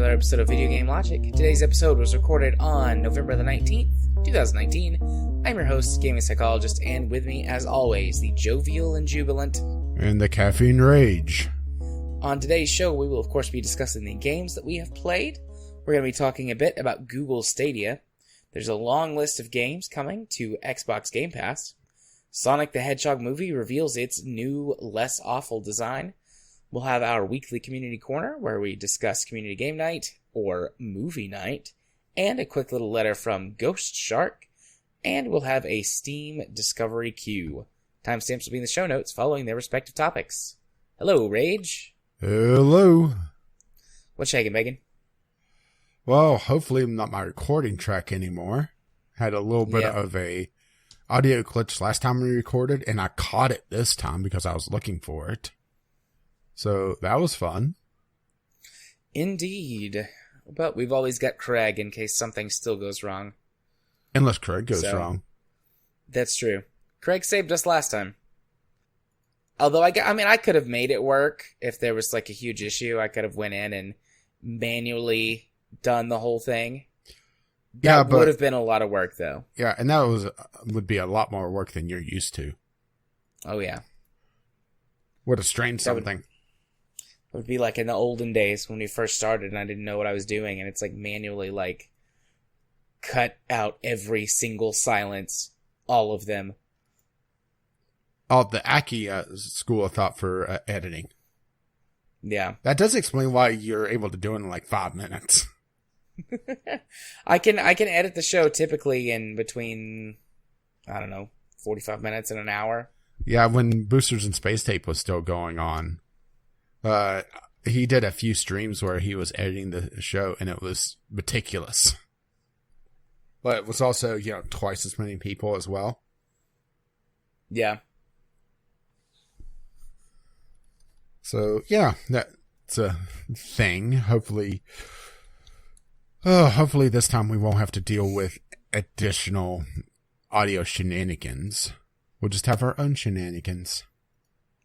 another episode of Video Game Logic. Today's episode was recorded on November the 19th, 2019. I'm your host, Gaming Psychologist, and with me, as always, the jovial and jubilant... and the caffeine rage. On today's show, we will of course be discussing the games that we have played. We're going to be talking a bit about Google Stadia. There's a long list of games coming to Xbox Game Pass. Sonic the Hedgehog movie reveals its new, less awful design. We'll have our weekly community corner where we discuss community game night or movie night, and a quick little letter from Ghost Shark, and we'll have a Steam Discovery queue. Timestamps will be in the show notes following their respective topics. Hello, Rage. Hello. What's shaking, Megan? Well, hopefully I'm not my recording track anymore. Had a little bit of a audio glitch last time we recorded, and I caught it this time because I was looking for it. So that was fun. Indeed. But we've always got Craig in case something still goes wrong. Unless Craig goes wrong. That's true. Craig saved us last time. Although, I could have made it work if there was like a huge issue. I could have went in and manually done the whole thing. That would have been a lot of work, though. Yeah, and that would be a lot more work than you're used to. Oh, yeah. Would have strained something. It would be like in the olden days when we first started and I didn't know what I was doing, and it's like manually like cut out every single silence, all of them. Oh, the Aki school of thought for editing. Yeah. That does explain why you're able to do it in like 5 minutes. I can edit the show typically in between, 45 minutes and an hour. Yeah, when Boosters and Space Tape was still going on, he did a few streams where he was editing the show, and it was meticulous. But it was also, twice as many people as well. Yeah. So, yeah, that's a thing. Hopefully this time we won't have to deal with additional audio shenanigans. We'll just have our own shenanigans.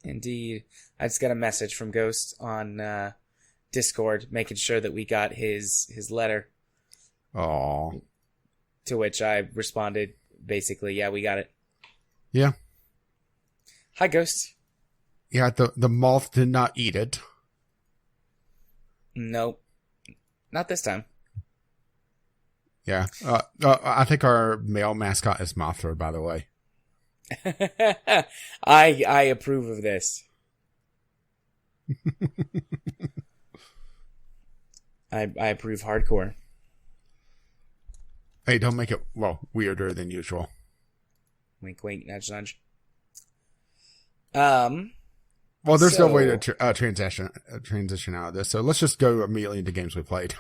Indeed. I just got a message from Ghost on Discord making sure that we got his letter. Aww. To which I responded, basically, yeah, we got it. Yeah. Hi, Ghost. Yeah, the moth did not eat it. Nope. Not this time. Yeah. I think our male mascot is Mothra, by the way. I approve of this. I approve hardcore. Hey, don't make it, weirder than usual. Wink, wink, nudge, nudge. There's no way to transition out of this, so let's just go immediately into games we played.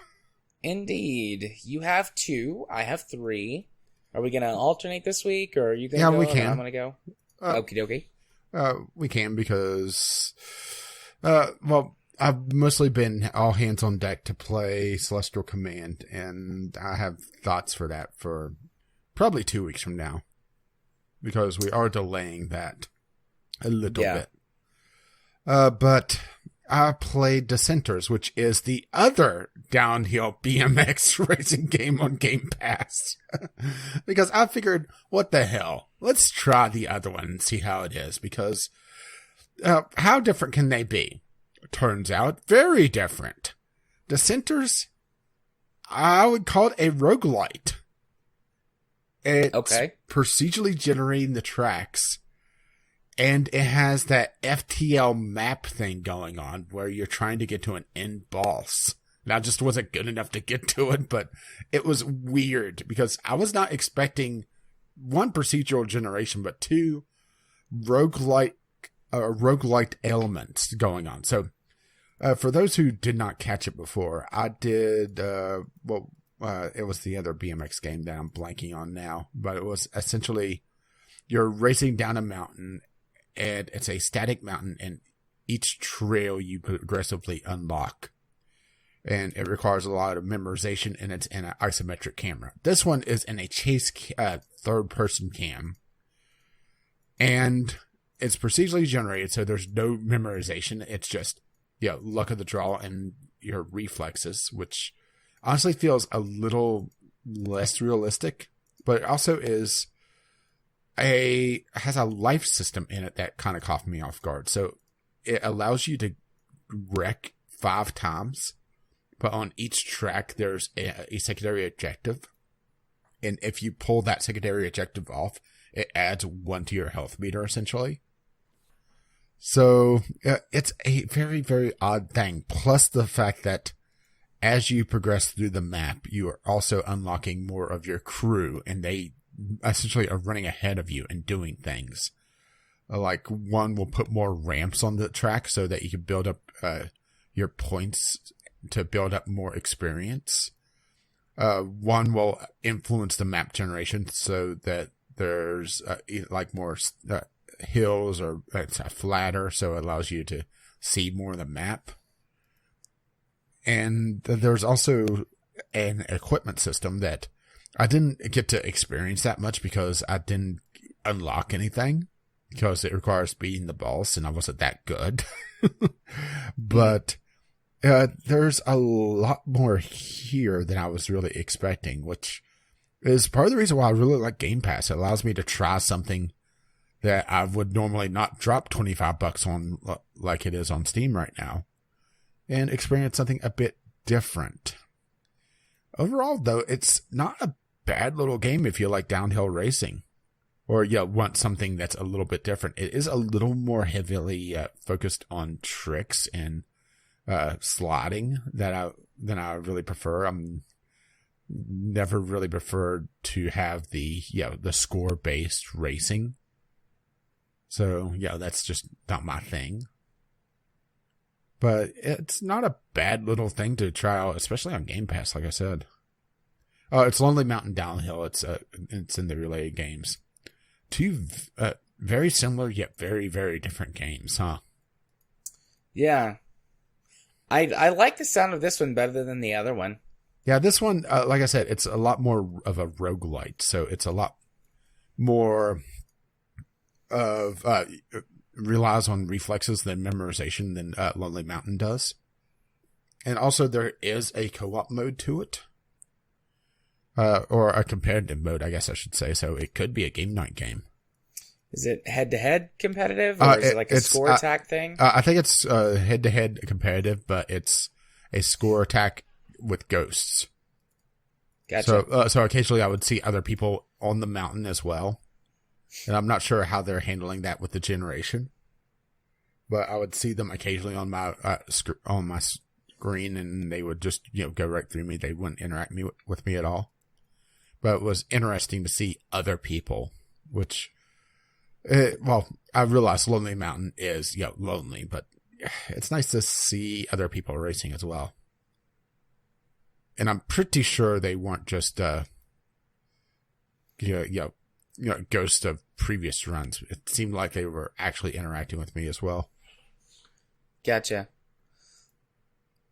Indeed. You have 2, I have 3. Are we going to alternate this week, or are you going to go? Yeah, we can. I'm going to go. Okie dokie. We can because, I've mostly been all hands on deck to play Celestial Command, and I have thoughts for that for probably 2 weeks from now, because we are delaying that a little bit. But I played Dissenters, which is the other downhill BMX racing game on Game Pass. Because I figured, what the hell? Let's try the other one and see how it is. Because how different can they be? Turns out, very different. Dissenters, I would call it a roguelite. It's procedurally generating the tracks. And it has that FTL map thing going on where you're trying to get to an end boss. And I just wasn't good enough to get to it, but it was weird because I was not expecting 1, procedural generation, but 2, roguelite elements going on. So, for those who did not catch it before, I did, it was the other BMX game that I'm blanking on now, but it was essentially you're racing down a mountain. And it's a static mountain, and each trail you progressively unlock. And it requires a lot of memorization, and it's in an isometric camera. This one is in a chase third-person cam. And it's procedurally generated, so there's no memorization. It's just, luck of the draw, and your reflexes, which honestly feels a little less realistic, but it also has a life system in it that kind of caught me off guard. So it allows you to wreck 5 times, but on each track there's a secondary objective. And if you pull that secondary objective off, it adds 1 to your health meter, essentially. So it's a very, very odd thing. Plus the fact that as you progress through the map, you are also unlocking more of your crew, and they essentially are running ahead of you and doing things. Like, one will put more ramps on the track so that you can build up your points to build up more experience. One will influence the map generation so that there's like more hills, or it's flatter, so it allows you to see more of the map. And there's also an equipment system that I didn't get to experience that much because I didn't unlock anything, because it requires beating the boss and I wasn't that good. But there's a lot more here than I was really expecting, which is part of the reason why I really like Game Pass. It allows me to try something that I would normally not drop $25 on, like it is on Steam right now, and experience something a bit different. Overall, though, it's not a bad little game if you like downhill racing, or you want something that's a little bit different. It is a little more heavily focused on tricks and sliding than I really prefer. I'm never really preferred to have the score based racing. So that's just not my thing. But it's not a bad little thing to try out, especially on Game Pass, like I said. It's Lonely Mountain Downhill. It's in the related games. 2 very similar yet very, very different games, huh? Yeah. I like the sound of this one better than the other one. Yeah, this one, like I said, it's a lot more of a roguelite. So it's a lot more of relies on reflexes than memorization than Lonely Mountain does. And also there is a co-op mode to it. Or a competitive mode, I guess I should say. So it could be a game night game. Is it head-to-head competitive, or is it like a score attack thing? I think it's head-to-head competitive, but it's a score attack with ghosts. Gotcha. So occasionally I would see other people on the mountain as well. And I'm not sure how they're handling that with the generation, but I would see them occasionally on my screen, and they would just go right through me. They wouldn't interact with me at all. But it was interesting to see other people, which, I realize Lonely Mountain is lonely, but it's nice to see other people racing as well. And I'm pretty sure they weren't just ghosts of previous runs. It seemed like they were actually interacting with me as well. Gotcha.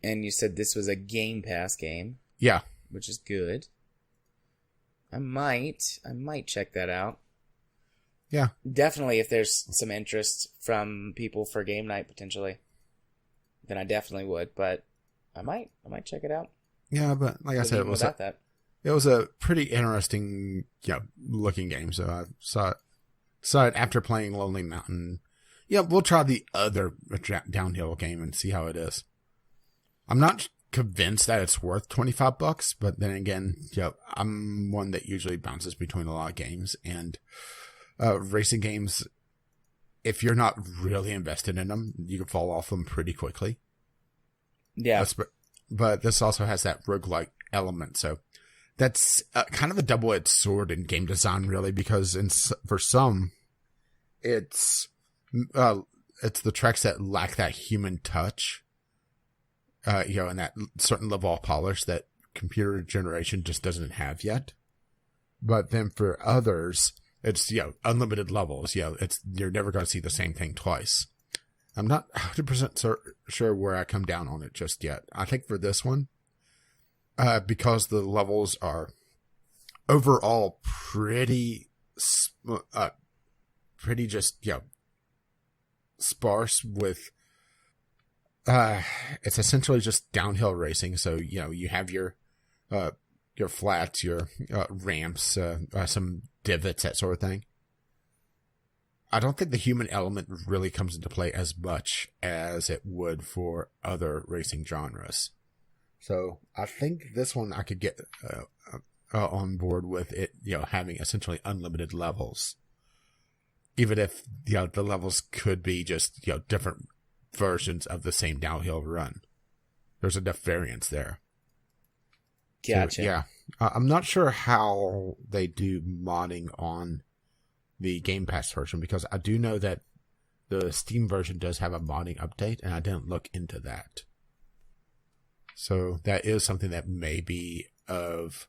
And you said this was a Game Pass game. Yeah. Which is good. I might check that out. Yeah. Definitely, if there's some interest from people for game night potentially, then I definitely would. But I might check it out. Yeah, but like I said, it was a pretty interesting, looking game. So I saw it after playing Lonely Mountain. Yeah, we'll try the other downhill game and see how it is. I'm not convinced that it's worth $25, but then again, I'm one that usually bounces between a lot of games, and racing games, if you're not really invested in them, you can fall off them pretty quickly. Yeah. But this also has that roguelike element, so that's kind of a double-edged sword in game design, really, because for some, it's the tracks that lack that human touch, and that certain level of polish that computer generation just doesn't have yet. But then for others, it's unlimited levels. You're never going to see the same thing twice. I'm not 100% sure where I come down on it just yet. I think for this one, because the levels are overall pretty just sparse with It's essentially just downhill racing. So, you have your flats, your ramps, some divots, that sort of thing. I don't think the human element really comes into play as much as it would for other racing genres. So I think this one I could get on board with it, having essentially unlimited levels. Even if, the levels could be just, different versions of the same downhill run. There's enough variance there. Gotcha. So, yeah. I'm not sure how they do modding on the Game Pass version, because I do know that the Steam version does have a modding update, and I didn't look into that. So that is something that may be of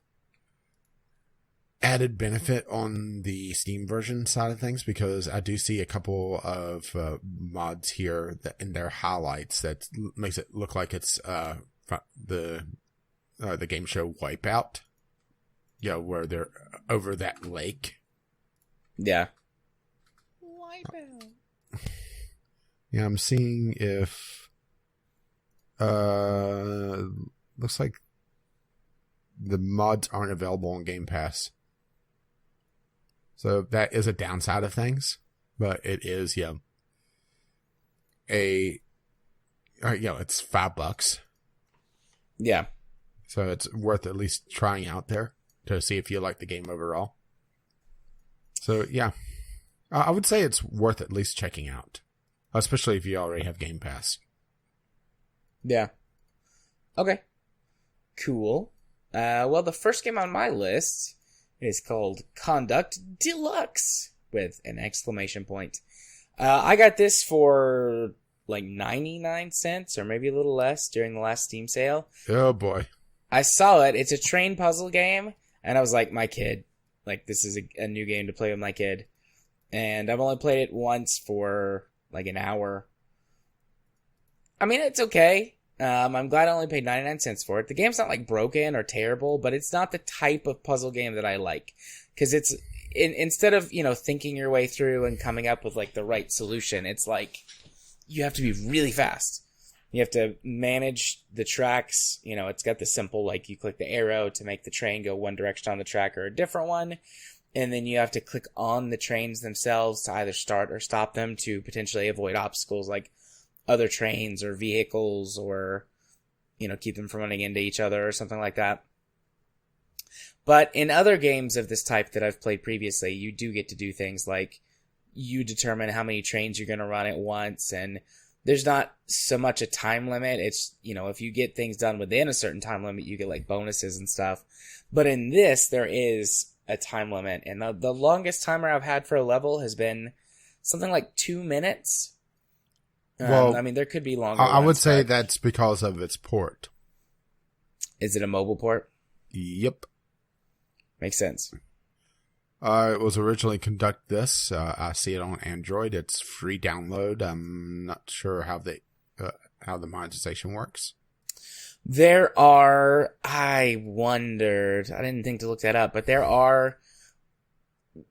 added benefit on the Steam version side of things, because I do see a couple of mods here that in their highlights that makes it look like it's the game show Wipeout. Where they're over that lake. Yeah. Wipeout. Yeah, I'm seeing if looks like the mods aren't available on Game Pass. So that is a downside of things, but it is, it's $5. Yeah. So it's worth at least trying out there to see if you like the game overall. So yeah, I would say it's worth at least checking out, especially if you already have Game Pass. Yeah. Okay. Cool. Well, the first game on my list is called Conduct Deluxe with an exclamation point. I got this for like 99 cents or maybe a little less during the last Steam sale. Oh boy. I saw it. It's a train puzzle game, and I was like, my kid. Like, this is a new game to play with my kid. And I've only played it once for like an hour. I mean, it's okay. I'm glad I only paid 99 cents for it. The game's not like broken or terrible, but it's not the type of puzzle game that I like. Because it's, instead of, thinking your way through and coming up with like the right solution, it's like, you have to be really fast. You have to manage the tracks. It's got the simple, like you click the arrow to make the train go one direction on the track or a different one. And then you have to click on the trains themselves to either start or stop them to potentially avoid obstacles like other trains or vehicles, or, keep them from running into each other or something like that. But in other games of this type that I've played previously, you do get to do things like you determine how many trains you're going to run at once, and there's not so much a time limit. It's, if you get things done within a certain time limit, you get like bonuses and stuff. But in this, there is a time limit. And the longest timer I've had for a level has been something like 2 minutes. Well, I mean, there could be longer. I would say that's because of its port. Is it a mobile port? Yep. Makes sense. It was originally Conduct This. I see it on Android. It's free download. I'm not sure how the monetization works. I wondered, I didn't think to look that up, but there are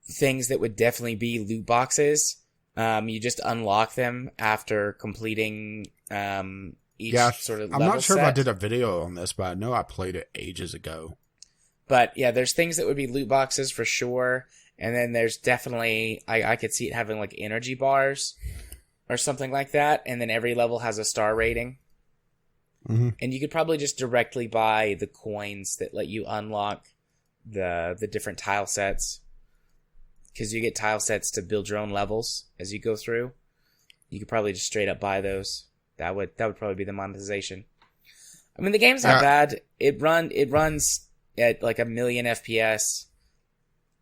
things that would definitely be loot boxes. You just unlock them after completing each sort of level. I'm not sure set. if I did a video on this, but I know I played it ages ago. But yeah, there's things that would be loot boxes for sure. And then there's definitely, I could see it having like energy bars or something like that. And then every level has a star rating. Mm-hmm. And you could probably just directly buy the coins that let you unlock the different tile sets. Because you get tile sets to build your own levels as you go through. You could probably just straight up buy those. That would probably be the monetization. I mean, the game's not bad. It runs at like 1 million FPS.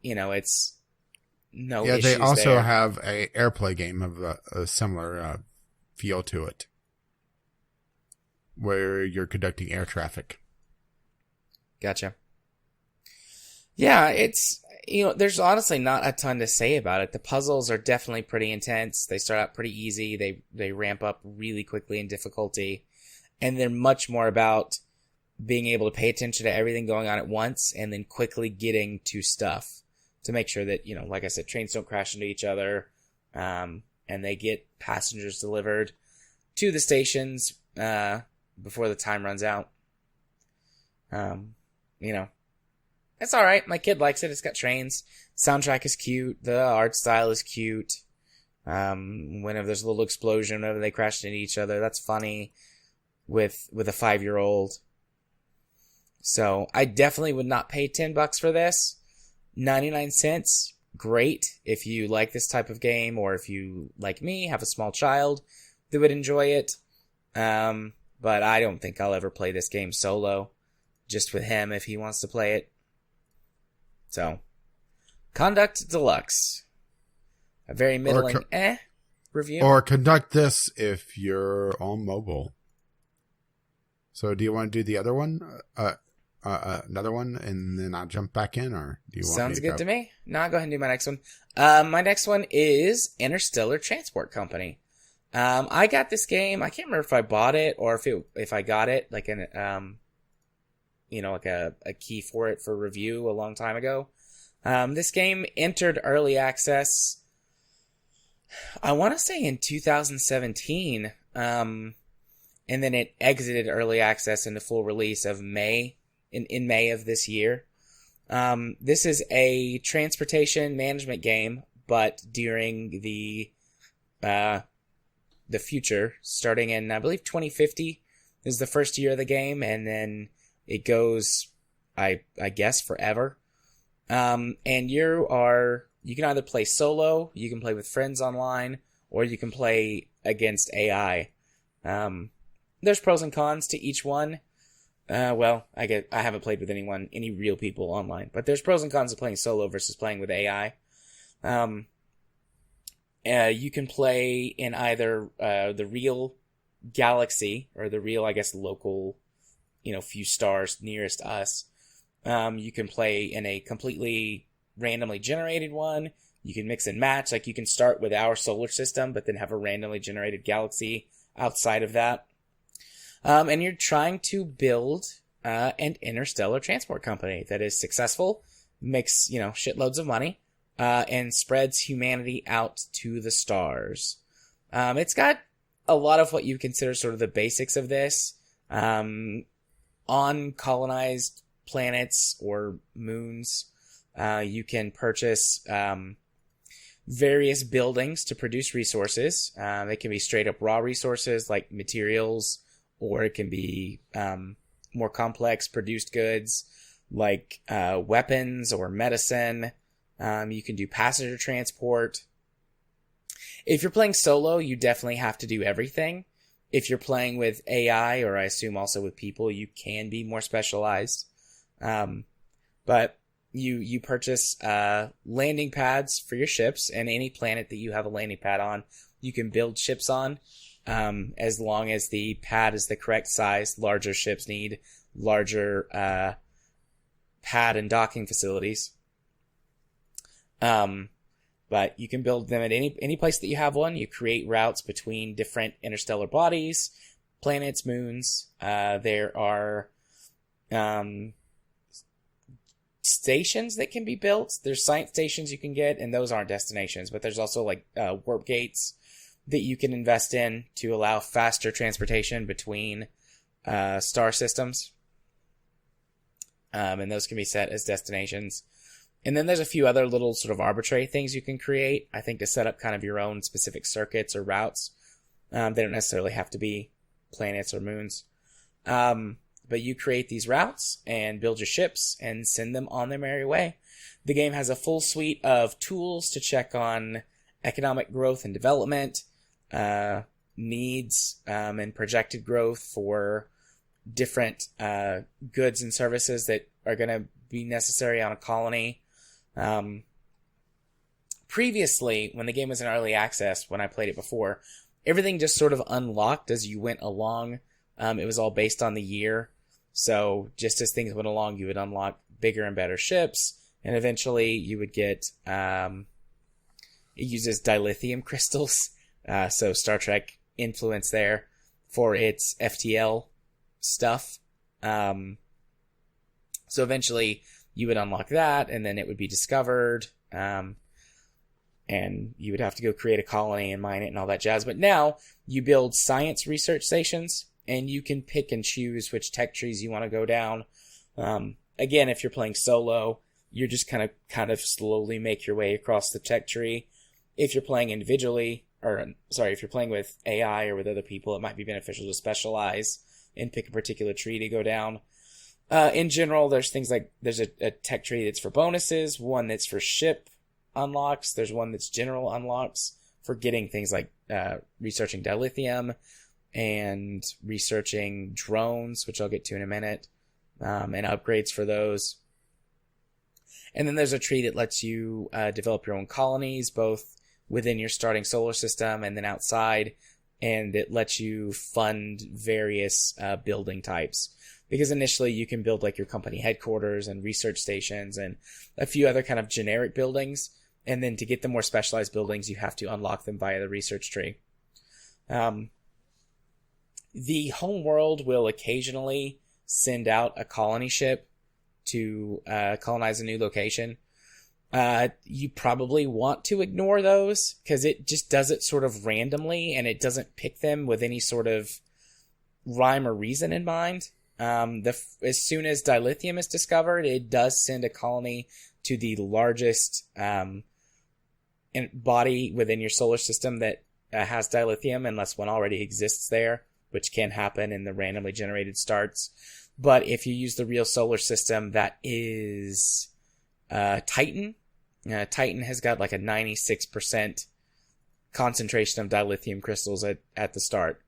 It's no issues there. Yeah, they also have a airplay game of a similar feel to it, where you're conducting air traffic. Gotcha. Yeah, it's, there's honestly not a ton to say about it. The puzzles are definitely pretty intense. They start out pretty easy. They ramp up really quickly in difficulty. And they're much more about being able to pay attention to everything going on at once and then quickly getting to stuff to make sure that, like I said, trains don't crash into each other, and they get passengers delivered to the stations before the time runs out. You know, it's all right. My kid likes it. It's got trains. Soundtrack is cute. The art style is cute. Whenever there's a little explosion, whenever they crash into each other, that's funny with a 5-year-old. So I definitely would not pay $10 for this. 99 cents, great if you like this type of game, or if you, like me, have a small child that would enjoy it. But I don't think I'll ever play this game solo, just with him if he wants to play it. So, Conduct Deluxe. A very middling review. Or conduct this if you're on mobile. So do you want to do the other one? Another one, and then I'll jump back in, or do you want Sounds me to good to me. No, I'll go ahead and do my next one. My next one is Interstellar Transport Company. I got this game. I can't remember if I bought it or if I got it like like a key for it for review a long time ago. This game entered early access, I want to say in 2017, and then it exited early access into full release of May. In May of this year. This is a transportation management game, but during the future, starting in, I believe, 2050 is the first year of the game, and then it goes, I guess, forever. And you can either play solo, you can play with friends online, or you can play against AI. There's pros and cons to each one. I haven't played with any real people online, but there's pros and cons of playing solo versus playing with AI. You can play in either, the real galaxy, or the real, I guess, local, few stars nearest us. You can play in a completely randomly generated one. You can mix and match, like you can start with our solar system, but then have a randomly generated galaxy outside of that. And you're trying to build an interstellar transport company that is successful, makes, shitloads of money, and spreads humanity out to the stars. It's got a lot of what you consider sort of the basics of this. On colonized planets or moons, you can purchase various buildings to produce resources. They can be straight up raw resources like materials, or it can be more complex produced goods like weapons or medicine. You can do passenger transport. If you're playing solo, you definitely have to do everything. If you're playing with AI, or I assume also with people, you can be more specialized. But you purchase landing pads for your ships, and any planet that you have a landing pad on, you can build ships on. As long as the pad is the correct size. Larger ships need larger pad and docking facilities. But you can build them at any place that you have one. You create routes between different interstellar bodies, planets, moons. There are stations that can be built. There's science stations you can get, and those aren't destinations. But there's also like warp gates that you can invest in to allow faster transportation between star systems. And those can be set as destinations. And then there's a few other little sort of arbitrary things you can create, I think, to set up kind of your own specific circuits or routes. They don't necessarily have to be planets or moons. But you create these routes and build your ships and send them on their merry way. The game has a full suite of tools to check on economic growth and development, needs, and projected growth for different goods and services that are going to be necessary on a colony. Previously, when the game was in early access, when I played it before, everything just sort of unlocked as you went along. It was all based on the year. So just as things went along, you would unlock bigger and better ships, and eventually you would get, it uses dilithium crystals, so Star Trek influence there for its FTL stuff. So eventually you would unlock that, and then it would be discovered, and you would have to go create a colony and mine it and all that jazz. But now you build science research stations, and you can pick and choose which tech trees you want to go down. Again, if you're playing solo, you're just kind of slowly make your way across the tech tree. If you're playing individually, if you're playing with AI or with other people, it might be beneficial to specialize and pick a particular tree to go down. In general, there's things like, there's a tech tree that's for bonuses, one that's for ship unlocks, there's one that's general unlocks for getting things like researching dilithium and researching drones, which I'll get to in a minute, and upgrades for those. And then there's a tree that lets you develop your own colonies, both within your starting solar system and then outside, and it lets you fund various building types. Because initially you can build like your company headquarters and research stations and a few other kind of generic buildings. And then to get the more specialized buildings, you have to unlock them via the research tree. The home world will occasionally send out a colony ship to colonize a new location. You probably want to ignore those because it just does it sort of randomly and it doesn't pick them with any sort of rhyme or reason in mind. As soon as dilithium is discovered, it does send a colony to the largest body within your solar system that has dilithium, unless one already exists there, which can happen in the randomly generated starts. But if you use the real solar system, that is Titan. Titan has got like a 96% concentration of dilithium crystals at the start.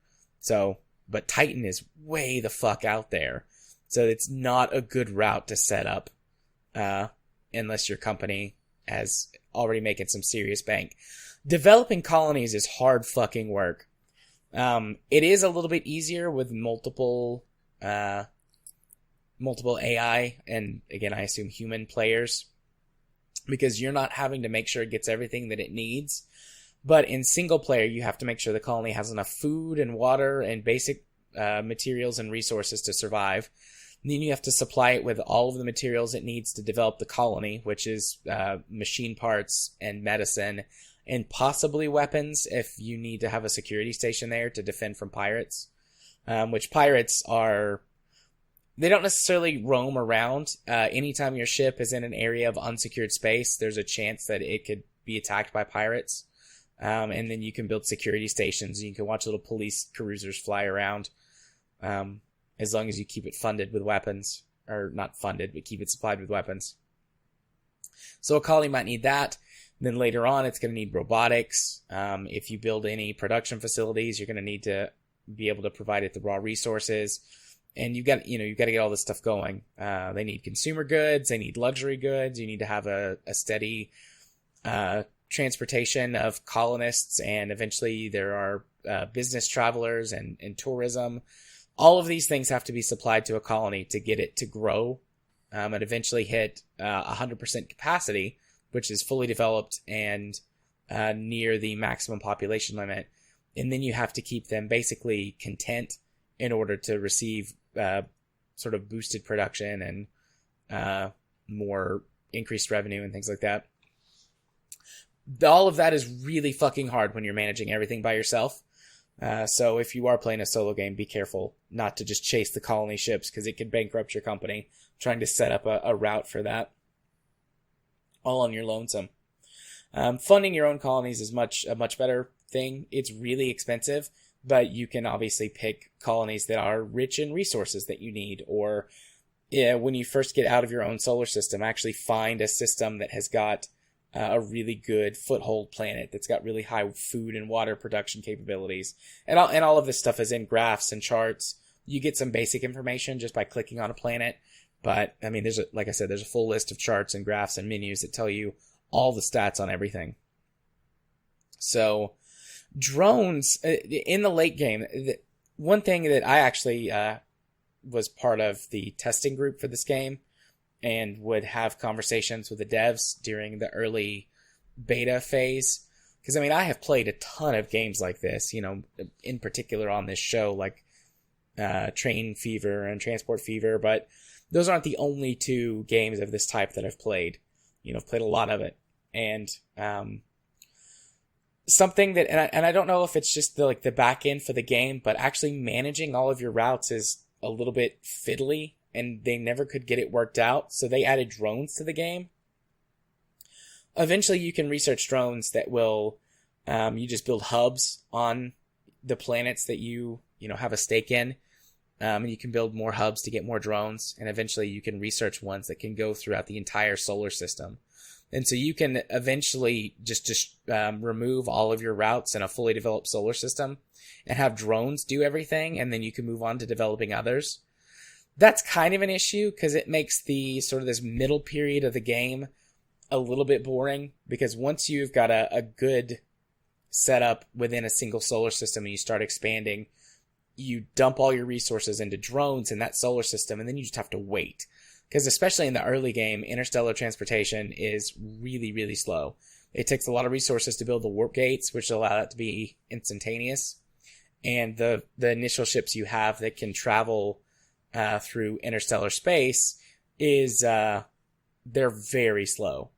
But Titan is way the fuck out there. So it's not a good route to set up unless your company has already making some serious bank. Developing colonies is hard fucking work. It is a little bit easier with multiple AI and, again, I assume human players, because you're not having to make sure it gets everything that it needs. But in single player, you have to make sure the colony has enough food and water and basic materials and resources to survive. And then you have to supply it with all of the materials it needs to develop the colony, which is machine parts and medicine and possibly weapons if you need to have a security station there to defend from pirates. Which pirates are... They don't necessarily roam around. Anytime your ship is in an area of unsecured space, there's a chance that it could be attacked by pirates. And then you can build security stations. You can watch little police cruisers fly around, as long as you keep it funded with weapons. Or not funded, but keep it supplied with weapons. So a colony might need that. And then later on, it's going to need robotics. If you build any production facilities, you're going to need to be able to provide it the raw resources. And you've got to get all this stuff going. They need consumer goods. They need luxury goods. You need to have a steady transportation of colonists, and eventually there are business travelers and tourism. All of these things have to be supplied to a colony to get it to grow and eventually hit 100% capacity, which is fully developed and near the maximum population limit. And then you have to keep them basically content in order to receive sort of boosted production and more increased revenue and things like that. All of that is really fucking hard when you're managing everything by yourself. So if you are playing a solo game, be careful not to just chase the colony ships, because it could bankrupt your company trying to set up a route for that. All on your lonesome. Funding your own colonies is a much better thing. It's really expensive, but you can obviously pick colonies that are rich in resources that you need. Or when you first get out of your own solar system, actually find a system that has got a really good foothold planet that's got really high food and water production capabilities. And all of this stuff is in graphs and charts. You get some basic information just by clicking on a planet. But, I mean, like I said, there's a full list of charts and graphs and menus that tell you all the stats on everything. So, drones, in the late game, one thing that I actually was part of the testing group for this game, and would have conversations with the devs during the early beta phase. Because, I mean, I have played a ton of games like this, in particular on this show, like Train Fever and Transport Fever, but those aren't the only two games of this type that I've played. I've played a lot of it. And something that, and I don't know if it's just the back end for the game, but actually managing all of your routes is a little bit fiddly, and they never could get it worked out. So they added drones to the game. Eventually, you can research drones that will, you just build hubs on the planets that you have a stake in. And you can build more hubs to get more drones, and eventually you can research ones that can go throughout the entire solar system. And so you can eventually just remove all of your routes in a fully developed solar system and have drones do everything, and then you can move on to developing others. That's kind of an issue because it makes the sort of this middle period of the game a little bit boring, because once you've got a good setup within a single solar system and you start expanding, you dump all your resources into drones in that solar system, and then you just have to wait. Because especially in the early game, interstellar transportation is really, really slow. It takes a lot of resources to build the warp gates, which allow that to be instantaneous. And the initial ships you have that can travel through interstellar space is they're very slow.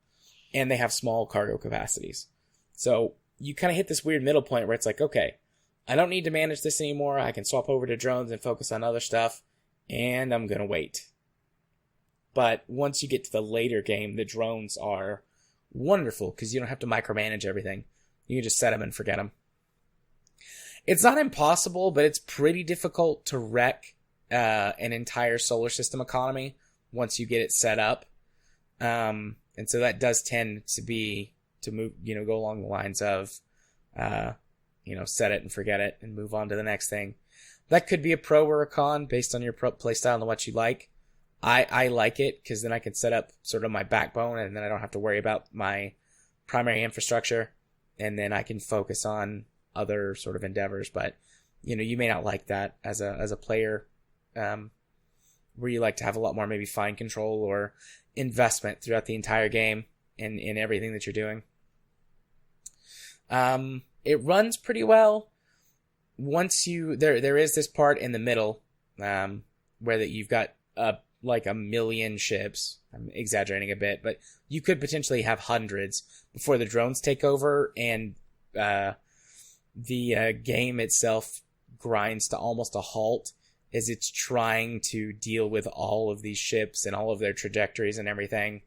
And they have small cargo capacities. So you kind of hit this weird middle point where it's like, okay, I don't need to manage this anymore. I can swap over to drones and focus on other stuff, and I'm going to wait. But once you get to the later game, the drones are wonderful because you don't have to micromanage everything. You can just set them and forget them. It's not impossible, but it's pretty difficult to wreck an entire solar system economy once you get it set up. And so that does tend to move, go along the lines of, set it and forget it and move on to the next thing. That could be a pro or a con based on your playstyle and what you like. I like it because then I can set up sort of my backbone, and then I don't have to worry about my primary infrastructure, and then I can focus on other sort of endeavors. But you may not like that as a player, where you like to have a lot more maybe fine control or investment throughout the entire game in everything that you're doing. It runs pretty well. Once there is this part in the middle, where that you've got like 1 million ships. I'm exaggerating a bit, but you could potentially have hundreds before the drones take over, and the game itself grinds to almost a halt as it's trying to deal with all of these ships and all of their trajectories and everything.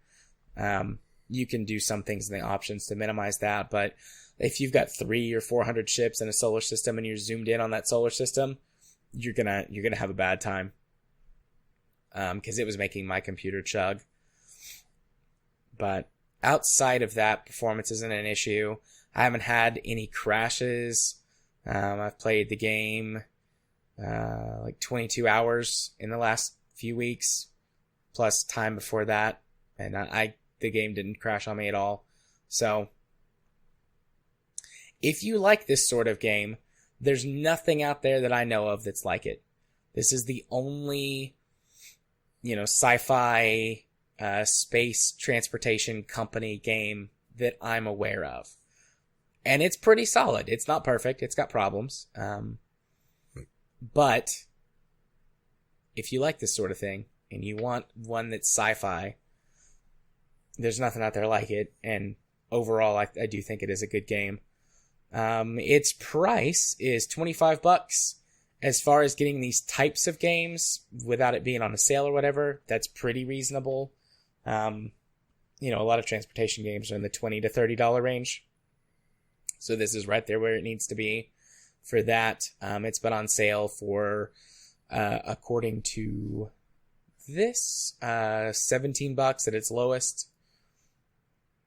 You can do some things in the options to minimize that, but if you've got 300 or 400 ships in a solar system and you're zoomed in on that solar system, you're gonna have a bad time. Because it was making my computer chug. But outside of that, performance isn't an issue. I haven't had any crashes. I've played the game like 22 hours in the last few weeks, plus time before that, and the game didn't crash on me at all. So if you like this sort of game, there's nothing out there that I know of that's like it. This is the only sci-fi space transportation company game that I'm aware of. And it's pretty solid. It's not perfect. It's got problems. But if you like this sort of thing and you want one that's sci-fi, there's nothing out there like it. And overall, I do think it is a good game. Its price is $25. As far as getting these types of games without it being on a sale or whatever, that's pretty reasonable. A lot of transportation games are in the $20 to $30 range. So this is right there where it needs to be for that. It's been on sale for, according to this, $17 at its lowest.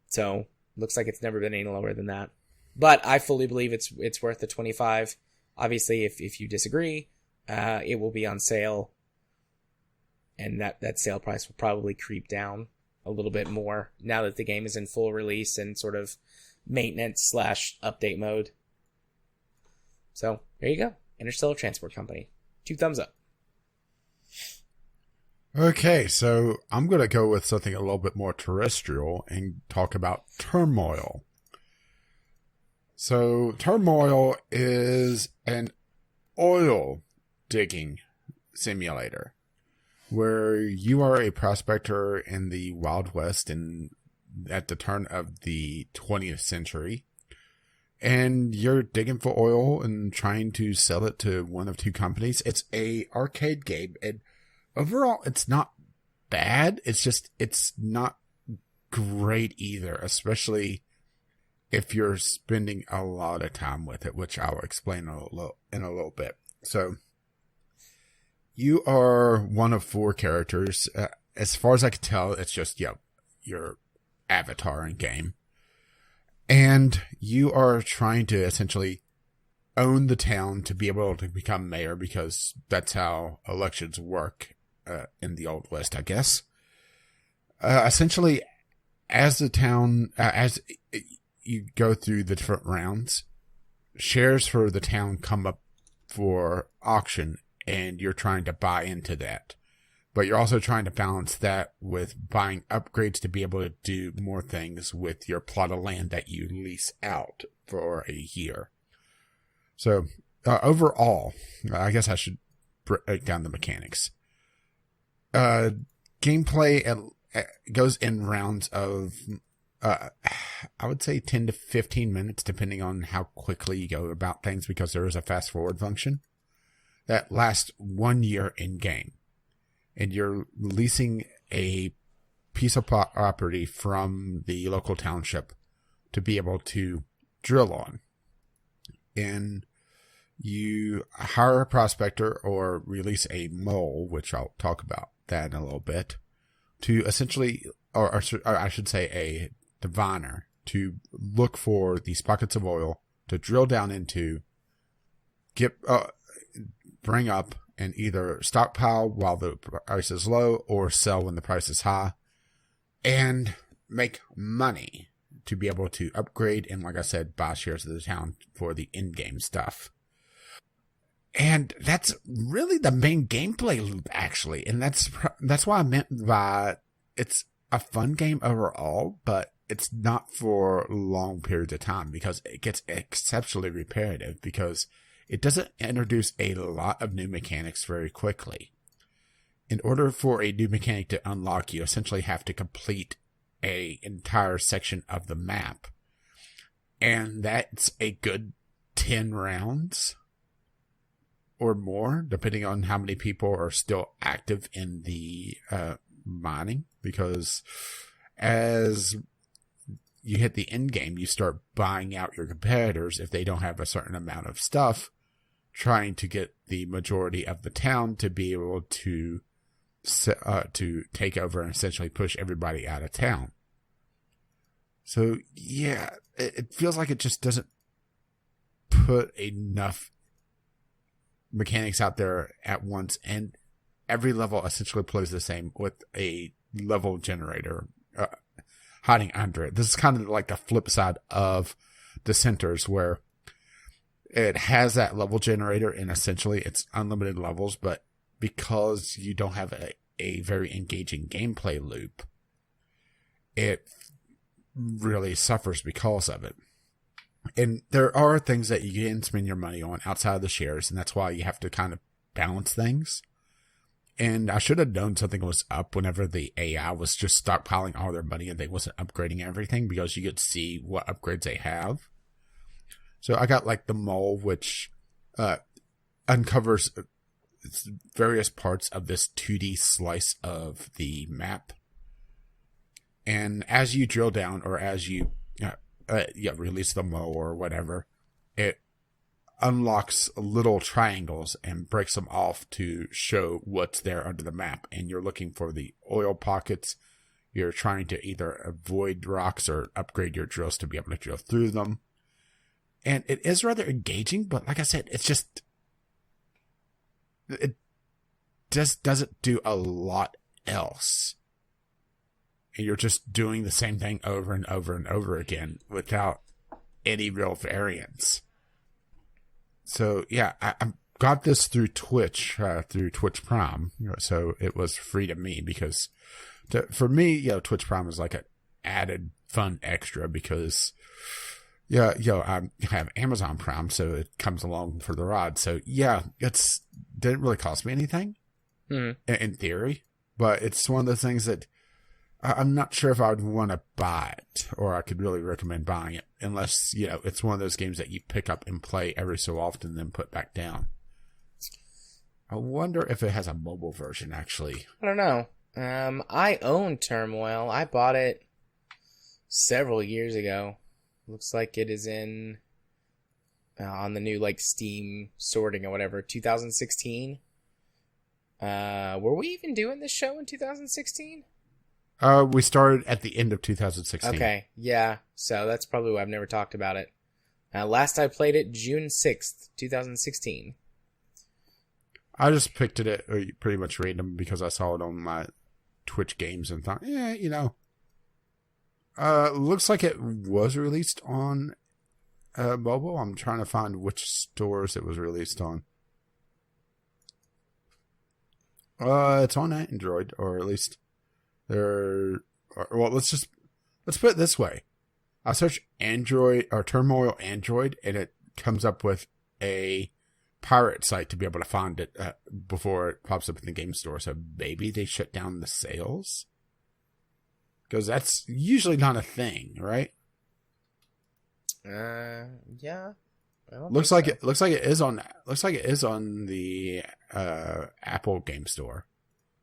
So looks like it's never been any lower than that. But I fully believe it's worth the $25. Obviously, if you disagree, it will be on sale, and that sale price will probably creep down a little bit more now that the game is in full release and sort of maintenance / update mode. So there you go, Interstellar Transport Company. 2 thumbs up. Okay, so I'm going to go with something a little bit more terrestrial and talk about Turmoil. So, Turmoil is an oil digging simulator where you are a prospector in the Wild West at the turn of the 20th century. and you're digging for oil and trying to sell it to one of two companies. It's a arcade game, and overall, it's not bad. It's just, it's not great either, especially if you're spending a lot of time with it, which I'll explain in a little bit. So, you are one of four characters. As far as I can tell, it's just, your avatar in game. And you are trying to essentially own the town to be able to become mayor, because that's how elections work in the Old West, I guess. Essentially, as the town, as you go through the different rounds, shares for the town come up for auction, and you're trying to buy into that. But you're also trying to balance that with buying upgrades to be able to do more things with your plot of land that you lease out for a year. So, overall, I guess I should break down the mechanics. Gameplay goes in rounds of, I would say 10 to 15 minutes, depending on how quickly you go about things, because there is a fast forward function that lasts 1 year in game. And you're leasing a piece of property from the local township to be able to drill on. And you hire a prospector or release a mole, which I'll talk about that in a little bit, to essentially, or I should say a diviner, to look for these pockets of oil to drill down into, bring up, and either stockpile while the price is low or sell when the price is high, and make money to be able to upgrade and, like I said, buy shares of the town for the in-game stuff. And that's really the main gameplay loop, actually. And that's why I meant by it's a fun game overall, but it's not for long periods of time, because it gets exceptionally repetitive, because it doesn't introduce a lot of new mechanics very quickly. In order for a new mechanic to unlock, you essentially have to complete an entire section of the map. And that's a good 10 rounds or more, depending on how many people are still active in the mining. Because as you hit the end game, you start buying out your competitors if they don't have a certain amount of stuff, trying to get the majority of the town to be able to take over and essentially push everybody out of town. So, yeah, it feels like it just doesn't put enough mechanics out there at once, and every level essentially plays the same with a level generator hiding under it. This is kind of like the flip side of Dissenters, where it has that level generator and essentially it's unlimited levels, but because you don't have a very engaging gameplay loop, it really suffers because of it. And there are things that you can spend your money on outside of the shares, and that's why you have to kind of balance things. And I should have known something was up whenever the AI was just stockpiling all their money and they wasn't upgrading everything, because you could see what upgrades they have. So I got like the mole, which uncovers various parts of this 2D slice of the map. And as you drill down, or as you release the mole or whatever, it unlocks little triangles and breaks them off to show what's there under the map. And you're looking for the oil pockets. You're trying to either avoid rocks or upgrade your drills to be able to drill through them. And it is rather engaging, but like I said, it just doesn't do a lot else. And you're just doing the same thing over and over and over again without any real variance. So, yeah, I got this through Twitch Prime. So it was free to me, because for me, Twitch Prime is like an added fun extra, because I have Amazon Prime, so it comes along for the ride. So, yeah, didn't really cost me anything in theory, but it's one of the things that I'm not sure if I would want to buy it, or I could really recommend buying it, unless, it's one of those games that you pick up and play every so often, then put back down. I wonder if it has a mobile version, actually. I don't know. I own Turmoil. I bought it several years ago. Looks like it is in on the new Steam sorting or whatever, 2016. Were we even doing this show in 2016? We started at the end of 2016. Okay, yeah. So that's probably why I've never talked about it. Last I played it, June 6th, 2016. I just picked it pretty much random because I saw it on my Twitch games and thought, looks like it was released on mobile. I'm trying to find which stores it was released on. It's on Android, or at least let's put it this way. I search Android or Turmoil Android, and it comes up with a pirate site to be able to find it before it pops up in the game store. So maybe they shut down the sales, because that's usually not a thing, right? Yeah. Looks like it is on the Apple Game Store,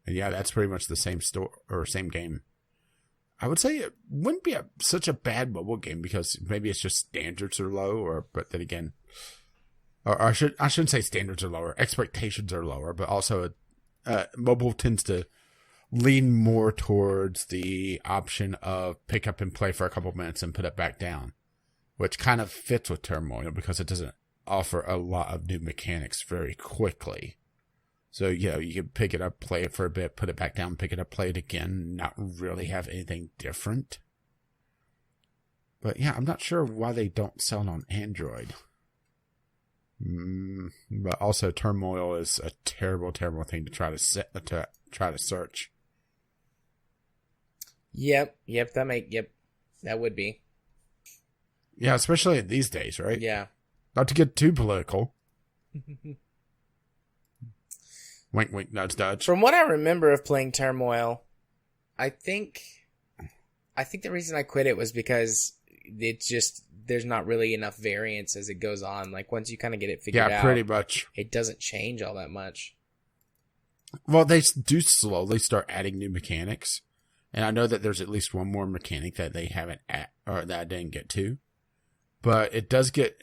and yeah, that's pretty much the same store or same game. I would say it wouldn't be such a bad mobile game because maybe it's just standards are low, but then again, or I shouldn't say standards are lower, expectations are lower, but also mobile tends to lean more towards the option of pick up and play for a couple minutes and put it back down, which kind of fits with Turmoil because it doesn't offer a lot of new mechanics very quickly. So, you can pick it up, play it for a bit, put it back down, pick it up, play it again, not really have anything different. But yeah, I'm not sure why they don't sell it on Android. But also, Turmoil is a terrible, terrible thing to try to search. Yep, that would be. Yeah, especially these days, right? Yeah. Not to get too political. Wink, wink, nudge, nudge. From what I remember of playing Turmoil, I think the reason I quit it was because there's not really enough variance as it goes on. Once you kind of get it figured out. Yeah, pretty much. It doesn't change all that much. Well, they do slowly start adding new mechanics. And I know that there's at least one more mechanic that they haven't or that I didn't get to. But it does get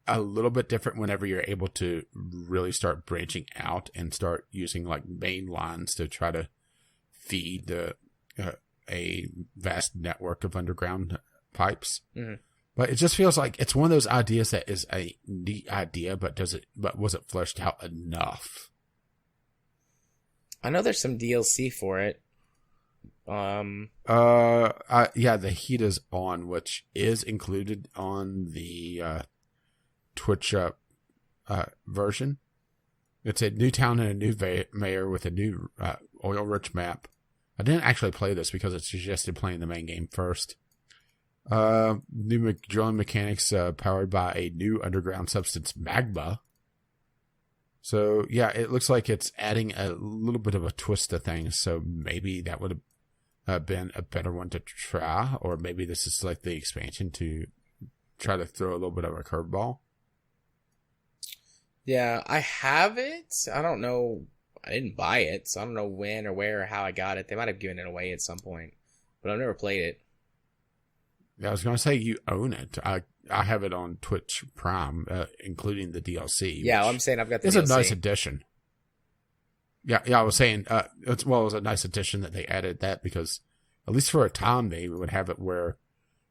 a little bit different whenever you're able to really start branching out and start using main lines to try to feed a vast network of underground pipes. Mm-hmm. But it just feels like it's one of those ideas that is a neat idea, but was it fleshed out enough? I know there's some DLC for it. Yeah, the Heat is On, which is included on the Twitch version. It's a new town and a new mayor with a new oil-rich map. I didn't actually play this because it suggested playing the main game first. New drilling mechanics powered by a new underground substance, magma. So, yeah, it looks like it's adding a little bit of a twist to things, so maybe that would have been a better one to try, or maybe this is the expansion to try to throw a little bit of a curveball. Yeah, I have it. I don't know. I didn't buy it, so I don't know when or where or how I got it. They might have given it away at some point, but I've never played it. Yeah, I was going to say you own it. I have it on Twitch Prime, including the DLC. Yeah, I'm saying I've got the DLC. It's a nice addition. Yeah, I was saying, it was a nice addition that they added that because, at least for a time, they would have it where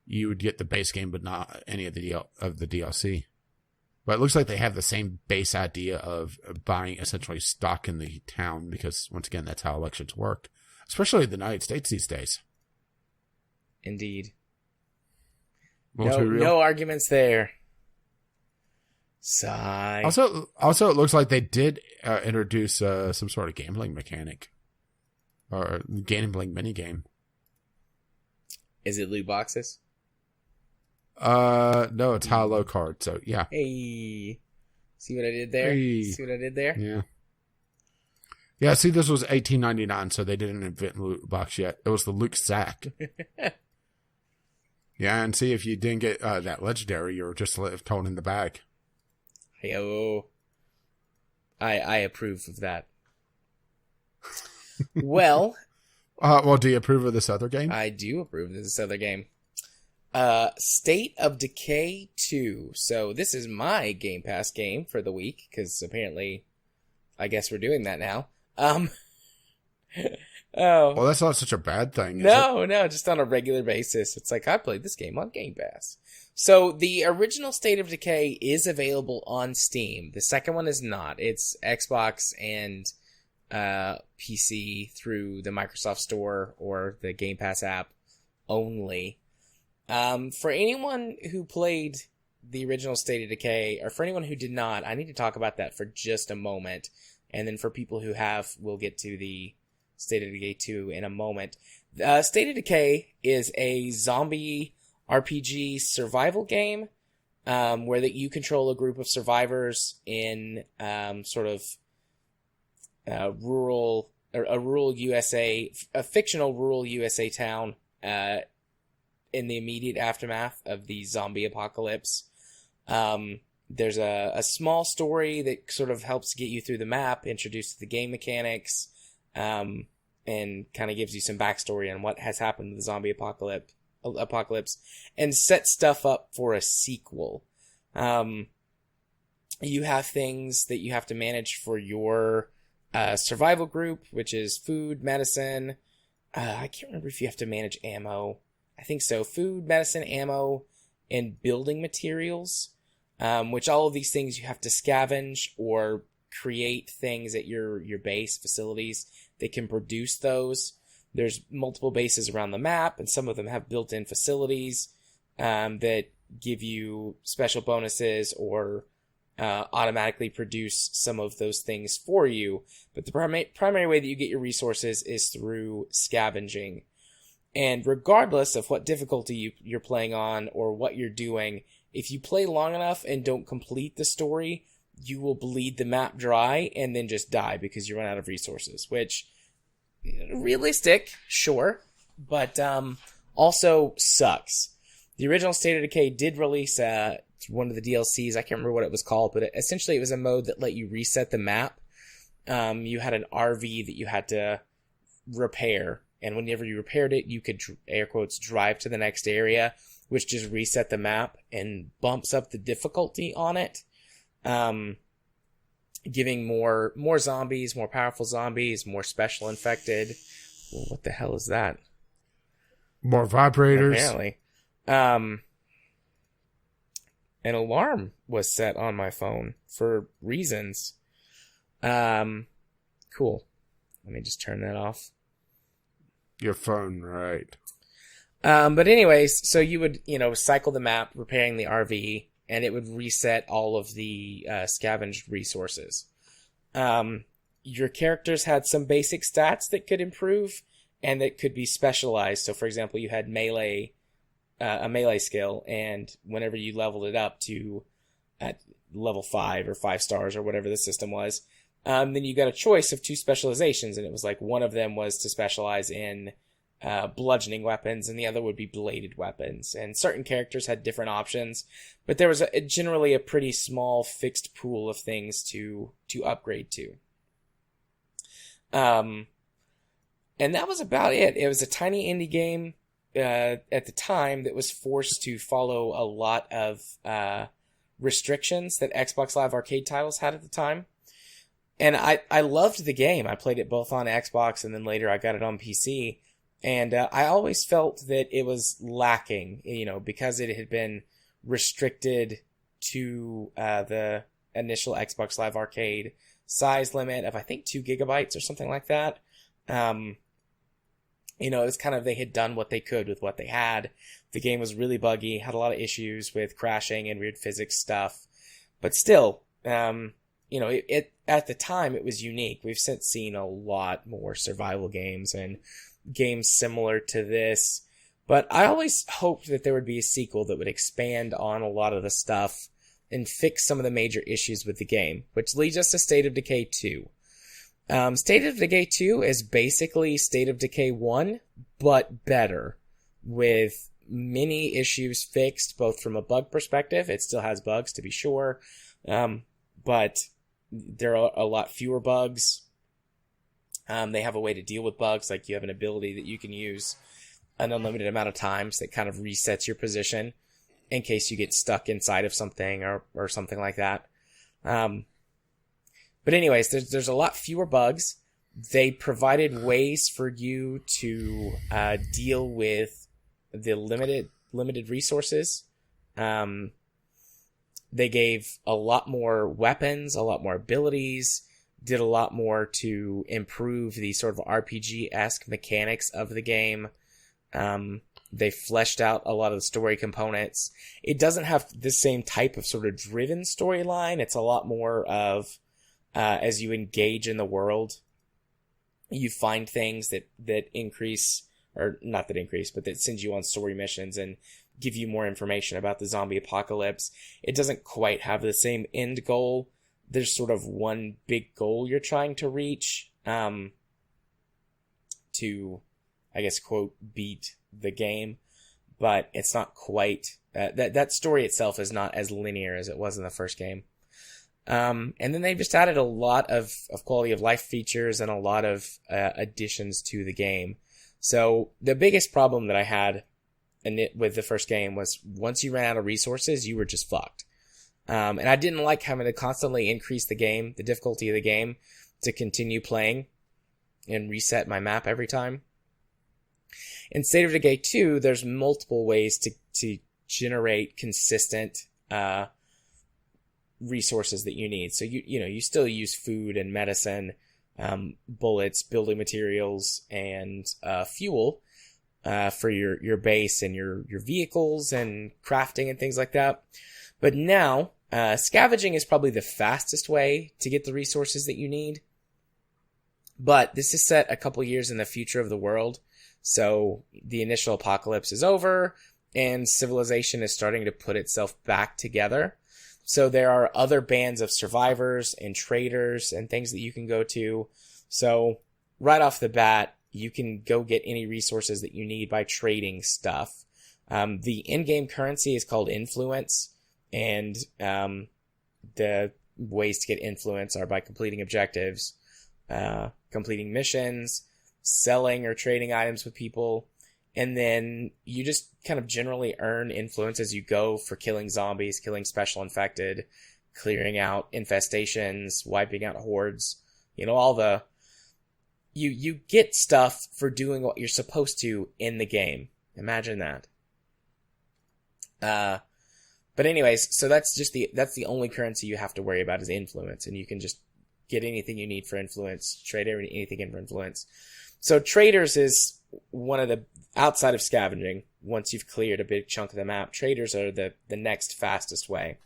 you would get the base game but not any of the DLC. But it looks like they have the same base idea of buying essentially stock in the town because, once again, that's how elections work, especially in the United States these days. Indeed. No arguments there. Sigh. Also, it looks like they did introduce some sort of gambling mechanic or gambling minigame. Is it loot boxes? No, it's high-low card. So yeah. Hey, see what I did there? Hey. See what I did there? Yeah. Yeah, see, this was $18.99, so they didn't invent loot box yet. It was the Luke sack. Yeah, and see, if you didn't get that legendary, you were just left holding the bag. Hey-oh. I approve of that. Well... well, do you approve of this other game? I do approve of this other game. State of Decay 2. So this is my Game Pass game for the week, because apparently, I guess we're doing that now. Oh. Well, that's not such a bad thing, is it? No, just on a regular basis. It's like, I played this game on Game Pass. So the original State of Decay is available on Steam. The second one is not. It's Xbox and PC through the Microsoft Store or the Game Pass app only. For anyone who played the original State of Decay, or for anyone who did not, I need to talk about that for just a moment. And then for people who have, we'll get to the State of Decay 2 in a moment. State of Decay is a zombie RPG survival game where that you control a group of survivors in sort of rural USA, a fictional rural USA town in the immediate aftermath of the zombie apocalypse. There's a small story that sort of helps get you through the map, introduces the game mechanics, and kind of gives you some backstory on what has happened to the zombie apocalypse, and sets stuff up for a sequel. You have things that you have to manage for your survival group, which is food, medicine. I can't remember if you have to manage ammo. I think so. Food, medicine, ammo, and building materials, which all of these things you have to scavenge or create things at your base facilities that can produce those. There's multiple bases around the map, and some of them have built-in facilities that give you special bonuses or automatically produce some of those things for you. But the primary way that you get your resources is through scavenging. And regardless of what difficulty you're playing on or what you're doing, if you play long enough and don't complete the story, you will bleed the map dry and then just die because you run out of resources, which, realistic, sure, but also sucks. The original State of Decay did release one of the DLCs. I can't remember what it was called, but essentially it was a mode that let you reset the map. You had an RV that you had to repair, and whenever you repaired it, you could, air quotes, drive to the next area, which just reset the map and bumps up the difficulty on it, giving more zombies, more powerful zombies, more special infected. Well, what the hell is that? More vibrators. Apparently. An alarm was set on my phone for reasons. Cool. Let me just turn that off. Your phone, right. But anyways, so you would, cycle the map, repairing the RV, and it would reset all of the scavenged resources. Your characters had some basic stats that could improve and that could be specialized. So, for example, you had a melee skill, and whenever you leveled it up to at level 5 or 5 stars or whatever the system was, then you got a choice of 2 specializations, and it was like one of them was to specialize in bludgeoning weapons, and the other would be bladed weapons. And certain characters had different options, but there was generally a pretty small fixed pool of things to upgrade to. And that was about it. It was a tiny indie game at the time that was forced to follow a lot of restrictions that Xbox Live Arcade titles had at the time. And I loved the game. I played it both on Xbox, and then later I got it on PC. And I always felt that it was lacking, because it had been restricted to the initial Xbox Live Arcade size limit of, I think, 2 gigabytes or something like that. It was kind of, they had done what they could with what they had. The game was really buggy, had a lot of issues with crashing and weird physics stuff. But still, it at the time, it was unique. We've since seen a lot more survival games and games similar to this. But I always hoped that there would be a sequel that would expand on a lot of the stuff and fix some of the major issues with the game, which leads us to State of Decay 2. State of Decay 2 is basically State of Decay 1, but better, with many issues fixed, both from a bug perspective. It still has bugs, to be sure, but there are a lot fewer bugs. They have a way to deal with bugs, like you have an ability that you can use an unlimited amount of times that kind of resets your position in case you get stuck inside of something or something like that. But anyways, there's a lot fewer bugs. They provided ways for you to deal with the limited resources. They gave a lot more weapons, a lot more abilities, did a lot more to improve the sort of RPG-esque mechanics of the game. They fleshed out a lot of the story components. It doesn't have the same type of sort of driven storyline. It's a lot more of, as you engage in the world, you find things that increase, or not that increase, but that send you on story missions and give you more information about the zombie apocalypse. It doesn't quite have the same end goal. There's sort of one big goal you're trying to reach, to, I guess, quote, beat the game, but it's not quite, that story itself is not as linear as it was in the first game. And then they just added a lot of quality of life features and a lot of additions to the game. So the biggest problem that I had with the first game was once you ran out of resources, you were just fucked. And I didn't like having to constantly increase the difficulty of the game to continue playing and reset my map every time. In State of Decay 2, there's multiple ways to generate consistent resources that you need. So you still use food and medicine, bullets, building materials, and fuel for your base and your vehicles and crafting and things like that. But now, scavenging is probably the fastest way to get the resources that you need. But this is set a couple years in the future of the world. So the initial apocalypse is over, and civilization is starting to put itself back together. So there are other bands of survivors and traders and things that you can go to. So right off the bat, you can go get any resources that you need by trading stuff. The in-game currency is called influence. And the ways to get influence are by completing objectives, completing missions, selling or trading items with people, and then you just kind of generally earn influence as you go for killing zombies, killing special infected, clearing out infestations, wiping out hordes. All the... You get stuff for doing what you're supposed to in the game. Imagine that. But anyways, so that's the only currency you have to worry about is influence, and you can just get anything you need for influence, trade anything in for influence. So traders is one of the, outside of scavenging, once you've cleared a big chunk of the map, traders are the next fastest way.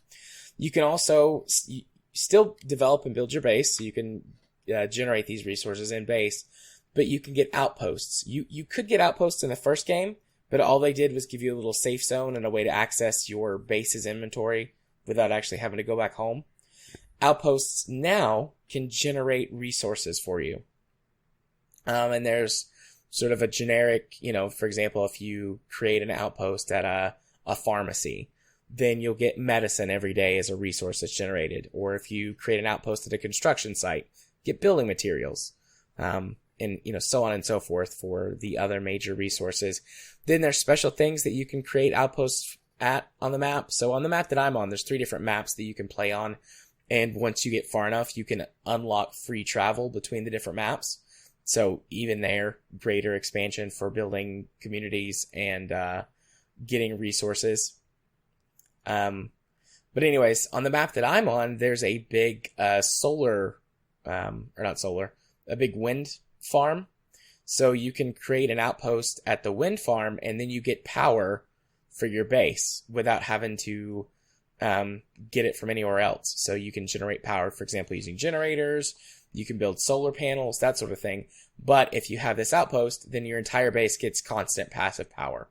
You can also still develop and build your base, so you can generate these resources in base, but you can get outposts. You could get outposts in the first game, but all they did was give you a little safe zone and a way to access your base's inventory without actually having to go back home. Outposts now can generate resources for you. And there's sort of a generic, for example, if you create an outpost at a pharmacy, then you'll get medicine every day as a resource that's generated. Or if you create an outpost at a construction site, get building materials. And so on and so forth for the other major resources. Then there's special things that you can create outposts on the map. So on the map that I'm on, there's 3 different maps that you can play on. And once you get far enough, you can unlock free travel between the different maps. So even there, greater expansion for building communities and getting resources. But anyways, on the map that I'm on, there's a big a big wind farm. So you can create an outpost at the wind farm, and then you get power for your base without having to get it from anywhere else. So you can generate power, for example, using generators. You can build solar panels, that sort of thing. But if you have this outpost, then your entire base gets constant passive power.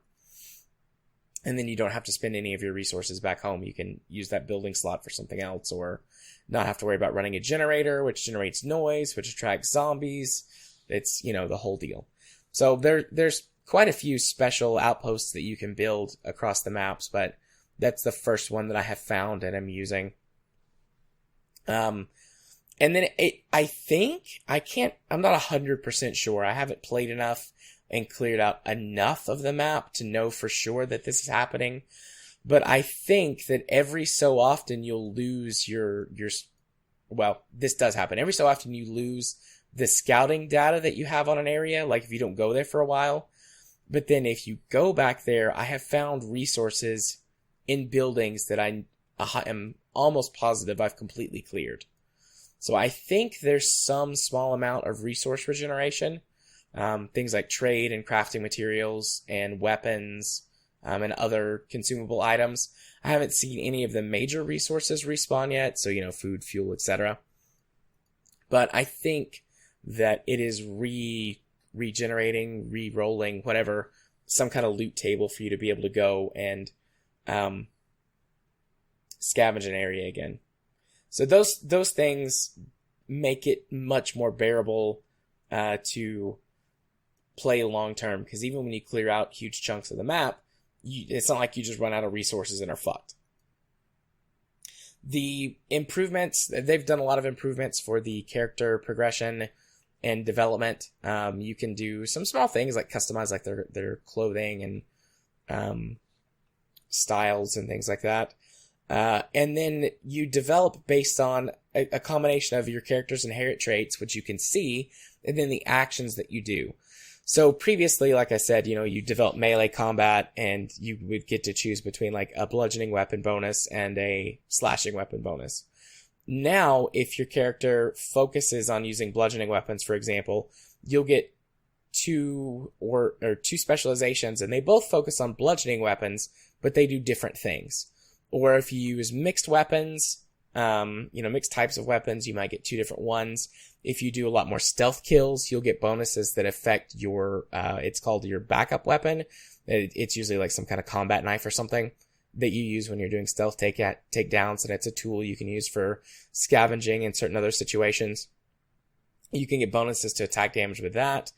And then you don't have to spend any of your resources back home. You can use that building slot for something else, or not have to worry about running a generator, which generates noise, which attracts zombies. It's, the whole deal. So there's quite a few special outposts that you can build across the maps, but that's the first one that I have found and I'm using. And then I'm not 100% sure. I haven't played enough and cleared out enough of the map to know for sure that this is happening. But I think that every so often you'll lose well, this does happen. Every so often you lose the scouting data that you have on an area, like if you don't go there for a while. But then if you go back there, I have found resources in buildings that I am almost positive I've completely cleared. So I think there's some small amount of resource regeneration, things like trade and crafting materials and weapons, and other consumable items. I haven't seen any of the major resources respawn yet, so, food, fuel, etc. But I think that it is regenerating, re-rolling, whatever, some kind of loot table for you to be able to go and scavenge an area again. So those things make it much more bearable to play long term, because even when you clear out huge chunks of the map, it's not like you just run out of resources and are fucked. The improvements, they've done a lot of improvements for the character progression and development. You can do some small things like customize like their clothing and styles and things like that. And then you develop based on a combination of your character's inherent traits, which you can see, and then the actions that you do. So previously, like I said, you develop melee combat and you would get to choose between like a bludgeoning weapon bonus and a slashing weapon bonus. Now, if your character focuses on using bludgeoning weapons, for example, you'll get two specializations, and they both focus on bludgeoning weapons, but they do different things. Or if you use mixed weapons, mixed types of weapons, you might get two different ones. If you do a lot more stealth kills, you'll get bonuses that affect your, it's called your backup weapon. It's usually like some kind of combat knife or something that you use when you're doing stealth takedowns, and it's a tool you can use for scavenging in certain other situations. You can get bonuses to attack damage with that.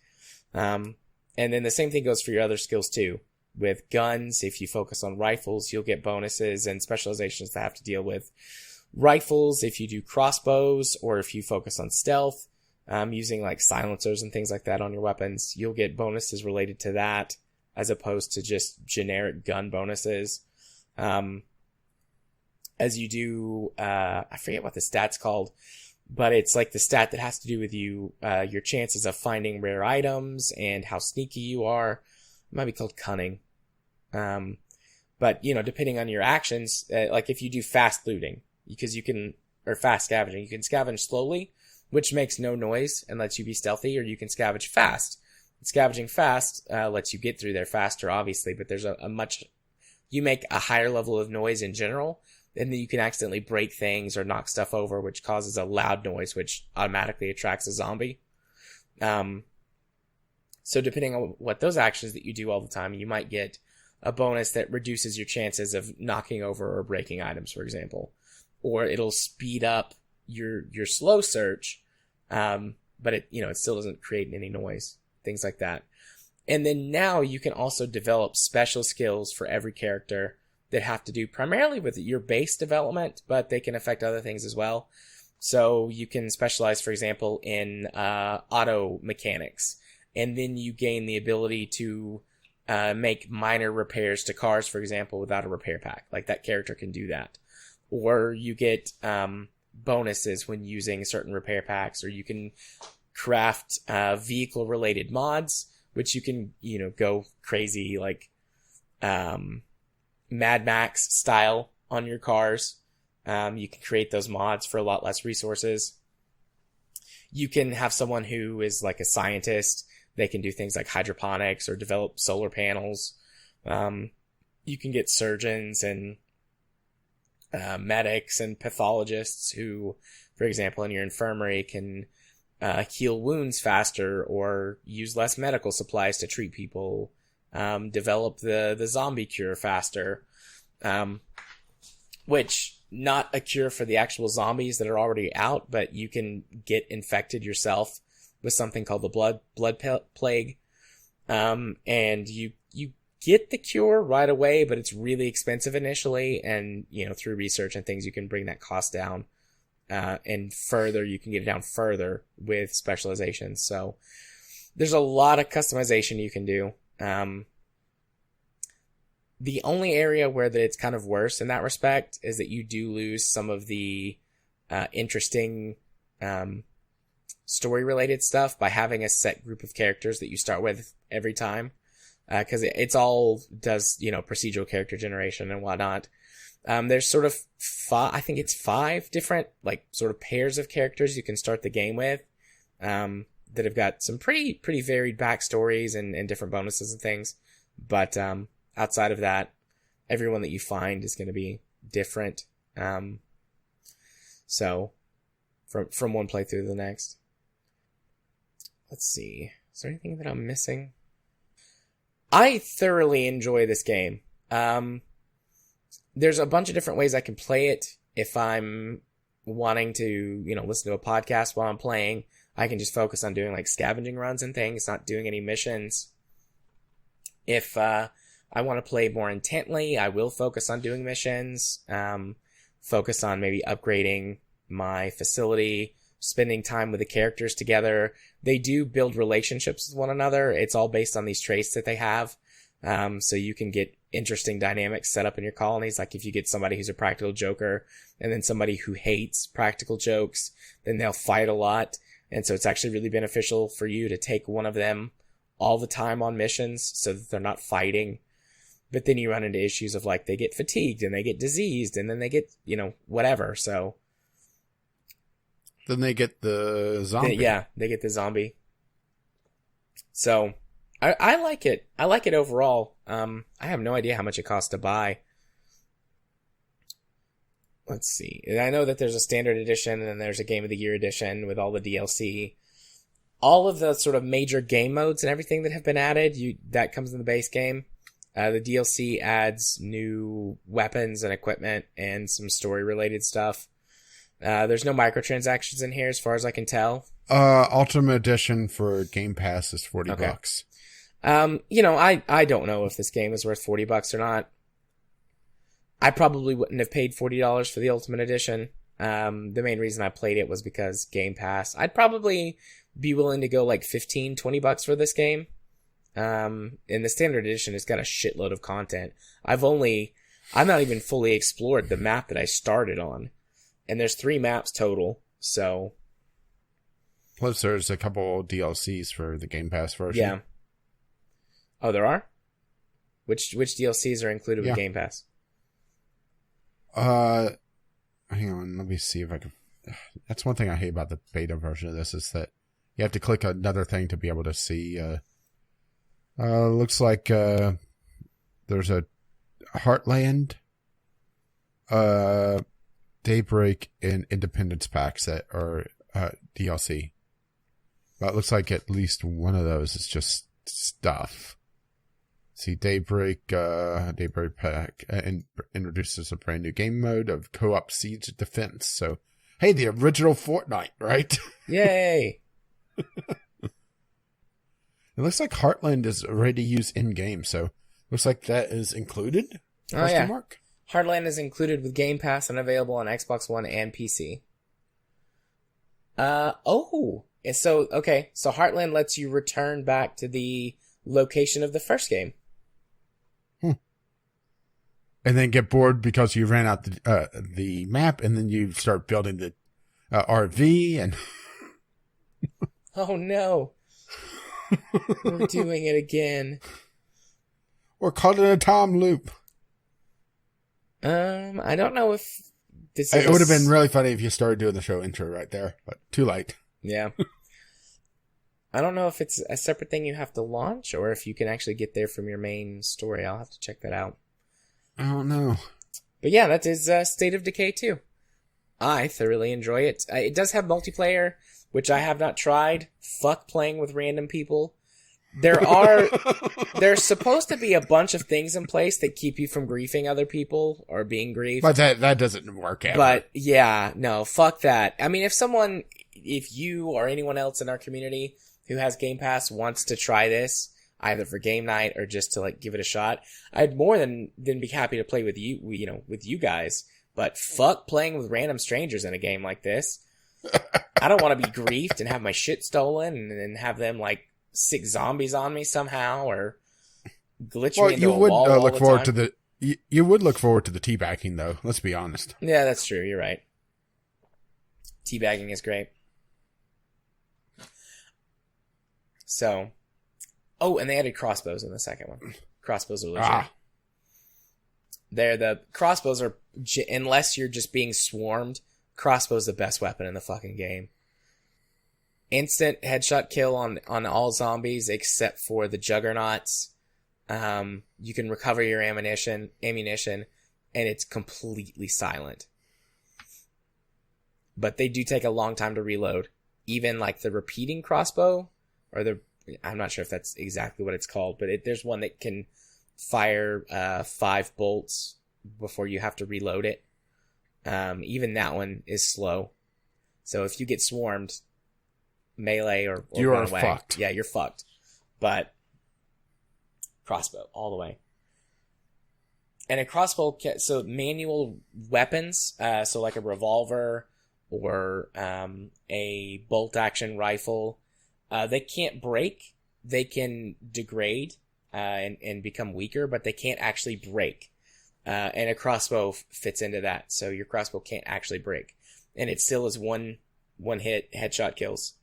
And then the same thing goes for your other skills too. With guns, if you focus on rifles, you'll get bonuses and specializations that have to deal with rifles. If you do crossbows, or if you focus on stealth, using like silencers and things like that on your weapons, you'll get bonuses related to that, as opposed to just generic gun bonuses. As you do, I forget what the stat's called, but it's like the stat that has to do with your chances of finding rare items and how sneaky you are. It might be called cunning. But, depending on your actions, like if you do fast looting, or fast scavenging, you can scavenge slowly, which makes no noise and lets you be stealthy, or you can scavenge fast. Scavenging fast, lets you get through there faster, obviously, but there's you make a higher level of noise in general, and then you can accidentally break things or knock stuff over, which causes a loud noise, which automatically attracts a zombie. So depending on what those actions that you do all the time, you might get a bonus that reduces your chances of knocking over or breaking items, for example. Or it'll speed up your slow search, but it still doesn't create any noise, things like that. And then now you can also develop special skills for every character that have to do primarily with your base development, but they can affect other things as well. So you can specialize, for example, in auto mechanics. And then you gain the ability to make minor repairs to cars, for example, without a repair pack. Like that character can do that. Or you get bonuses when using certain repair packs, or you can craft vehicle-related mods, which you can, go crazy like Mad Max style on your cars. You can create those mods for a lot less resources. You can have someone who is like a scientist. They can do things like hydroponics or develop solar panels. You can get surgeons and medics and pathologists who, for example, in your infirmary can heal wounds faster or use less medical supplies to treat people develop the zombie cure faster, which not a cure for the actual zombies that are already out, but you can get infected yourself with something called the blood plague. And you get the cure right away, but it's really expensive initially. And, through research and things, you can bring that cost down. And further, you can get it down further with specializations. So there's a lot of customization you can do. The only area where it's kind of worse in that respect is that you do lose some of the interesting story-related stuff by having a set group of characters that you start with every time. Because it's all does, procedural character generation and whatnot. There's sort of I think it's 5 different, sort of pairs of characters you can start the game with. That have got some pretty varied backstories and different bonuses and things. But outside of that, everyone that you find is going to be different. So from one playthrough to the next. Let's see. Is there anything that I'm missing? I thoroughly enjoy this game. There's a bunch of different ways I can play it. If I'm wanting to, listen to a podcast while I'm playing, I can just focus on doing scavenging runs and things, not doing any missions. If I want to play more intently, I will focus on doing missions, focus on maybe upgrading my facility, spending time with the characters together. They do build relationships with one another. It's all based on these traits that they have. So you can get interesting dynamics set up in your colonies. Like if you get somebody who's a practical joker and then somebody who hates practical jokes, then they'll fight a lot. And so it's actually really beneficial for you to take one of them all the time on missions so that they're not fighting. But then you run into issues of they get fatigued and they get diseased and then they get, whatever. So then they get the zombie. Yeah, they get the zombie. So I like it. I like it overall. I have no idea how much it costs to buy. Let's see. I know that there's a standard edition and then there's a Game of the Year edition with all the DLC. All of the sort of major game modes and everything that have been added, that comes in the base game. The DLC adds new weapons and equipment and some story-related stuff. There's no microtransactions in here as far as I can tell. Ultimate Edition for Game Pass is $40. Okay. I don't know if this game is worth $40 or not. I probably wouldn't have paid $40 for the Ultimate Edition. The main reason I played it was because Game Pass. I'd probably be willing to go $15-$20 for this game. And the Standard Edition has got a shitload of content. I've not even fully explored the map that I started on. And there's 3 maps total, so. Plus there's a couple DLCs for the Game Pass version. Yeah. Oh, there are? Which DLCs are included with Game Pass? Hang on, let me see if I can. That's one thing I hate about the beta version of this is that you have to click another thing to be able to see. Looks like there's a Heartland, Daybreak, and Independence packs that are DLC. But it looks like at least one of those is just stuff. See, Daybreak pack introduces a brand new game mode of co-op siege defense. So, hey, the original Fortnite, right? Yay! It looks like Heartland is already used in-game, so looks like that is included? Oh, yeah. Heartland is included with Game Pass and available on Xbox One and PC. So Heartland lets you return back to the location of the first game. And then get bored because you ran out the map, and then you start building the RV, and... Oh, no. We're doing it again. We're caught in a time loop. I don't know if this is... It would have been really funny if you started doing the show intro right there, but too late. Yeah. I don't know if it's a separate thing you have to launch, or if you can actually get there from your main story. I'll have to check that out. I don't know. But yeah, that is State of Decay 2. I thoroughly enjoy it. It does have multiplayer, which I have not tried. Fuck playing with random people. There's supposed to be a bunch of things in place that keep you from griefing other people or being griefed. But that doesn't work out. But yeah, no, fuck that. I mean, if you or anyone else in our community who has Game Pass wants to try this, either for game night or just to like give it a shot, I'd more than be happy to play with with you guys. But fuck playing with random strangers in a game like this. I don't want to be griefed and have my shit stolen and then have them like sick zombies on me somehow or glitch me into a wall all the time. You would look forward to the teabagging though. Let's be honest. Yeah, that's true. You're right. Teabagging is great. So, and they added crossbows in the second one. Crossbows are legit. The crossbows are, unless you're just being swarmed, crossbow's the best weapon in the fucking game. Instant headshot kill on all zombies except for the juggernauts. You can recover your ammunition, and it's completely silent. But they do take a long time to reload. Even like the repeating crossbow, I'm not sure if that's exactly what it's called, but there's one that can fire 5 bolts before you have to reload it. Even that one is slow. So if you get swarmed, melee or you run are away, fucked. Yeah, you're fucked. But crossbow all the way. And a crossbow, so manual weapons, so like a revolver or a bolt action rifle, they can't break. They can degrade and become weaker, but they can't actually break. And a crossbow fits into that, so your crossbow can't actually break, and it still is one hit headshot kills.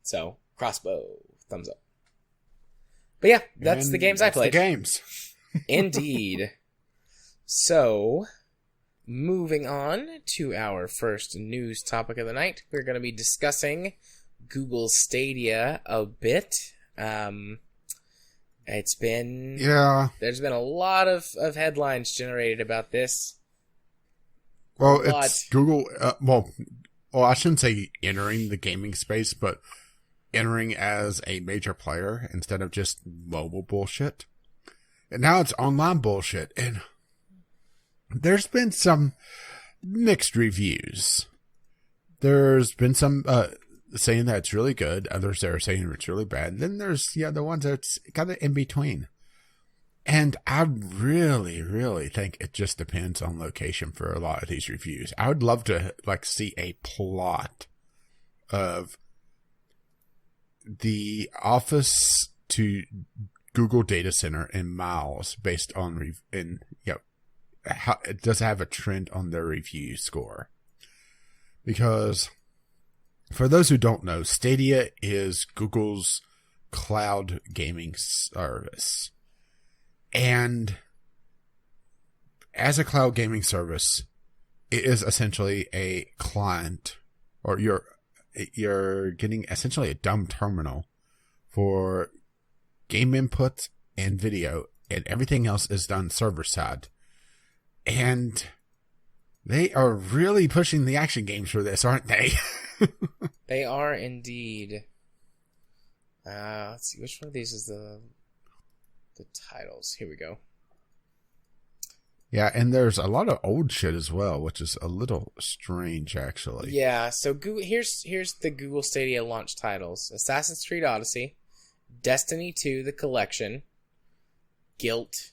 So crossbow, thumbs up. But yeah, that's the games I played. The games, indeed. So, moving on to our first news topic of the night, we're going to be discussing Google Stadia a bit. There's been a lot of headlines generated about this. Well, it's Google. I shouldn't say entering the gaming space, but entering as a major player instead of just mobile bullshit. And now it's online bullshit. And there's been some mixed reviews. There's been some saying that it's really good. Others are saying it's really bad. And then there's the ones that's kind of in between. And I really, really think it just depends on location for a lot of these reviews. I would love to see a plot of the office to Google data center in miles based on how it does have a trend on their review score. Because for those who don't know, Stadia is Google's cloud gaming service. And as a cloud gaming service, it is essentially a client, or you're getting essentially a dumb terminal for game input and video, and everything else is done server side. And they are really pushing the action games for this, aren't they? They are indeed. Let's see, which one of these is the titles? Here we go. Yeah, and there's a lot of old shit as well, which is a little strange, actually. Yeah, so Google, here's the Google Stadia launch titles: Assassin's Creed Odyssey, Destiny 2: The Collection, Guilt.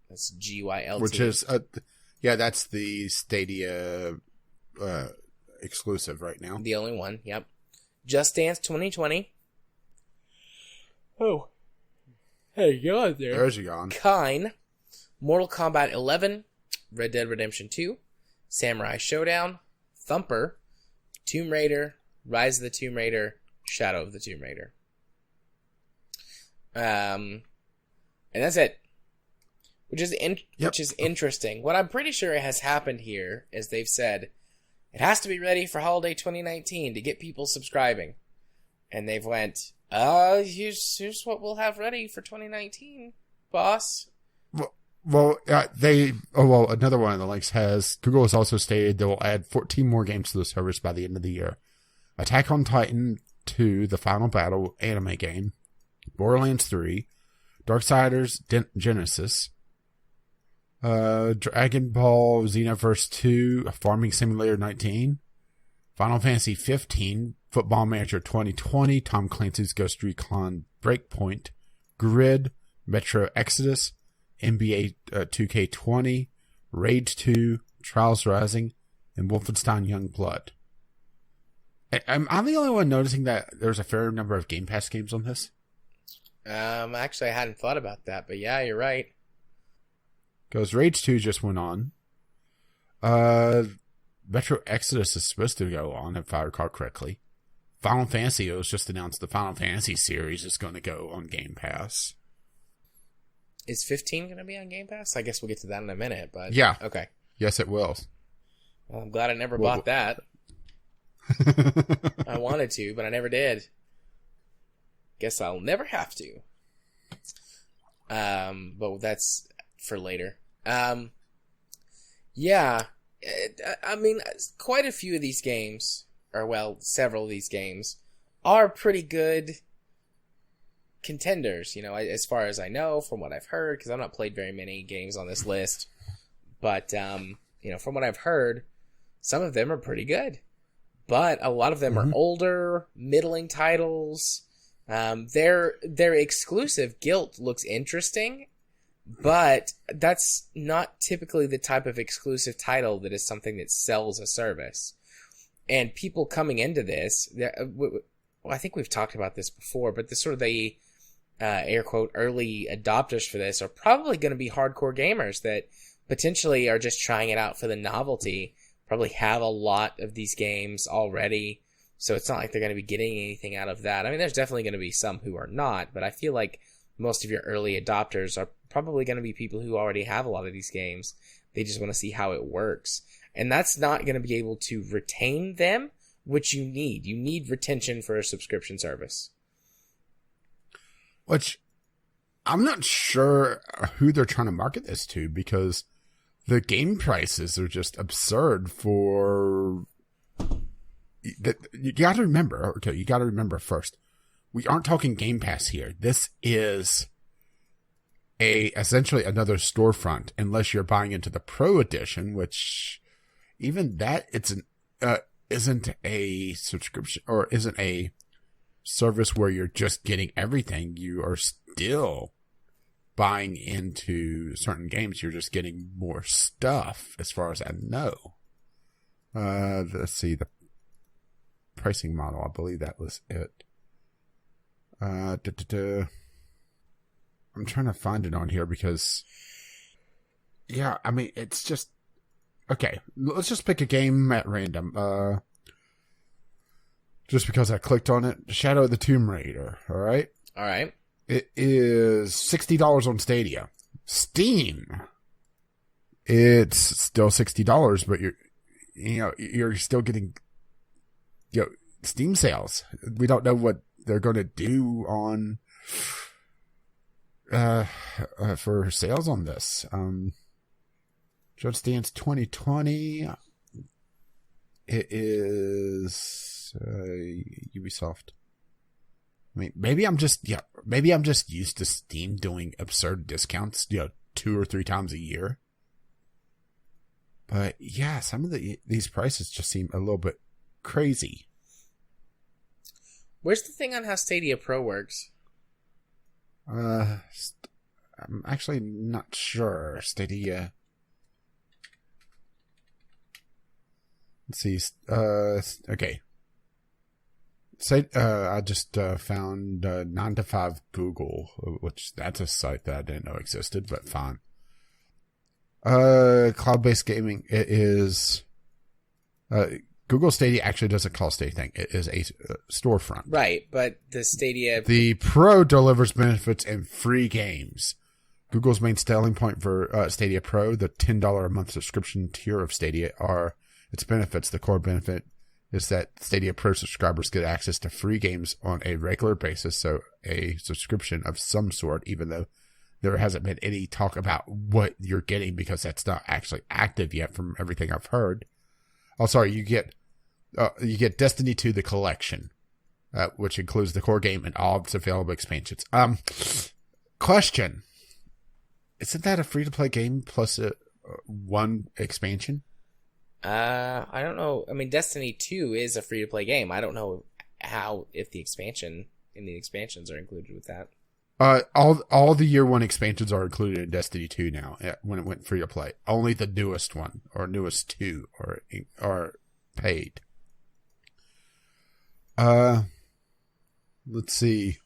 That's GYLT. Which is that's the Stadia exclusive right now. The only one. Yep. Just Dance 2020. Oh. Hey, you on there? There's you on. Kine, Mortal Kombat 11, Red Dead Redemption 2, Samurai Showdown, Thumper, Tomb Raider, Rise of the Tomb Raider, Shadow of the Tomb Raider. And that's it. Which is interesting. What I'm pretty sure has happened here is they've said it has to be ready for holiday 2019 to get people subscribing, and they've went, here's what we'll have ready for 2019, boss. Another one of the links has Google has also stated they will add 14 more games to the service by the end of the year. Attack on Titan 2, the Final Battle anime game, Borderlands 3, Darksiders Genesis, Dragon Ball Xenoverse 2, Farming Simulator 19, Final Fantasy 15, Football Manager 2020, Tom Clancy's Ghost Recon Breakpoint, Grid, Metro Exodus, NBA 2K20, Raid 2, Trials Rising, and Wolfenstein Youngblood. Am I the only one noticing that there's a fair number of Game Pass games on this? Actually, I hadn't thought about that, but yeah, you're right. Because Rage 2 just went on. Metro Exodus is supposed to go on, if I recall correctly. Final Fantasy, it was just announced the Final Fantasy series is going to go on Game Pass. Is 15 going to be on Game Pass? I guess we'll get to that in a minute, but... Yeah. Okay. Yes, it will. Well, I'm glad I never bought that. I wanted to, but I never did. Guess I'll never have to. But that's for later. Yeah. I mean, quite a few of these games, or well, several of these games, are pretty good contenders, you know, as far as I know, from what I've heard, because I've not played very many games on this list. But, you know, from what I've heard, some of them are pretty good. But a lot of them are older, middling titles. Their exclusive Guilt looks interesting, but that's not typically the type of exclusive title that is something that sells a service. And people coming into this, well, I think we've talked about this before, but the sort of the air quote early adopters for this are probably going to be hardcore gamers that potentially are just trying it out for the novelty. Probably have a lot of these games already, so it's not like they're going to be getting anything out of that. I mean, there's definitely going to be some who are not, but I feel like most of your early adopters are probably going to be people who already have a lot of these games. They just want to see how it works. And that's not going to be able to retain them, which you need. You need retention for a subscription service. Which, I'm not sure who they're trying to market this to, because the game prices are just absurd for... You got to remember, okay, you got to remember first, we aren't talking Game Pass here. This is essentially another storefront, unless you're buying into the Pro Edition, which even that isn't a subscription, or isn't a service where you're just getting everything. You are still buying into certain games. You're just getting more stuff, as far as I know. Let's see, the pricing model, I believe that was it. I'm trying to find it on here because, yeah, I mean, it's just, okay, let's just pick a game at random. Just because I clicked on it, Shadow of the Tomb Raider, alright? Alright. It is $60 on Stadia. Steam, it's still $60, but you're still getting, Steam sales. We don't know what they're going to do on for sales on this. Just Dance 2020. It is Ubisoft. I mean, maybe I'm just used to Steam doing absurd discounts, 2 or 3 times a year. But yeah, some of these prices just seem a little bit crazy. Where's the thing on how Stadia Pro works? I'm actually not sure. Stadia. Let's see. Okay. I just found 9 to 5 Google, which that's a site that I didn't know existed, but fine. Cloud-based gaming. It is. Google Stadia actually doesn't call Stadia thing. It is a storefront. Right, but the Stadia... The Pro delivers benefits and free games. Google's main selling point for Stadia Pro, the $10 a month subscription tier of Stadia, are its benefits. The core benefit is that Stadia Pro subscribers get access to free games on a regular basis, so a subscription of some sort, even though there hasn't been any talk about what you're getting because that's not actually active yet from everything I've heard. Oh, sorry, you get Destiny 2, the collection. which includes the core game and all of its available expansions. Question. Isn't that a free-to-play game plus one expansion? I don't know. I mean, Destiny 2 is a free-to-play game. I don't know if the expansions are included with that. All the year one expansions are included in Destiny 2 now when it went free-to-play. Only the newest one, or newest two, are paid. Let's see.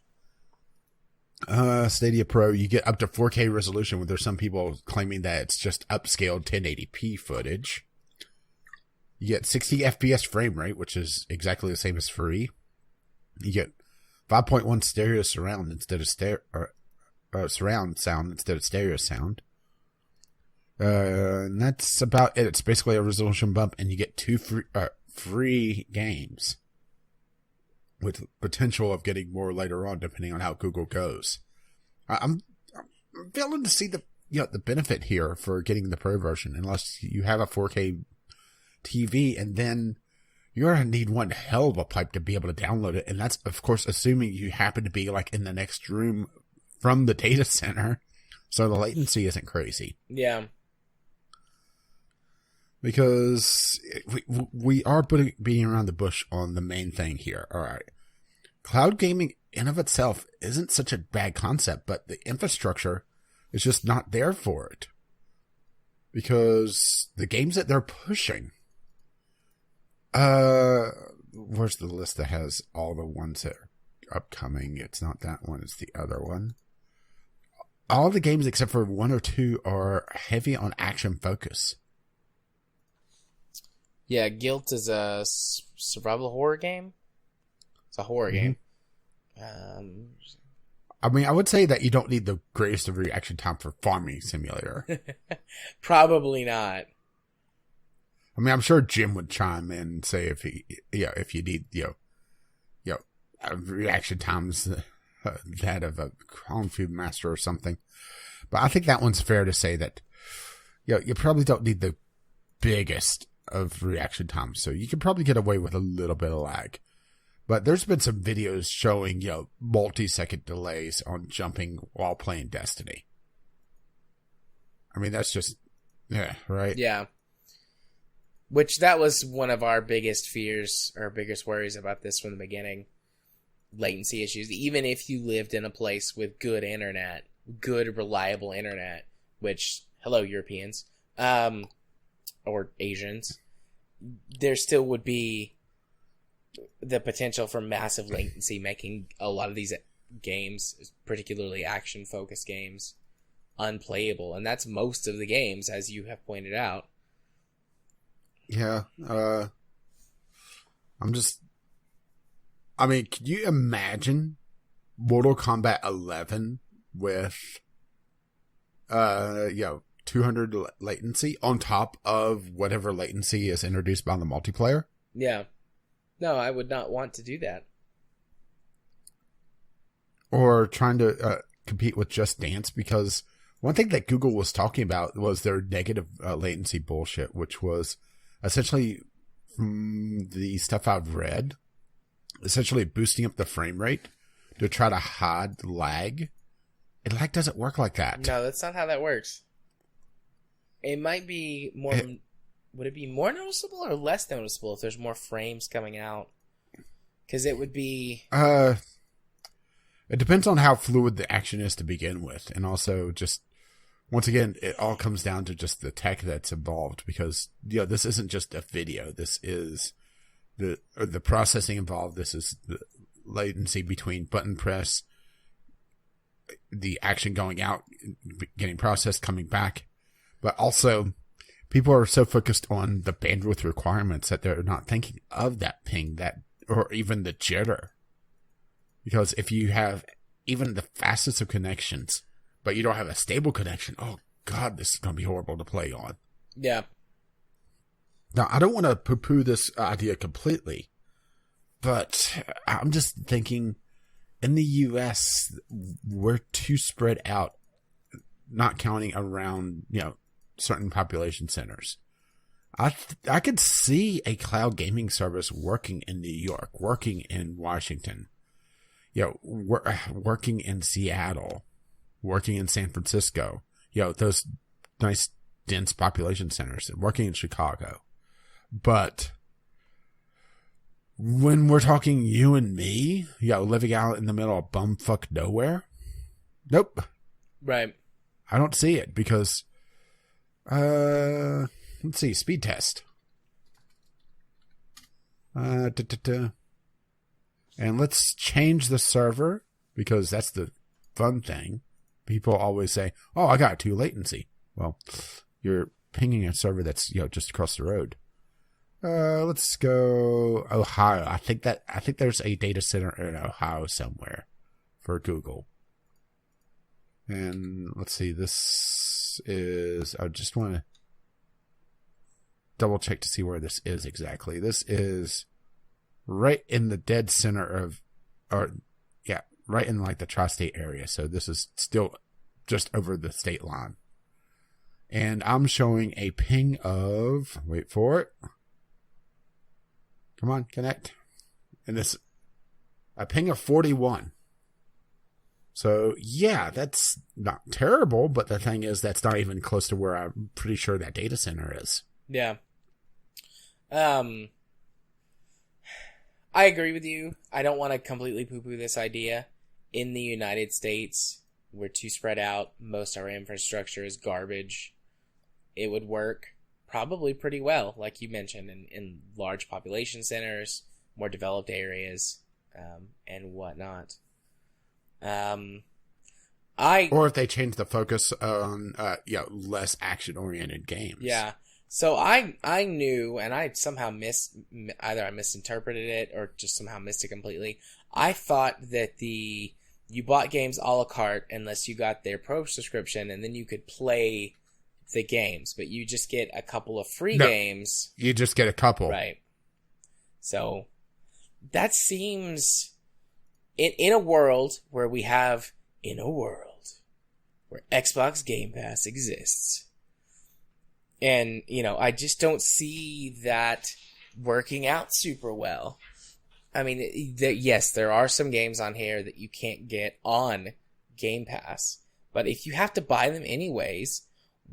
Stadia Pro, you get up to 4K resolution, where there's some people claiming that it's just upscaled 1080p footage. You get 60 FPS frame rate, which is exactly the same as free. You get 5.1 stereo surround instead of surround sound instead of stereo sound. And that's about it. It's basically a resolution bump, and you get two free games, with potential of getting more later on, depending on how Google goes. I'm failing to see the benefit here for getting the Pro version, unless you have a 4K TV, and then you're going to need one hell of a pipe to be able to download it. And that's, of course, assuming you happen to be like in the next room from the data center, so the latency isn't crazy. Yeah. Because we are beating around the bush on the main thing here. All right. Cloud gaming in of itself isn't such a bad concept, but the infrastructure is just not there for it. Because the games that they're pushing, where's the list that has all the ones that are upcoming? It's not that one, it's the other one. All the games except for one or two are heavy on action focus. Yeah, Guilt is a survival horror game. It's a horror game. I mean, I would say that you don't need the greatest of reaction time for Farming Simulator. Probably not. I mean, I'm sure Jim would chime in and say if you need reaction times that of a Kung Fu master or something. But I think that one's fair to say that you probably don't need the biggest of reaction times, so you can probably get away with a little bit of lag. But there's been some videos showing multi-second delays on jumping while playing Destiny. I mean, that's just right. Yeah. Which that was one of our biggest fears, or biggest worries about this from the beginning. Latency issues. Even if you lived in a place with good internet, good reliable internet, which, hello Europeans, or Asians, there still would be the potential for massive latency, making a lot of these games, particularly action-focused games, unplayable. And that's most of the games, as you have pointed out. Yeah. I mean, can you imagine Mortal Kombat 11 with 200 latency on top of whatever latency is introduced by the multiplayer? Yeah. No, I would not want to do that. Or trying to compete with Just Dance, because one thing that Google was talking about was their negative latency bullshit, which was essentially, from the stuff I've read, essentially boosting up the frame rate to try to hide lag. And lag doesn't work like that. No, that's not how that works. It might be more... Would it be more noticeable or less noticeable if there's more frames coming out? Because it would be... It depends on how fluid the action is to begin with. And also just, once again, it all comes down to just the tech that's involved. Because, this isn't just a video. This is the processing involved. This is the latency between button press, the action going out, getting processed, coming back. But also... people are so focused on the bandwidth requirements that they're not thinking of that ping, or even the jitter. Because if you have even the fastest of connections, but you don't have a stable connection, oh god, this is going to be horrible to play on. Yeah. Now, I don't want to poo-poo this idea completely, but I'm just thinking, in the US, we're too spread out, not counting around, certain population centers. I could see a cloud gaming service working in New York, working in Washington, working in Seattle, working in San Francisco, those nice dense population centers, and working in Chicago. But when we're talking you and me, living out in the middle of bumfuck nowhere, nope. Right. I don't see it because, let's see, speed test. And let's change the server because that's the fun thing. People always say, "Oh, I got 2 latency." Well, you're pinging a server that's just across the road. Let's go Ohio. I think there's a data center in Ohio somewhere for Google. And let's see, this is, I just want to double check to see where this is exactly. This is right in the dead center right in like the tri-state area. So this is still just over the state line. And I'm showing a ping of, wait for it. Come on, connect. And this, a ping of 41. So, yeah, that's not terrible, but the thing is that's not even close to where I'm pretty sure that data center is. Yeah. I agree with you. I don't want to completely poo-poo this idea. In the United States, we're too spread out. Most of our infrastructure is garbage. It would work probably pretty well, like you mentioned, in large population centers, more developed areas, and whatnot. Or if they change the focus on less action-oriented games. Yeah. So I knew, and I somehow either I misinterpreted it or just somehow missed it completely. I thought that you bought games a la carte unless you got their pro subscription, and then you could play the games, but you just get a couple of free games. You just get a couple. Right. So that seems in a world where Xbox Game Pass exists. And, I just don't see that working out super well. I mean, yes, there are some games on here that you can't get on Game Pass. But if you have to buy them anyways,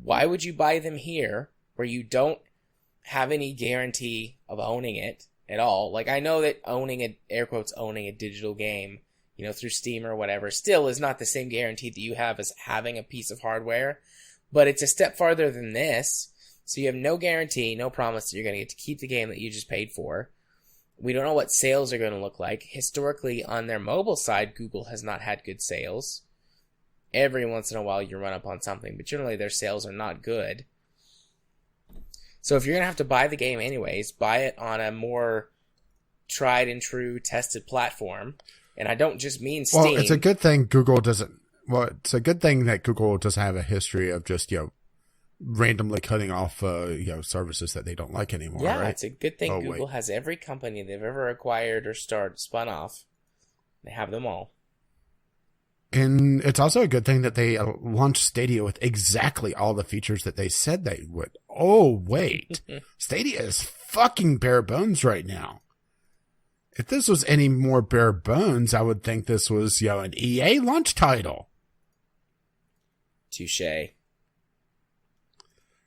why would you buy them here where you don't have any guarantee of owning it at all? Like, I know that owning a digital game, through Steam or whatever, still is not the same guarantee that you have as having a piece of hardware. But it's a step farther than this. So you have no guarantee, no promise that you're going to get to keep the game that you just paid for. We don't know what sales are going to look like. Historically, on their mobile side, Google has not had good sales. Every once in a while, you run up on something, but generally their sales are not good. So if you're going to have to buy the game anyways, buy it on a more tried and true, tested platform. And I don't just mean Steam. Well, it's a good thing Google doesn't. Well, it's a good thing that Google doesn't have a history of just randomly cutting off services that they don't like anymore. Yeah, right? It's a good thing Google has every company they've ever acquired or spun off. They have them all. And it's also a good thing that they launched Stadia with exactly all the features that they said they would. Oh, wait. Stadia is fucking bare bones right now. If this was any more bare bones, I would think this was, an EA launch title. Touché.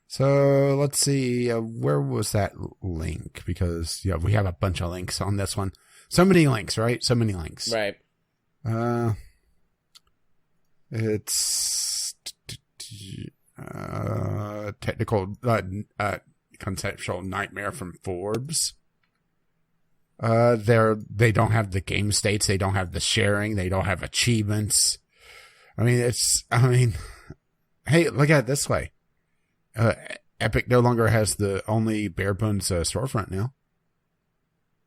So, let's see. Where was that link? Because, we have a bunch of links on this one. So many links, right? So many links. Right. It's technical, conceptual nightmare from Forbes. They don't have the game states. They don't have the sharing. They don't have achievements. Hey, look at it this way. Epic no longer has the only bare bones storefront now.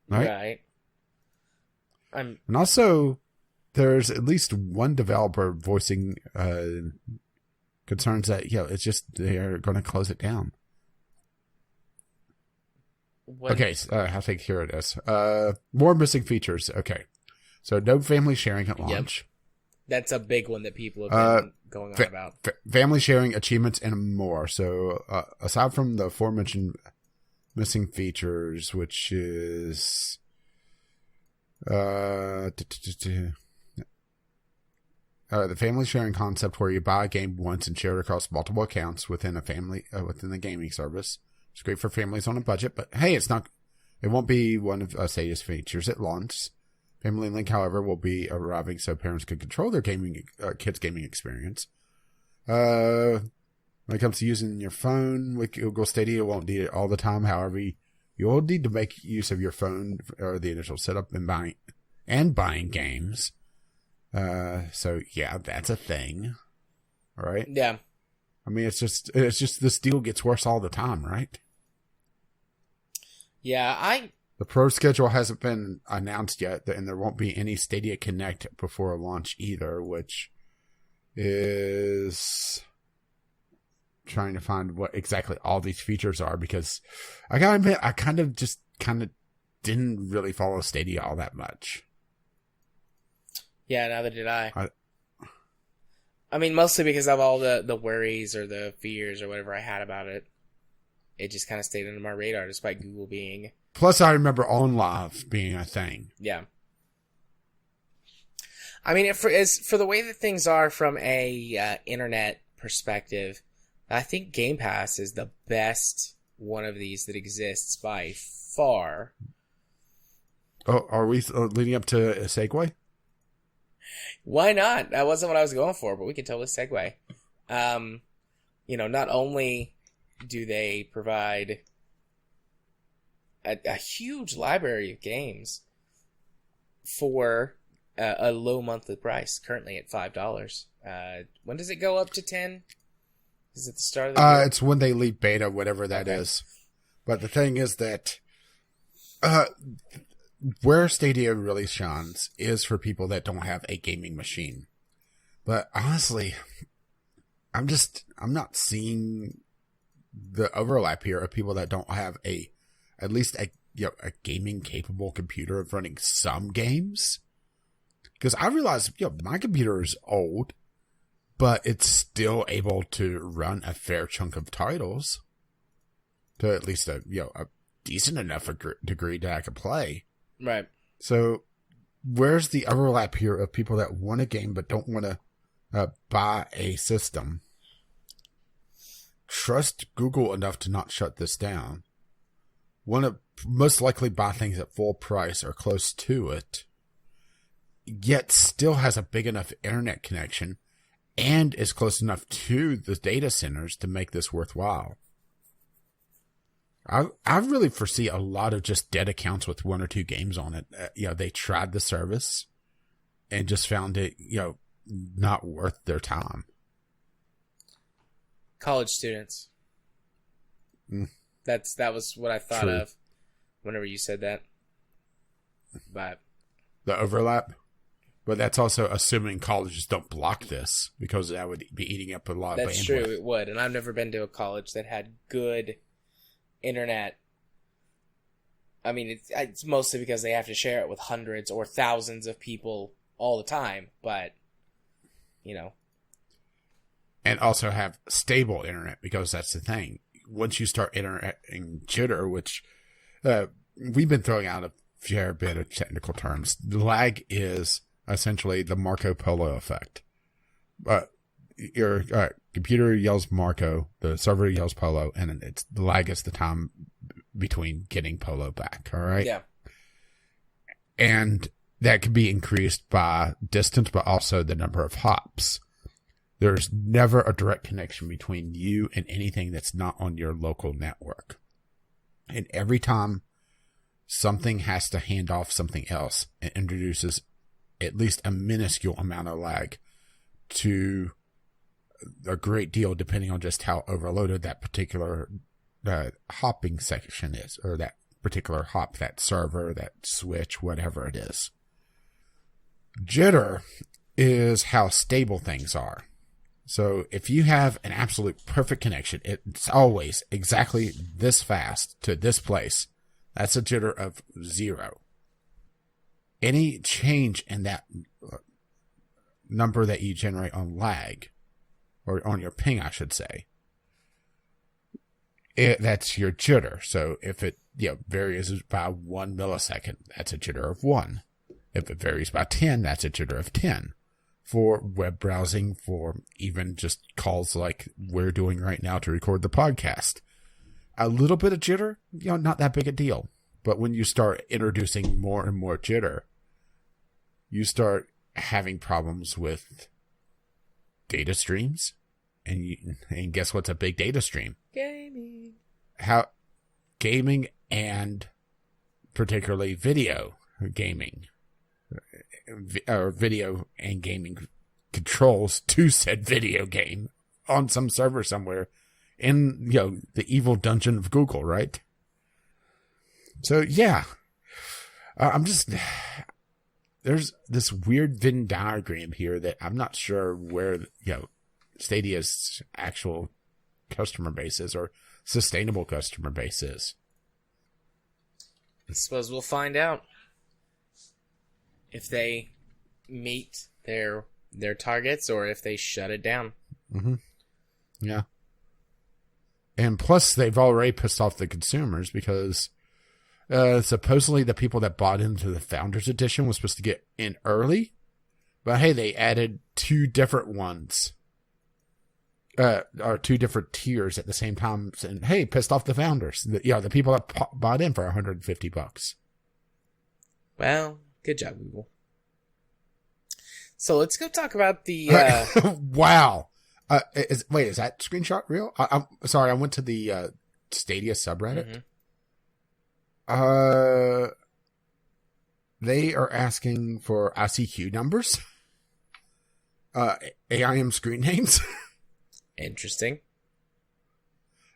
Right. And also, there's at least one developer voicing concerns that it's just they're going to close it down. What? Okay, I think here it is. More missing features. Okay, so no family sharing at launch. Yep. That's a big one that people have been going on about. Family sharing, achievements, and more. So aside from the aforementioned missing features, which is the family sharing concept, where you buy a game once and share it across multiple accounts within a family within the gaming service. It's great for families on a budget, but hey, it won't be one of Stadia's features at launch. Family Link, however, will be arriving so parents can control their kids' gaming experience. When it comes to using your phone with Google Stadia, you won't need it all the time. However, you will need to make use of your phone or the initial setup and buying games. So yeah, that's a thing, right? Yeah. I mean, it's just this deal gets worse all the time, right? Yeah, The Pro schedule hasn't been announced yet, and there won't be any Stadia Connect before launch either, which is trying to find what exactly all these features are, because I gotta admit, I kind of didn't really follow Stadia all that much. Yeah, neither did I mean, mostly because of all the worries or the fears or whatever I had about it. It just kind of stayed under my radar, despite Google being... Plus, I remember OnLive being a thing. Yeah. I mean, for the way that things are from a internet perspective, I think Game Pass is the best one of these that exists by far. Oh, are we leading up to a segue? Why not? That wasn't what I was going for, but we can totally segue. Not only do they provide a huge library of games for a low monthly price, currently at $5. When does it go up to 10? Is it the start of the year? It's when they leave beta, whatever that is. But the thing is that where Stadia really shines is for people that don't have a gaming machine. But honestly, I'm not seeing the overlap here of people that don't have at least a gaming capable computer of running some games. Because I realize, my computer is old, but it's still able to run a fair chunk of titles to at least a decent enough degree that I can play. Right. So where's the overlap here of people that want a game but don't want to buy a system? Trust Google enough to not shut this down. Want to most likely buy things at full price or close to it, yet still has a big enough internet connection and is close enough to the data centers to make this worthwhile. I really foresee a lot of just dead accounts with one or two games on it. They tried the service and just found it, not worth their time. College students. That was what I thought True. of whenever you said that. But the overlap, but that's also assuming colleges don't block this, because that would be eating up a lot of bandwidth. That's true, it would. And I've never been to a college that had good internet. I mean, it's mostly because they have to share it with hundreds or thousands of people all the time, but and also have stable internet, because that's the thing. Once you start interacting jitter, which we've been throwing out a fair bit of technical terms, lag is essentially the Marco Polo effect. Your computer yells Marco, the server yells Polo, and the lag is the time between getting Polo back. All right. Yeah. And that could be increased by distance, but also the number of hops. There's never a direct connection between you and anything that's not on your local network. And every time something has to hand off something else, it introduces at least a minuscule amount of lag to a great deal, depending on just how overloaded that particular hopping section is, or that particular hop, that server, that switch, whatever it is. Jitter is how stable things are. So if you have an absolute perfect connection, it's always exactly this fast to this place. That's a jitter of 0. Any change in that number that you generate on lag, or on your ping, I should say, that's your jitter. So if it varies by 1 millisecond, that's a jitter of 1. If it varies by 10, that's a jitter of 10. For web browsing, for even just calls like we're doing right now to record the podcast. A little bit of jitter, not that big a deal. But when you start introducing more and more jitter, you start having problems with data streams. And guess what's a big data stream? Gaming and particularly video gaming. Or video and gaming controls to said video game on some server somewhere in, the evil dungeon of Google, right? So, yeah. There's this weird Venn diagram here that I'm not sure where, Stadia's actual customer base is or sustainable customer base is. I suppose we'll find out if they meet their targets or if they shut it down. Mm-hmm. Yeah. And plus, they've already pissed off the consumers because supposedly the people that bought into the Founders Edition was supposed to get in early. But hey, they added 2 different ones. Or 2 different tiers at the same time. And hey, pissed off the founders. The people that bought in for $150. Well, good job, Google. So let's go talk about the... Wow. Is that screenshot real? I'm sorry, I went to the Stadia subreddit. Mm-hmm. They are asking for ICQ numbers. AIM screen names. Interesting.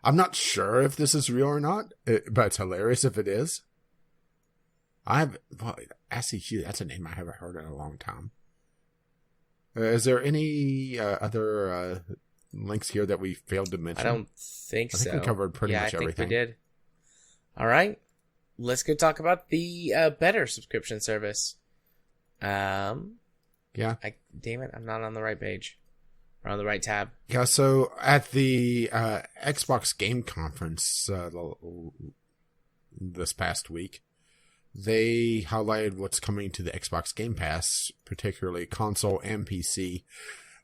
I'm not sure if this is real or not, but it's hilarious if it is. ICQ, that's a name I haven't heard in a long time. Is there any other links here that we failed to mention? I don't think so. I think we covered pretty much everything. I think we did. All right. Let's go talk about the better subscription service. Yeah. Damn it, I'm not on the right page. Or on the right tab. Yeah, so at the Xbox Game Conference this past week, they highlighted what's coming to the Xbox Game Pass, particularly console and PC.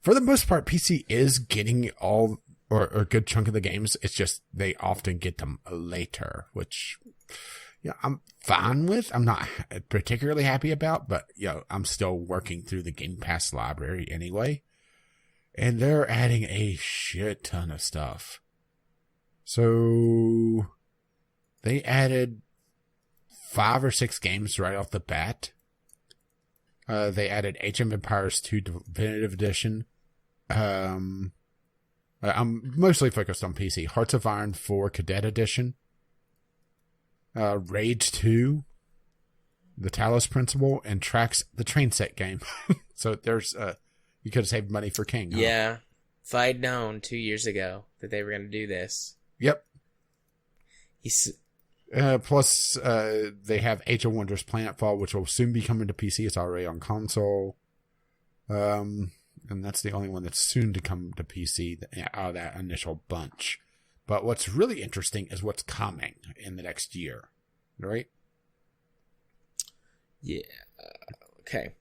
For the most part, PC is getting all or a good chunk of the games. It's just they often get them later, which I'm fine with. I'm not particularly happy about, but I'm still working through the Game Pass library anyway. And they're adding a shit ton of stuff. So they added 5 or 6 games right off the bat. They added Age of Empires 2 Definitive Edition. I'm mostly focused on PC. Hearts of Iron 4 Cadet Edition. Rage 2. The Talos Principle. And Tracks, the train set game. So there's... You could have saved money for King. Huh? Yeah. If I'd known 2 years ago that they were going to do this. Yep. Plus, they have Age of Wonders Planetfall, which will soon be coming to PC. It's already on console. And that's the only one that's soon to come to PC out of that initial bunch. But what's really interesting is what's coming in the next year. Right? Yeah. Okay.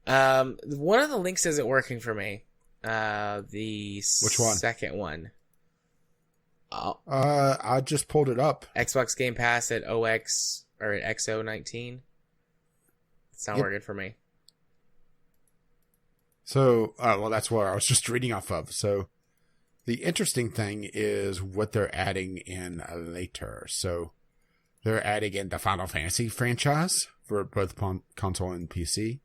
One of the links isn't working for me. Which one? Second one. Oh. I just pulled it up. Xbox Game Pass at OX or at XO19. It's not working for me. So, well, that's what I was just reading off of. So, the interesting thing is what they're adding in later. So, they're adding in the Final Fantasy franchise for both console and PC.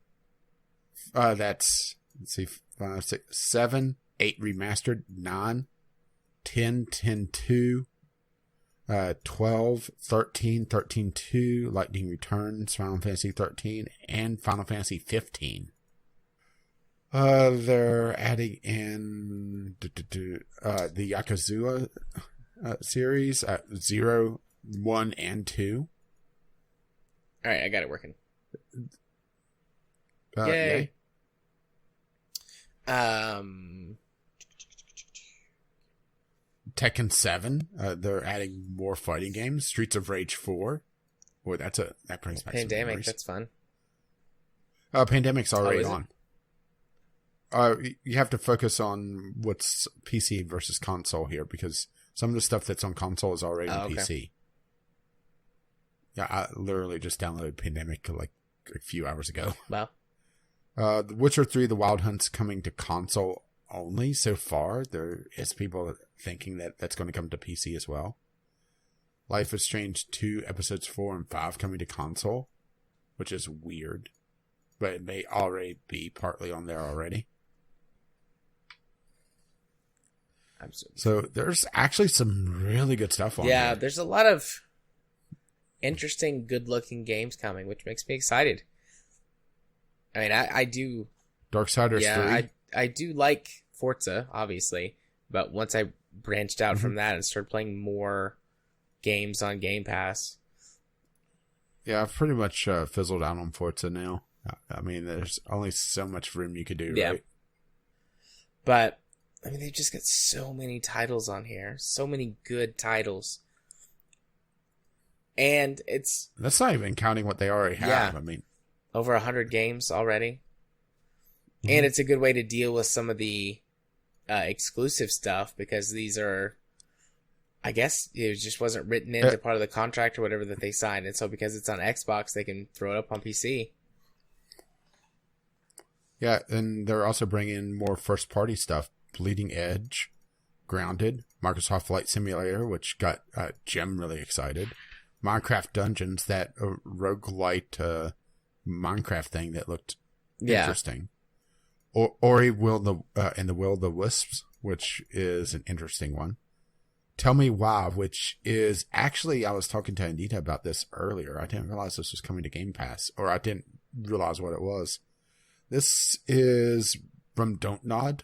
That's, let's see, 5, 6, 7, 8 remastered, 9, 10, 10, 2, 12, 13, 13, 2, Lightning Returns, Final Fantasy 13, and Final Fantasy 15. They're adding in the Yakuza series, 0, 1, and 2. All right, I got it working. Yay. Tekken 7. They're adding more fighting games. Streets of Rage 4. Boy, that brings back some Pandemic, memories. that's fun. Pandemic's already is it? on. You have to focus on what's PC versus console here, because some of the stuff that's on console is already on okay. PC. Yeah, I literally just downloaded Pandemic like a few hours ago. Wow. The Witcher 3, The Wild Hunt's coming to console only so far. There is people thinking that that's going to come to PC as well. Life is Strange 2, episodes 4 and 5 coming to console, which is weird, but it may already be partly on there already. Absolutely. So there's actually some really good stuff on there. Yeah, there's a lot of interesting, good-looking games coming, which makes me excited. I mean, I do... Darksiders 3. I do like Forza, obviously, but once I branched out from that and started playing more games on Game Pass... Yeah, I've pretty much fizzled out on Forza now. I mean, there's only so much room you could do, right? But, I mean, they've just got so many titles on here. So many good titles. And it's... That's not even counting what they already have. Yeah. I mean... Over 100 games already. And it's a good way to deal with some of the exclusive stuff, because these are... I guess it just wasn't written into part of the contract or whatever that they signed. And so because it's on Xbox, they can throw it up on PC. Yeah, and they're also bringing in more first-party stuff. Bleeding Edge, Grounded, Microsoft Flight Simulator, which got Jim really excited. Minecraft Dungeons, that roguelite Minecraft thing that looked interesting. Ori and the Will of the Wisps, which is an interesting one. Tell Me Why, which is actually, I was talking to Anita about this earlier. I didn't realize this was coming to Game Pass, or I didn't realize what it was. This is from Don't Nod,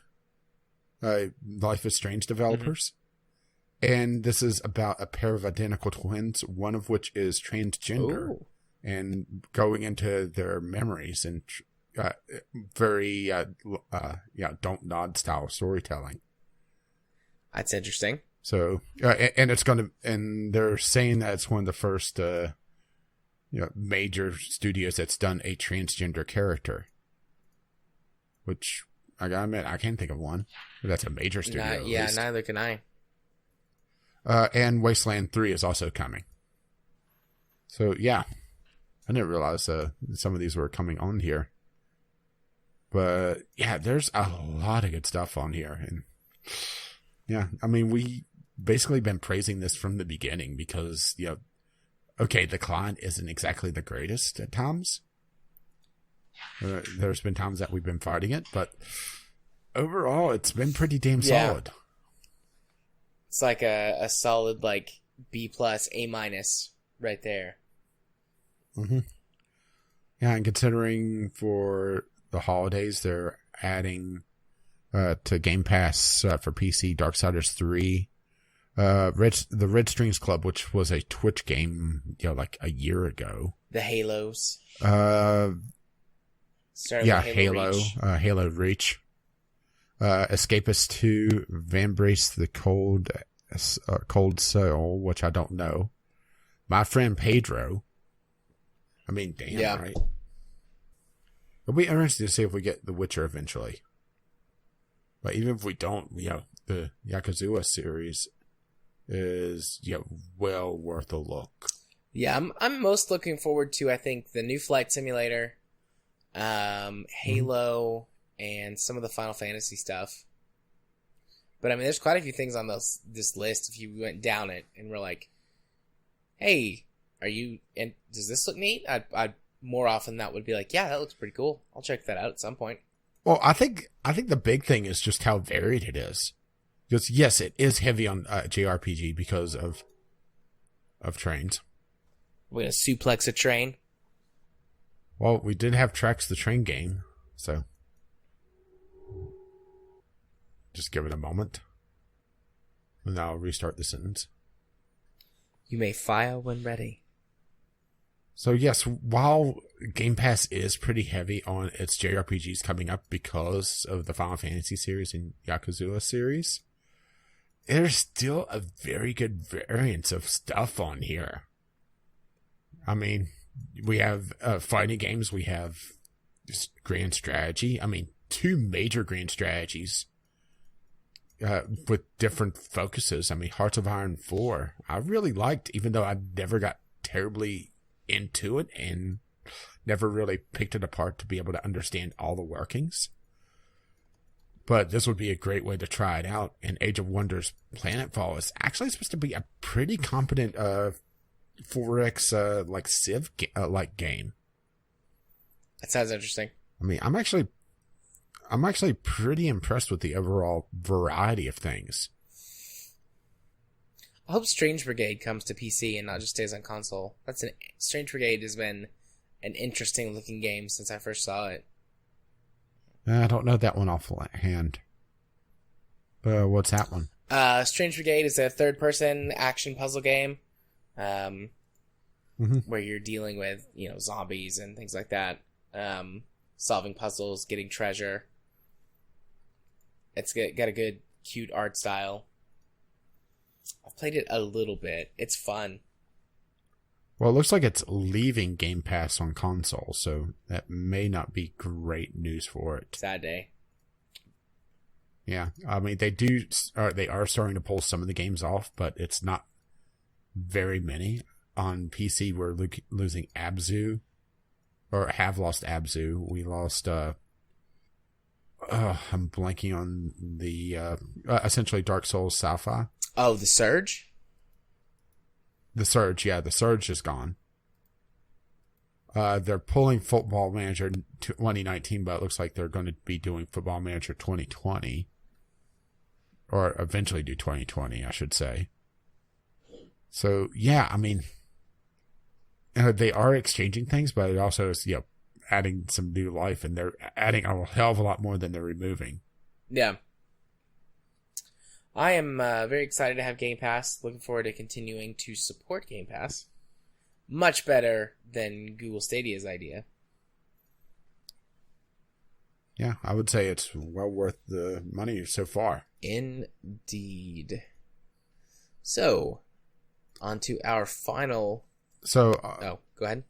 Life is Strange developers. And this is about a pair of identical twins, one of which is transgender, and going into their memories and very, Don't Nod style storytelling. That's interesting. So, and it's going to, and they're saying that it's one of the first, major studios that's done a transgender character. Which, I gotta admit, I can't think of one. But that's a major studio. Neither can I. And Wasteland 3 is also coming. So, yeah. I didn't realize some of these were coming on here. But, yeah, there's a lot of good stuff on here. And, yeah, I mean, we basically been praising this from the beginning because, okay, the client isn't exactly the greatest at times. There's been times that we've been fighting it, but overall, it's been pretty damn solid. It's like a solid, like, B+, A- right there. Mm-hmm. Yeah, and considering for the holidays, they're adding to Game Pass for PC Darksiders 3, the Red Strings Club, which was a Twitch game, like a year ago. The Halos. Halo Reach. Halo Reach. Escapist 2, Vambrace the Cold Soul, which I don't know. My Friend Pedro. I mean, damn, right? It'll be interesting to see if we get The Witcher eventually. But even if we don't, the Yakuza series is, well worth a look. Yeah, I'm most looking forward to, I think, the new Flight Simulator, Halo, and some of the Final Fantasy stuff. But I mean, there's quite a few things on this list. If you went down it and were like, "Hey, and does this look neat?" I'd more often that would be like, "Yeah, that looks pretty cool. I'll check that out at some point." Well, I think the big thing is just how varied it is. Because yes, it is heavy on JRPG because of trains. We're gonna suplex a train. Well, we did have Tracks the Train game, so just give it a moment. And I'll restart the sentence. You may fire when ready. So yes, while Game Pass is pretty heavy on its JRPGs coming up because of the Final Fantasy series and Yakuza series, there's still a very good variance of stuff on here. I mean, we have fighting games. We have just grand strategy. I mean, 2 major grand strategies with different focuses. I mean, Hearts of Iron 4, I really liked, even though I never got terribly into it and never really picked it apart to be able to understand all the workings. But this would be a great way to try it out. And Age of Wonders Planetfall is actually supposed to be a pretty competent 4X like Civ like game. That sounds interesting. I mean, I'm actually pretty impressed with the overall variety of things. I hope Strange Brigade comes to PC and not just stays on console. Strange Brigade has been an interesting looking game since I first saw it. I don't know that one offhand. What's that one? Strange Brigade is a third-person action puzzle game, where you're dealing with zombies and things like that, solving puzzles, getting treasure. It's got a good, cute art style. I've played it a little bit. It's fun. Well, it looks like it's leaving Game Pass on console, so that may not be great news for it. Sad day. Yeah, I mean, they are starting to pull some of the games off, but it's not very many. On PC, we're losing Abzu, or have lost Abzu. We lost, I'm blanking on the, essentially Dark Souls Sci-Fi. Oh, the Surge? The Surge, yeah, the Surge is gone. They're pulling Football Manager 2019, but it looks like they're going to be doing Football Manager 2020. Or eventually do 2020, I should say. So, yeah, I mean, they are exchanging things, but it also is, adding some new life, and they're adding a hell of a lot more than they're removing. Yeah. I am very excited to have Game Pass. Looking forward to continuing to support Game Pass. Much better than Google Stadia's idea. Yeah, I would say it's well worth the money so far. Indeed. So, on to our final... So, go ahead.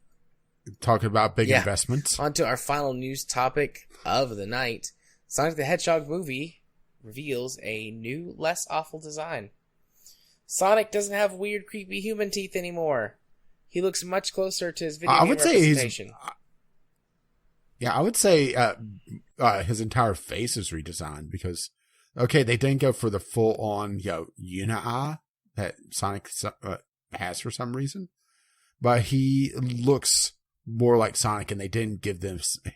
Talking about big investments. On to our final news topic of the night. Sonic the Hedgehog movie reveals a new, less awful design. Sonic doesn't have weird, creepy human teeth anymore. He looks much closer to his video game representation. I would say his entire face is redesigned because, okay, they didn't go for the full-on, uni-eye that Sonic has for some reason, but he looks more like Sonic, and they didn't give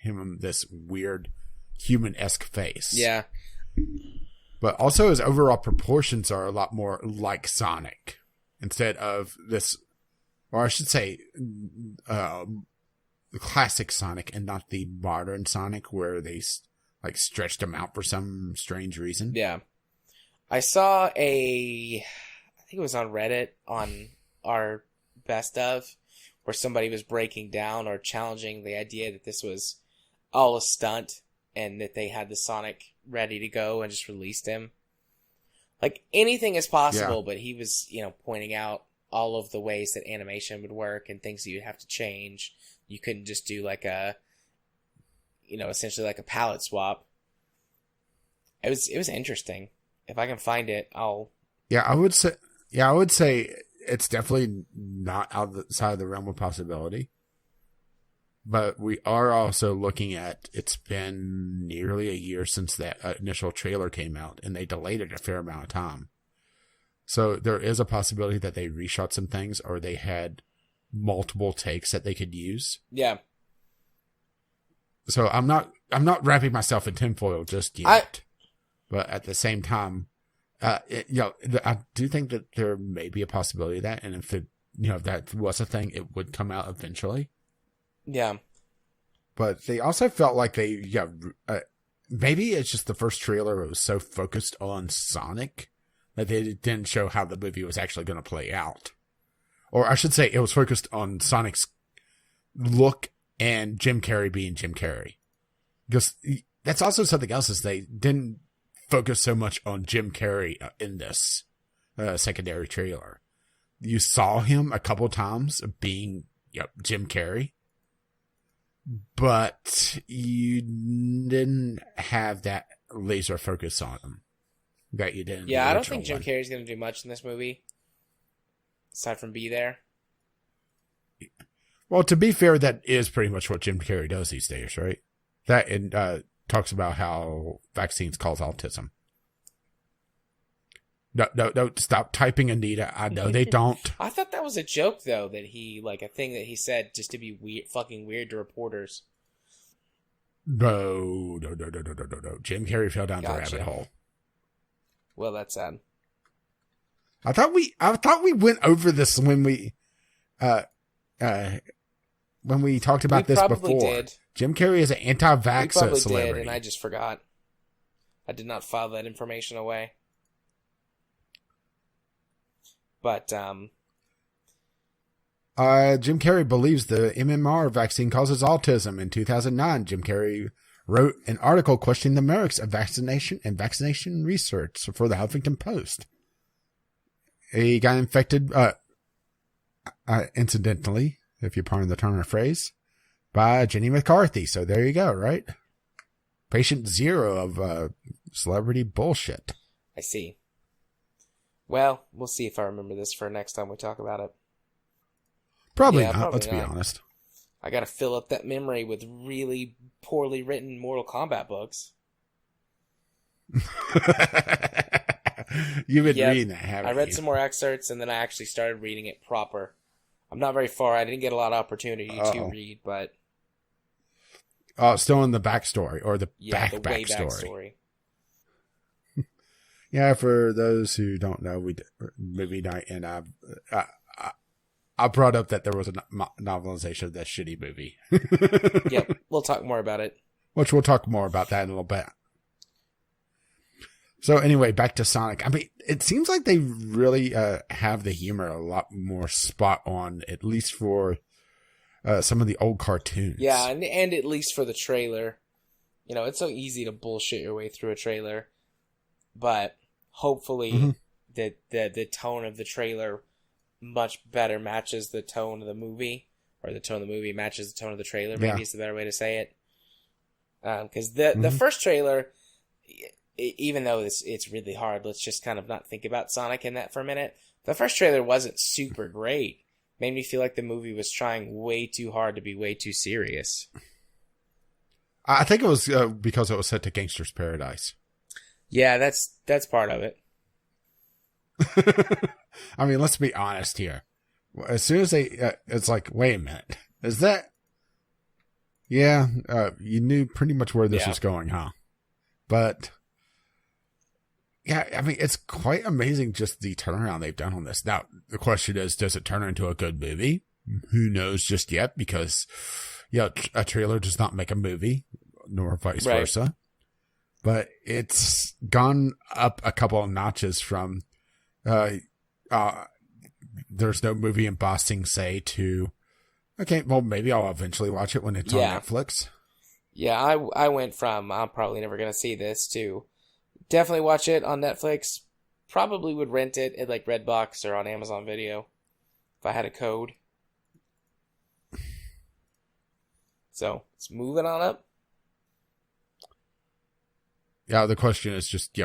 him this weird human-esque face. Yeah. But also his overall proportions are a lot more like Sonic instead of this, or I should say, the classic Sonic and not the modern Sonic where they stretched him out for some strange reason. Yeah. I saw I think it was on Reddit on our best of, where somebody was breaking down or challenging the idea that this was all a stunt and that they had the Sonic ready to go and just released him. Like, anything is possible, but he was, pointing out all of the ways that animation would work and things that you'd have to change. You couldn't just do essentially like a palette swap. It was interesting. If I can find it, I'll... I would say it's definitely not outside of the realm of possibility. But we are also looking at, it's been nearly a year since that initial trailer came out, and they delayed it a fair amount of time. So there is a possibility that they reshot some things, or they had multiple takes that they could use. Yeah. So I'm not wrapping myself in tinfoil just yet. But at the same time, I do think that there may be a possibility of that, and if that was a thing, it would come out eventually. Yeah. But they also felt like maybe it's just the first trailer was so focused on Sonic that they didn't show how the movie was actually going to play out. Or I should say it was focused on Sonic's look and Jim Carrey being Jim Carrey. Because that's also something else, is they didn't focus so much on Jim Carrey in this secondary trailer. You saw him a couple times being Jim Carrey, but you didn't have that laser focus on him that you did in the I don't original think Jim one. Carrey's going to do much in this movie, aside from be there. Well, to be fair, that is pretty much what Jim Carrey does these days, right? That and talks about how vaccines cause autism. No, stop typing, Anita. I know they don't. I thought that was a joke, though, that he, a thing that he said just to be fucking weird to reporters. No. Jim Carrey fell down the rabbit hole. Well, that's sad. I thought we went over this when we talked about this before. Did. Jim Carrey is an anti-vax we celebrity. did, and I just forgot. I did not file that information away. But Jim Carrey believes the MMR vaccine causes autism. In 2009, Jim Carrey wrote an article questioning the merits of vaccination and vaccination research for the Huffington Post. He got infected, incidentally, if you pardon the turn of phrase, by Jenny McCarthy. So there you go, right? Patient zero of celebrity bullshit. I see. Well, we'll see if I remember this for next time we talk about it. Probably not, let's be honest. I gotta fill up that memory with really poorly written Mortal Kombat books. You've been reading that, haven't you? I read some more excerpts, and then I actually started reading it proper. I'm not very far. I didn't get a lot of opportunity to read, but... Oh, still in the backstory, or the way back story. Yeah, for those who don't know, we did movie night, and I brought up that there was a novelization of that shitty movie. Yep, we'll talk more about it. Which we'll talk more about that in a little bit. So anyway, back to Sonic. I mean, it seems like they really have the humor a lot more spot on, at least for some of the old cartoons. Yeah, and at least for the trailer. You know, it's so easy to bullshit your way through a trailer. But hopefully the tone of the trailer much better matches the tone of the movie. Or the tone of the movie matches the tone of the trailer. Maybe it's the better way to say it. Because the first trailer, even though it's really hard, let's just kind of not think about Sonic in that for a minute. The first trailer wasn't super great. Made me feel like the movie was trying way too hard to be way too serious. I think it was because it was set to Gangster's Paradise. Yeah, that's part of it. I mean, let's be honest here. As soon as they, it's like, wait a minute, is that? Yeah, you knew pretty much where this was going, huh? But yeah, I mean, it's quite amazing just the turnaround they've done on this. Now, the question is, does it turn into a good movie? Who knows just yet? Because a trailer does not make a movie, nor vice versa. But it's gone up a couple of notches from there's no movie in Boston, say, to okay, well, maybe I'll eventually watch it when it's on Netflix. Yeah, I went from I'm probably never going to see this to definitely watch it on Netflix. Probably would rent it at like Redbox or on Amazon Video if I had a code. So it's moving on up. Yeah, the question is just,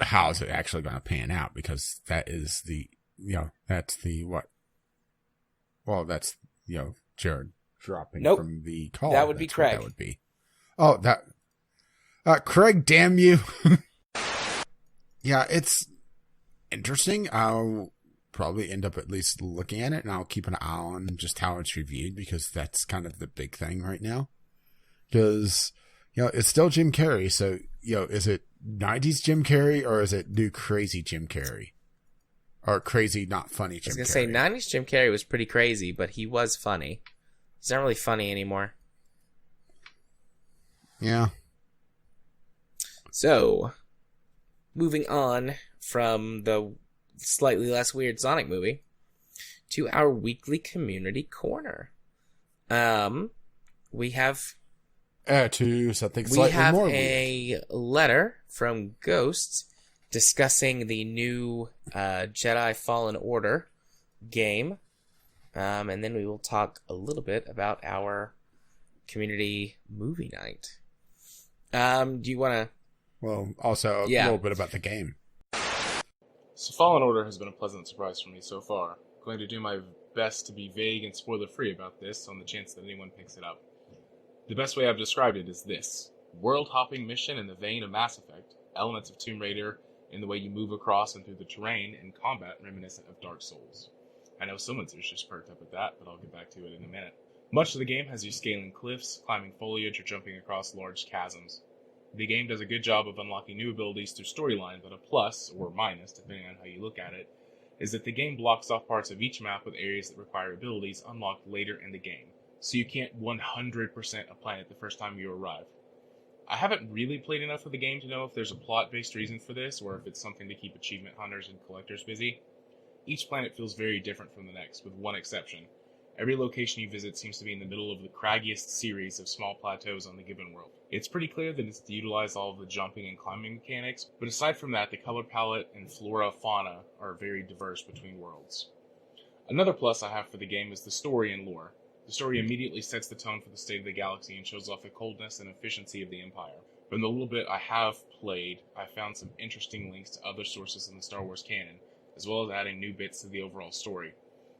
how is it actually going to pan out? Because that is the, that's the what? Well, that's, Jared dropping from the call. That would be Craig. That would be. Oh, Craig, damn you. Yeah, it's interesting. I'll probably end up at least looking at it, and I'll keep an eye on just how it's reviewed, because that's kind of the big thing right now. Because, it's still Jim Carrey, so, is it 90s Jim Carrey, or is it new crazy Jim Carrey? Or crazy, not funny Jim Carrey? I was going to say, 90s Jim Carrey was pretty crazy, but he was funny. He's not really funny anymore. Yeah. So, moving on from the slightly less weird Sonic movie to our weekly community corner. We have to something slightly more weird. a letter from Ghost discussing the new Jedi Fallen Order game. And then we will talk a little bit about our community movie night. Do you want to... Well, also a little bit about the game. So Fallen Order has been a pleasant surprise for me so far. I'm going to do my best to be vague and spoiler-free about this on the chance that anyone picks it up. The best way I've described it is this. World-hopping mission in the vein of Mass Effect, elements of Tomb Raider in the way you move across and through the terrain, and combat reminiscent of Dark Souls. I know someone's just perked up at that, but I'll get back to it in a minute. Much of the game has you scaling cliffs, climbing foliage, or jumping across large chasms. The game does a good job of unlocking new abilities through storyline, but a plus, or minus, depending on how you look at it, is that the game blocks off parts of each map with areas that require abilities unlocked later in the game, so you can't 100% apply it the first time you arrive. I haven't really played enough of the game to know if there's a plot-based reason for this, or if it's something to keep achievement hunters and collectors busy. Each planet feels very different from the next, with one exception. Every location you visit seems to be in the middle of the craggiest series of small plateaus on the given world. It's pretty clear that it's to utilize all of the jumping and climbing mechanics, but aside from that, the color palette and flora-fauna are very diverse between worlds. Another plus I have for the game is the story and lore. The story immediately sets the tone for the state of the galaxy and shows off the coldness and efficiency of the Empire. From the little bit I have played, I found some interesting links to other sources in the Star Wars canon, as well as adding new bits to the overall story.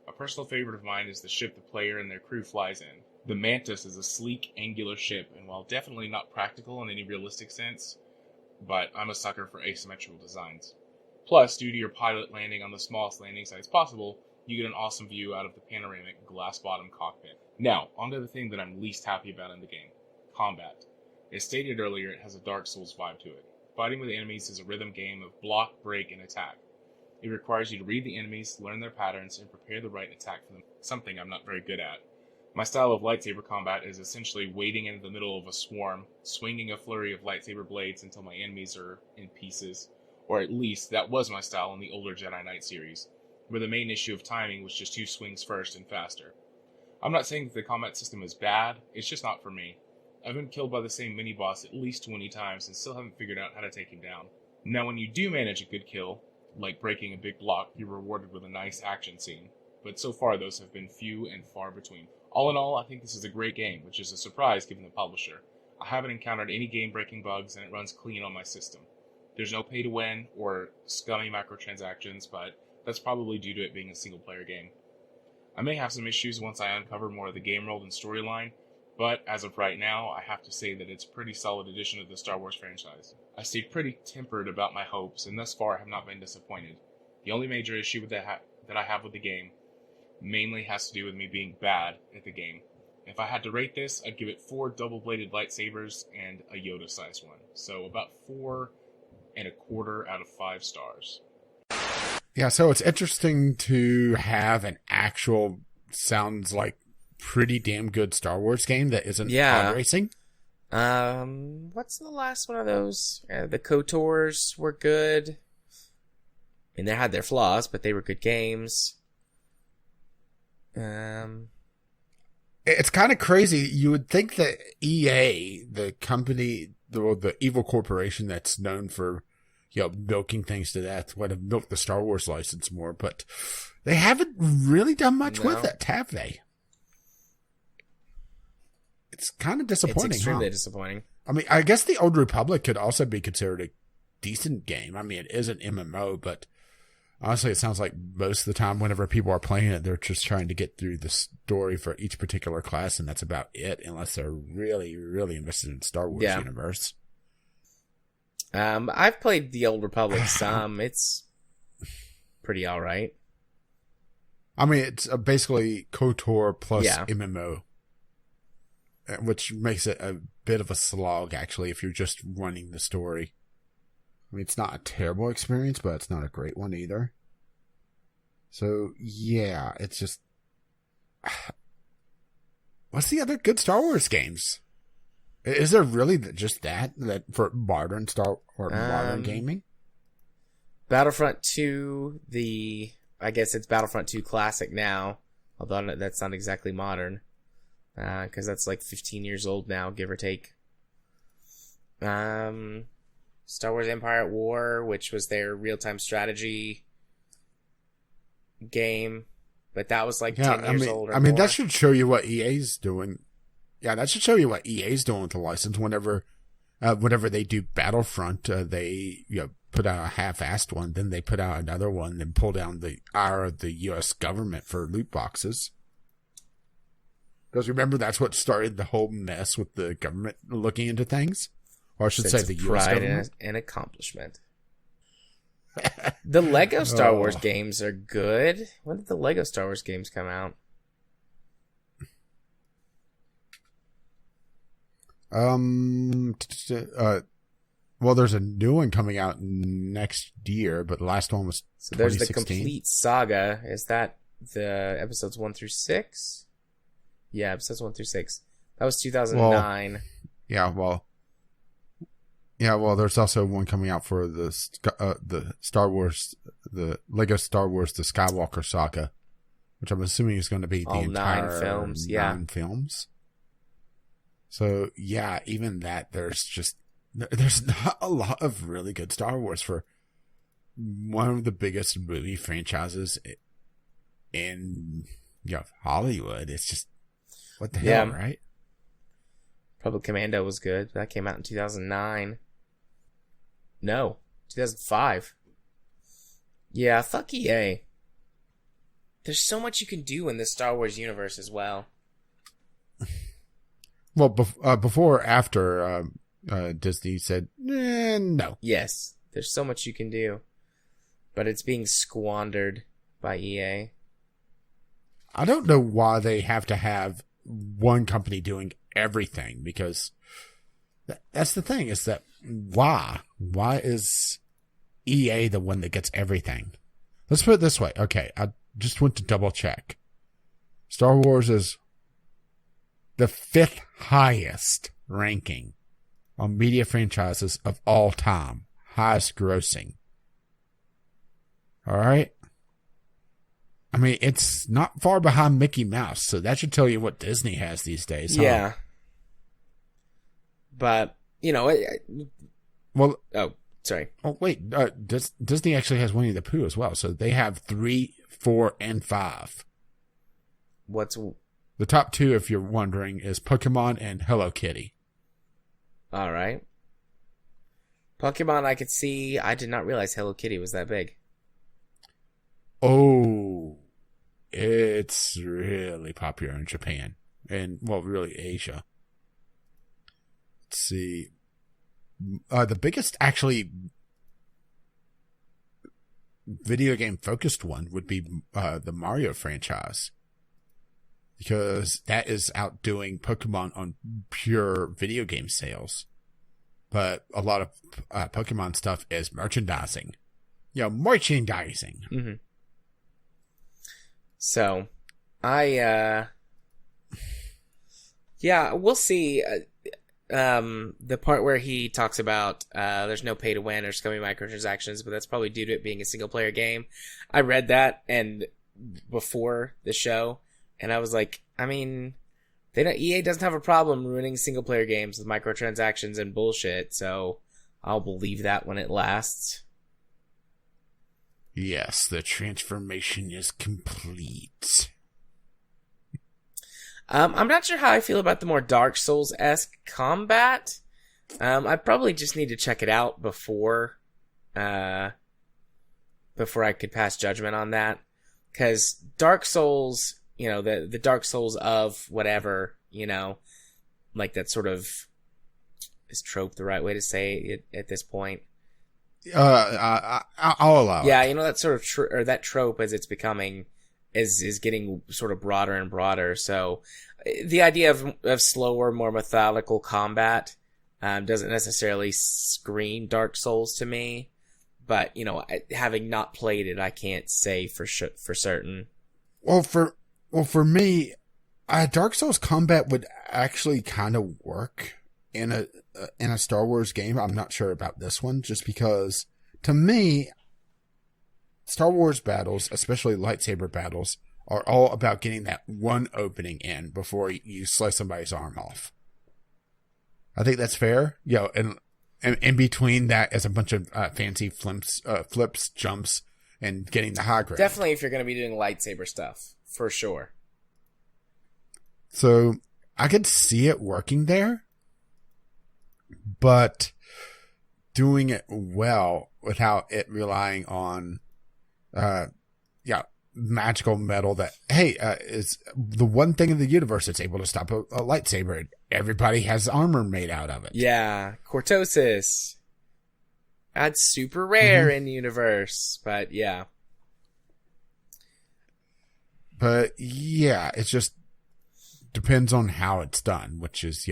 A personal favorite of mine is the ship the player and their crew flies in. The Mantis is a sleek, angular ship, and while definitely not practical in any realistic sense, but I'm a sucker for asymmetrical designs. Plus, due to your pilot landing on the smallest landing sites possible, you get an awesome view out of the panoramic glass-bottom cockpit. Now, onto the thing that I'm least happy about in the game. Combat. As stated earlier, it has a Dark Souls vibe to it. Fighting with enemies is a rhythm game of block, break, and attack. It requires you to read the enemies, learn their patterns, and prepare the right attack for them, something I'm not very good at. My style of lightsaber combat is essentially wading into the middle of a swarm, swinging a flurry of lightsaber blades until my enemies are in pieces, or at least that was my style in the older Jedi Knight series, where the main issue of timing was just 2 swings first and faster. I'm not saying that the combat system is bad, it's just not for me. I've been killed by the same mini-boss at least 20 times and still haven't figured out how to take him down. Now when you do manage a good kill, like breaking a big block, you're rewarded with a nice action scene, but so far those have been few and far between. All in all, I think this is a great game, which is a surprise given the publisher. I haven't encountered any game-breaking bugs and it runs clean on my system. There's no pay-to-win or scummy microtransactions, but that's probably due to it being a single-player game. I may have some issues once I uncover more of the game world and storyline, but as of right now, I have to say that it's a pretty solid addition to the Star Wars franchise. I stayed pretty tempered about my hopes, and thus far have not been disappointed. The only major issue with that I have with the game mainly has to do with me being bad at the game. If I had to rate this, I'd give it 4 double-bladed lightsabers and a Yoda-sized one. So about 4.25 out of 5 stars. Yeah, so it's interesting to have an actual, sounds like, pretty damn good Star Wars game that isn't pod racing. What's the last one of those? The KOTORs were good. I mean, they had their flaws, but they were good games. It's kind of crazy. You would think that EA, the company, the evil corporation that's known for, milking things to death, would have milked the Star Wars license more, but they haven't really done much with it, have they? It's kind of disappointing. It's extremely disappointing. I mean, I guess the Old Republic could also be considered a decent game. I mean, it is an MMO, but honestly, it sounds like most of the time whenever people are playing it, they're just trying to get through the story for each particular class, and that's about it, unless they're really, really invested in the Star Wars universe. I've played the Old Republic some. It's pretty alright. I mean, it's basically KOTOR plus MMO. Which makes it a bit of a slog, actually, if you're just running the story. I mean, it's not a terrible experience, but it's not a great one either. So, yeah, it's just... What's the other good Star Wars games? Is there really just that for modern modern gaming? Battlefront 2, I guess it's Battlefront 2 Classic now, although that's not exactly modern. Because that's like 15 years old now, give or take. Star Wars Empire at War, which was their real-time strategy game, but that was like 10 years old or I mean, more. that should show you what EA's doing. Yeah, that should show you what EA's doing with the license. Whenever they do Battlefront, they put out a half-assed one, then they put out another one, then pull down the ire of the U.S. government for loot boxes. Because remember, that's what started the whole mess with the government looking into things. Or I should say the U.S. government. And accomplishment. The Lego Star Wars games are good. When did the Lego Star Wars games come out? Well, there's a new one coming out next year, but the last one was So there's the 2016. complete SaGa. Is that the episodes 1 through 6? Yeah, episodes 1 through 6. That was 2009. Well, there's also one coming out for the Star Wars, the Lego Star Wars, the Skywalker Saga, which I'm assuming is going to be the entire 9 films. Yeah, 9 films. So yeah, even that, there's not a lot of really good Star Wars for one of the biggest movie franchises in Hollywood. It's just, what the hell, right? Public Commando was good. That came out in 2009. No, 2005. Yeah, fuck EA. There's so much you can do in the Star Wars universe as well. Well, before or after Disney said, no. Yes, there's so much you can do. But it's being squandered by EA. I don't know why they have to have one company doing everything, because that's the thing, is that why is EA the one that gets everything? Let's put it this way. Okay, I just went to double check. Star Wars is the 5th highest ranking on media franchises of all time, highest grossing. All right. I mean, it's not far behind Mickey Mouse, so that should tell you what Disney has these days. Huh? Yeah. But, well, oh, sorry. Oh, wait. Disney actually has Winnie the Pooh as well, so they have 3, 4, and 5. What's the top 2, if you're wondering, is Pokemon and Hello Kitty. All right. Pokemon, I could see. I did not realize Hello Kitty was that big. Oh, it's really popular in Japan and, well, really Asia. Let's see. The biggest, actually, video game focused one would be the Mario franchise, because that is outdoing Pokemon on pure video game sales. But a lot of Pokemon stuff is merchandising. Merchandising. Mm-hmm. So, we'll see. The part where he talks about there's no pay to win or scummy microtransactions, but that's probably due to it being a single player game. I read that and before the show, and I was like, I mean, EA doesn't have a problem ruining single player games with microtransactions and bullshit, so I'll believe that when it lasts. Yes, the transformation is complete. I'm not sure how I feel about the more Dark Souls-esque combat. I probably just need to check it out before I could pass judgment on that. Because Dark Souls, the Dark Souls of whatever, like that sort of, is trope the right way to say it at this point? I'll allow it. Yeah, that sort of that trope as it's becoming is getting sort of broader and broader. So the idea of slower, more methodical combat doesn't necessarily scream Dark Souls to me. But having not played it, I can't say for certain. Well, for me, Dark Souls combat would actually kind of work in a Star Wars game. I'm not sure about this one, just because to me, Star Wars battles, especially lightsaber battles, are all about getting that one opening in before you slice somebody's arm off. I think that's fair. And in between that is a bunch of fancy flips, jumps, and getting the high ground. Definitely if you're going to be doing lightsaber stuff, for sure. So I could see it working there, but doing it well without it relying on, magical metal that, is the one thing in the universe that's able to stop a lightsaber. Everybody has armor made out of it. Yeah, cortosis. That's super rare in the universe, but yeah. But yeah, it just depends on how it's done, which is,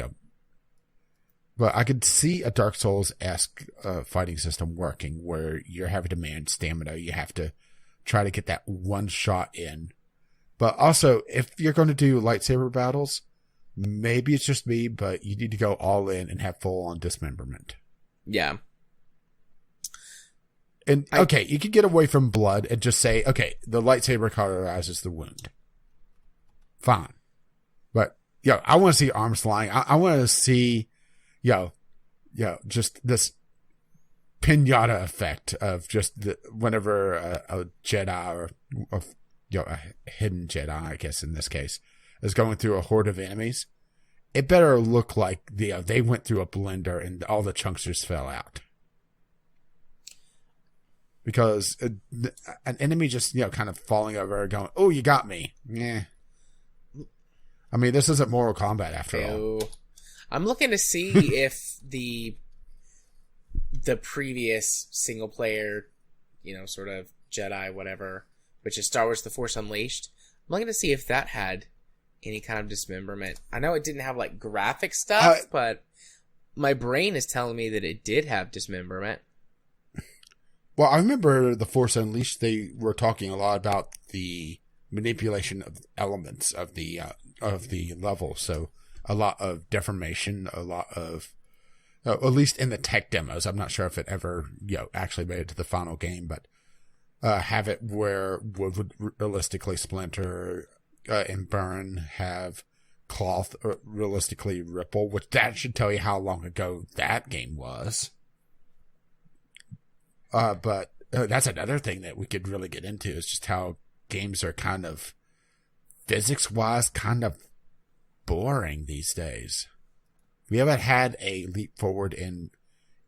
But I could see a Dark Souls-esque fighting system working where you're having to manage stamina. You have to try to get that one shot in. But also, if you're going to do lightsaber battles, maybe it's just me, but you need to go all in and have full-on dismemberment. Yeah. And, you could get away from blood and just say, okay, the lightsaber cauterizes the wound. Fine. But, I want to see arms flying. I want to see, just this pinata effect of just whenever a Jedi or a hidden Jedi, I guess in this case, is going through a horde of enemies. It better look like they went through a blender and all the chunks just fell out. Because an enemy just, kind of falling over going, oh, you got me. Yeah. I mean, this isn't Mortal Kombat after all. I'm looking to see if the previous single player, sort of Jedi, whatever, which is Star Wars The Force Unleashed. I'm looking to see if that had any kind of dismemberment. I know it didn't have like graphic stuff, but my brain is telling me that it did have dismemberment. Well, I remember The Force Unleashed, they were talking a lot about the manipulation of elements of the level. So a lot of deformation, a lot of, at least in the tech demos. I'm not sure if it ever, actually made it to the final game, but have it where wood would realistically splinter and burn, have cloth realistically ripple, which that should tell you how long ago that game was. But that's another thing that we could really get into is just how games are kind of physics-wise kind of boring these days. We haven't had a leap forward in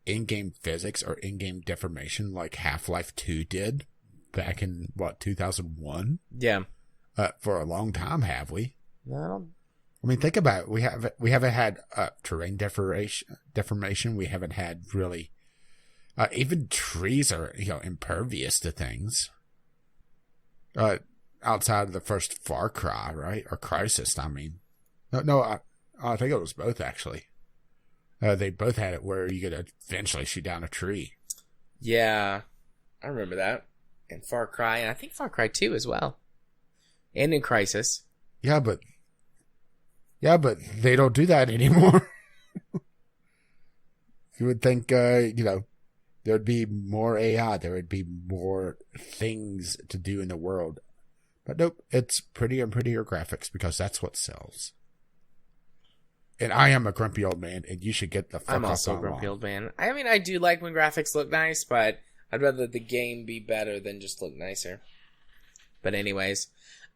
in-game physics or in-game deformation like Half-Life 2 did back in, 2001? Yeah. For a long time, have we? No. I mean, think about it. We haven't had terrain deformation. We haven't had really... even trees are, impervious to things. Outside of the first Far Cry, right? Or Crysis, I mean. No, I think it was both, actually. They both had it where you could eventually shoot down a tree. Yeah, I remember that. And Far Cry, and I think Far Cry 2 as well. And in Crysis. Yeah, but they don't do that anymore. You would think, there would be more AI. There would be more things to do in the world. But nope, it's prettier and prettier graphics because that's what sells. And I am a grumpy old man, and you should get the fuck off. I'm also a grumpy old man. I mean, I do like when graphics look nice, but I'd rather the game be better than just look nicer. But anyways,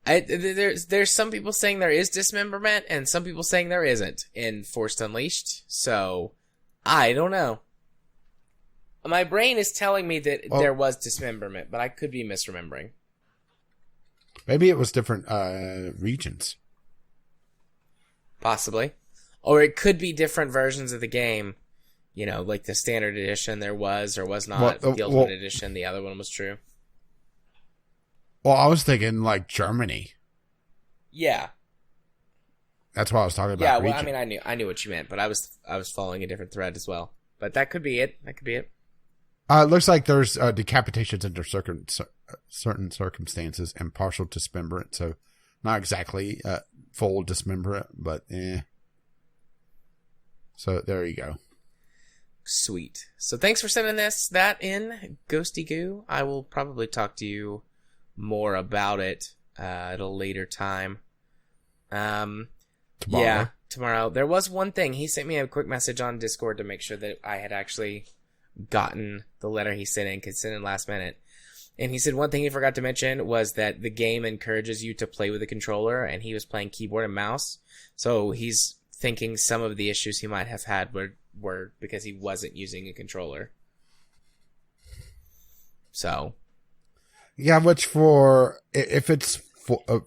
there's some people saying there is dismemberment, and some people saying there isn't in Force Unleashed. So, I don't know. My brain is telling me that there was dismemberment, but I could be misremembering. Maybe it was different regions. Possibly. Or it could be different versions of the game. Like the standard edition there was or was not. The Ultimate edition, the other one was true. Well, I was thinking like Germany. Yeah. That's what I was talking about. Yeah, well, region. I mean, I knew what you meant, but I was following a different thread as well. But that could be it. It looks like there's decapitations under certain circumstances and partial dismemberment, so not exactly full dismemberment, but So there you go. Sweet. So thanks for sending that in, Ghosty Goo. I will probably talk to you more about it at a later time. Tomorrow. Yeah, tomorrow. There was one thing. He sent me a quick message on Discord to make sure that I had actually gotten the letter he sent in, because sent in last minute. And he said one thing he forgot to mention was that the game encourages you to play with a controller, and he was playing keyboard and mouse. So he's thinking some of the issues he might have had were because he wasn't using a controller. So. Yeah, which for, if it's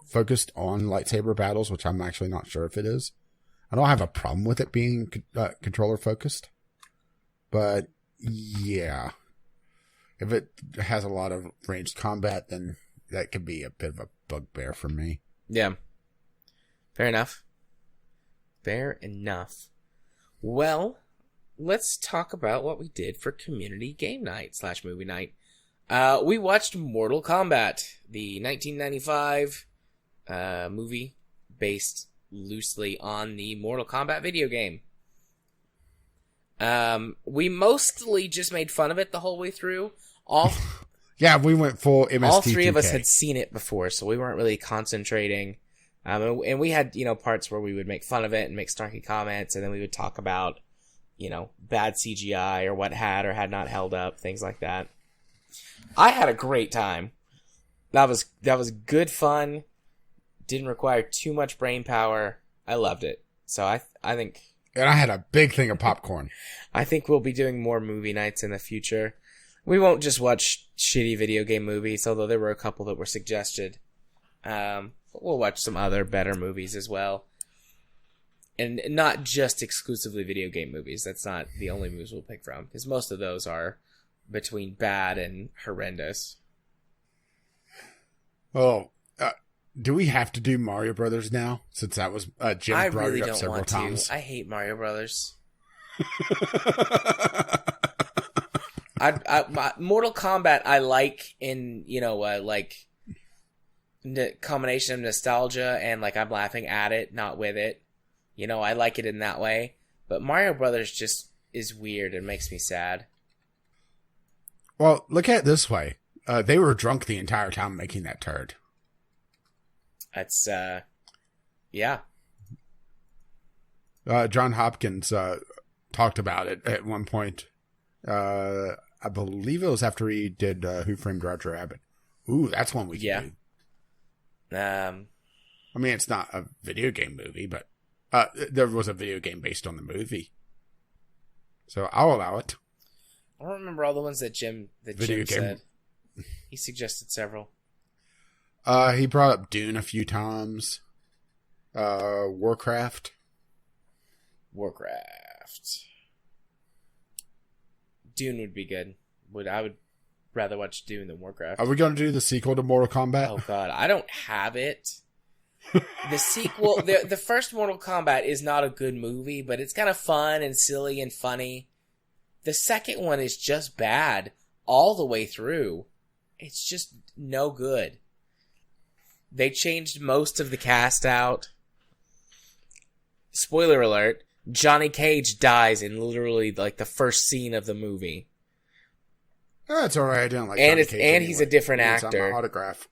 focused on lightsaber battles, which I'm actually not sure if it is, I don't have a problem with it being controller focused. But yeah, if it has a lot of ranged combat, then that could be a bit of a bugbear for me. Yeah. Fair enough. Fair enough. Well, let's talk about what we did for community game night / movie night. We watched Mortal Kombat, the 1995 movie based loosely on the Mortal Kombat video game. We mostly just made fun of it the whole way through. Yeah, we went full MST2K. All three of us had seen it before, so we weren't really concentrating. And we had, parts where we would make fun of it and make snarky comments, and then we would talk about, bad CGI or what had or had not held up, things like that. I had a great time. That was good fun. Didn't require too much brain power. I loved it. So I think. And I had a big thing of popcorn. I think we'll be doing more movie nights in the future. We won't just watch shitty video game movies, although there were a couple that were suggested. We'll watch some other better movies as well. And not just exclusively video game movies. That's not the only movies we'll pick from, because most of those are between bad and horrendous. Oh, do we have to do Mario Brothers now? Since that was Jim I brought really it up don't several want times. to. I hate Mario Brothers. Mortal Kombat I like in like the combination of nostalgia and like I'm laughing at it, not with it. I like it in that way. But Mario Brothers just is weird and makes me sad. Well, look at it this way. They were drunk the entire time making that turd. That's, yeah. John Hopkins talked about it at one point. I believe it was after he did Who Framed Roger Rabbit. Ooh, that's one we can do. I mean, it's not a video game movie, but there was a video game based on the movie. So I'll allow it. I don't remember all the ones that Jim said. He suggested several. He brought up Dune a few times. Warcraft. Dune would be good. I would rather watch Dune than Warcraft. Are we going to do the sequel to Mortal Kombat? Oh god, I don't have it. The sequel, the first Mortal Kombat is not a good movie, but it's kind of fun and silly and funny. The second one is just bad all the way through. It's just no good. They changed most of the cast out. Spoiler alert, Johnny Cage dies in literally like the first scene of the movie. That's all right. I didn't like Johnny Cage anyway. He's a different actor. On my autograph.